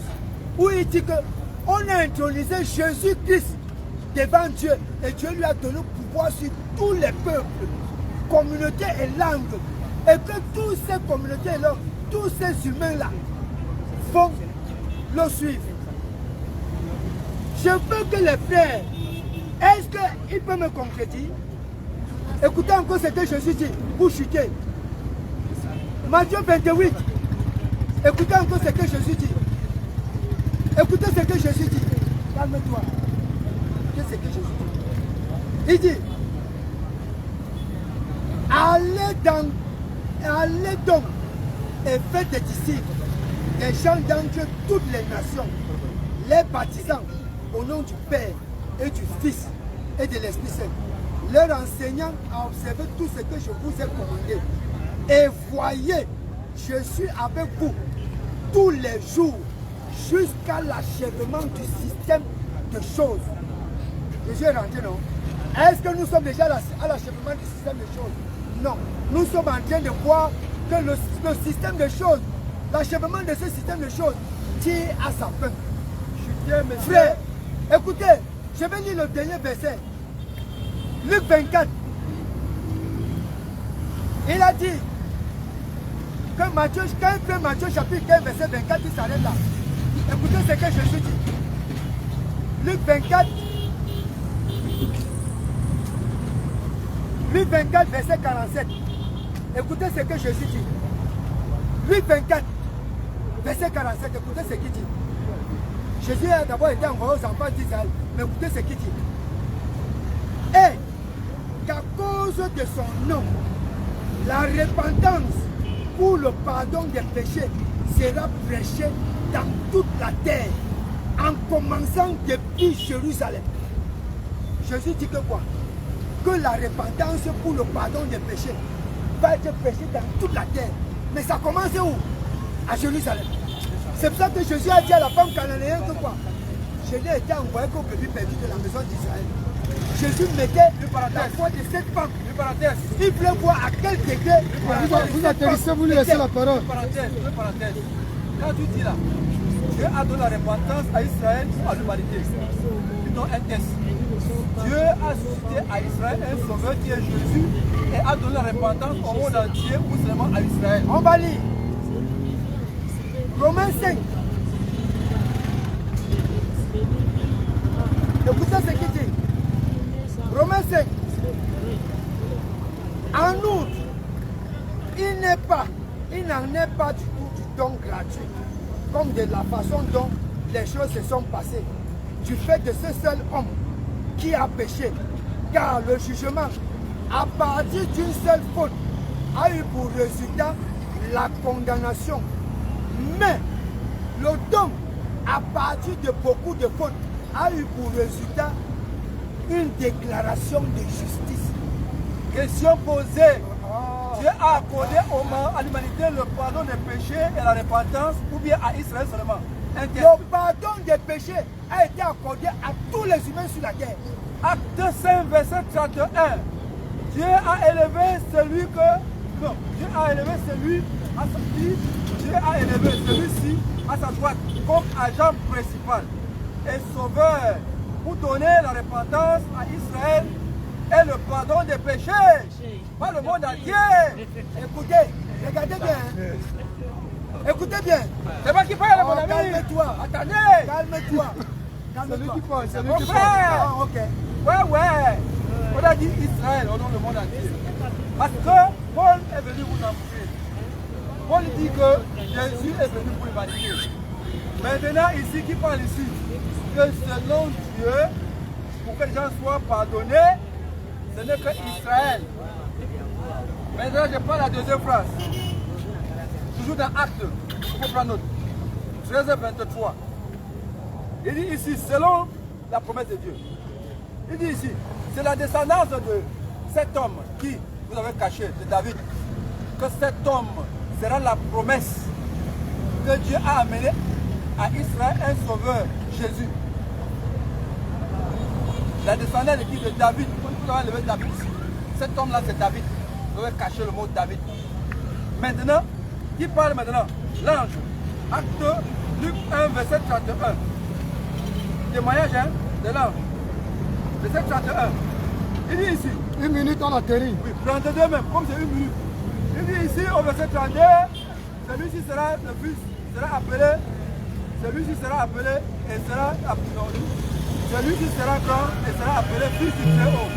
où il dit qu'on a intronisé Jésus-Christ devant Dieu et Dieu lui a donné le pouvoir sur tous les peuples, communautés et langues. Et que toutes ces communautés et langues, tous ces humains-là vont le suivre. Je veux que les frères, est-ce qu'il peut me concrétiser? Écoutez encore ce que Jésus dit, vous chutez. Matthieu 28, écoutez encore ce que Jésus dit. Écoutez ce que Jésus dit. Calme-toi. Écoutez ce que Jésus dit. Il dit, allez donc et faites des disciples, des gens d'entre toutes les nations, les baptisant au nom du Père et du Fils et de l'Esprit Saint, leur enseignant à observer tout ce que je vous ai commandé. Et voyez, je suis avec vous tous les jours jusqu'à l'achèvement du système de choses. Jésus est rentré, non? Est-ce que nous sommes déjà à l'achèvement du système de choses? Non. Nous sommes en train de voir que le système de choses, l'achèvement de ce système de choses tire à sa fin. Frère, écoutez, je vais lire le dernier verset. Luc 24. Il a dit que Matthieu, quand il fait Matthieu chapitre 15, verset 24, il s'arrête là. Écoutez ce que Jésus dit. Luc 24. Luc 24, verset 47. Écoutez ce que Jésus dit. Luc 24, verset 47. Écoutez ce qu'il dit. Jésus a d'abord été envoyé aux enfants d'Israël. Mais écoutez ce qu'il dit. Et qu'à cause de son nom, la repentance pour le pardon des péchés sera prêchée dans toute la terre, en commençant depuis Jérusalem. Jésus dit que quoi? Que la repentance pour le pardon des péchés va être prêchée dans toute la terre. Mais ça commence où? À Jérusalem. C'est pour ça que Jésus a dit à la femme cananéenne que quoi? Je n'ai été envoyé qu'au bébé perdu de la maison d'Israël. Jésus mettait la foi de cette femme. Il voulait voir à quel degré Vous atterrissez, vous lui laissez la parole. Parenthèse. Quand tu dis là, Dieu a donné la repentance à Israël ou à l'humanité. Ils donnent un test. Dieu a suscité à Israël un sauveur qui est Jésus et a donné la repentance au monde entier ou seulement à Israël. On va lire. Romains 5. Écoutez ce qu'il dit. Romains 5. En outre, il n'en est pas du tout du don gratuit, comme de la façon dont les choses se sont passées, du fait de ce seul homme qui a péché, car le jugement, à partir d'une seule faute, a eu pour résultat la condamnation. Mais le don, à partir de beaucoup de fautes, a eu pour résultat une déclaration de justice. Question posée. Dieu a accordé à l'humanité le pardon des péchés et la repentance ou bien à Israël seulement? Le pardon des péchés a été accordé à tous les humains sur la terre. Acte 5, verset 31. Dieu a élevé celui que... Non, Dieu a élevé celui à sa vie. Dieu a élevé celui-ci à sa droite comme agent principal et sauveur pour donner la repentance à Israël et le pardon des péchés. Pas le monde entier. Écoutez, regardez bien. Écoutez bien. C'est pas qui parle, mon ami. Calme-toi. Attendez. Calme-toi. C'est lui qui parle, c'est lui Mon qui parle. frère. Ah, ok. Ouais. On a dit Israël au nom du monde entier. Parce que Paul est venu vous embrouiller. Paul dit que Jésus est venu pour l'humanité. Maintenant, ici, qui parle ici? Que selon Dieu, pour que les gens soient pardonnés, ce n'est que Israël. Maintenant, je prends la deuxième phrase. Toujours dans Acte, il faut prendre note. 13 23. Il dit ici, selon la promesse de Dieu. Il dit ici, c'est la descendance de cet homme qui vous avez caché, de David, que cet homme sera la promesse que Dieu a amené à Israël un sauveur, Jésus. La descendance de qui? De David. Vous avez levé David ici. Cet homme-là, c'est David. Vous avez caché le mot David. Maintenant, qui parle maintenant? L'ange. Acte Luc 1, verset 31. Témoignage de l'ange. Verset 31. Il dit ici. 1 minute, on atterrit. Oui, 32 même, comme c'est 1 minute. Il dit ici au verset 32, celui-ci sera le fils, sera appelé, celui-ci sera appelé et sera appelé. Celui-ci sera grand et sera appelé fils du Très-Haut.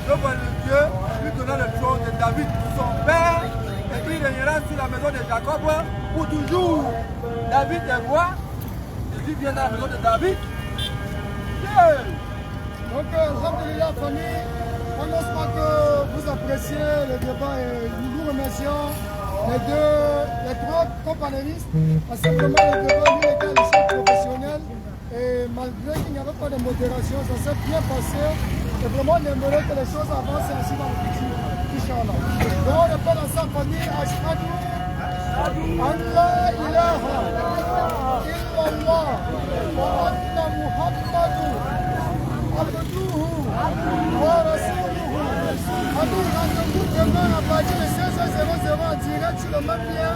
Je vois le Dieu lui donnera le trône de David, son père, et il régnera sur la maison de Jacob pour toujours. David est roi, Jésus vient dans la maison de David. Yeah. Donc, alhamdulillah, famille, on n'espère que vous appréciez le débat et nous vous remercions les trois companélistes parce que vraiment le débat lui était à l'échelle professionnelle et malgré qu'il n'y avait pas de modération, ça s'est bien passé et vraiment on aimerait que les choses avancent ainsi dans le futur, Inch'Allah. Donc on appelle ensemble famille Ashhadu an la ilaha illallah wa anna Muhammadu abduhu wa rasuluhu. Rendez-vous demain à partir de 16h00 en direct sur le même lien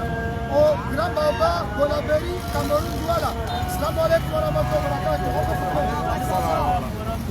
au Grand Baba, Bolaberi, Cameroun, Douala. Salam alaikum wa rahmatullahi wa barakatuh.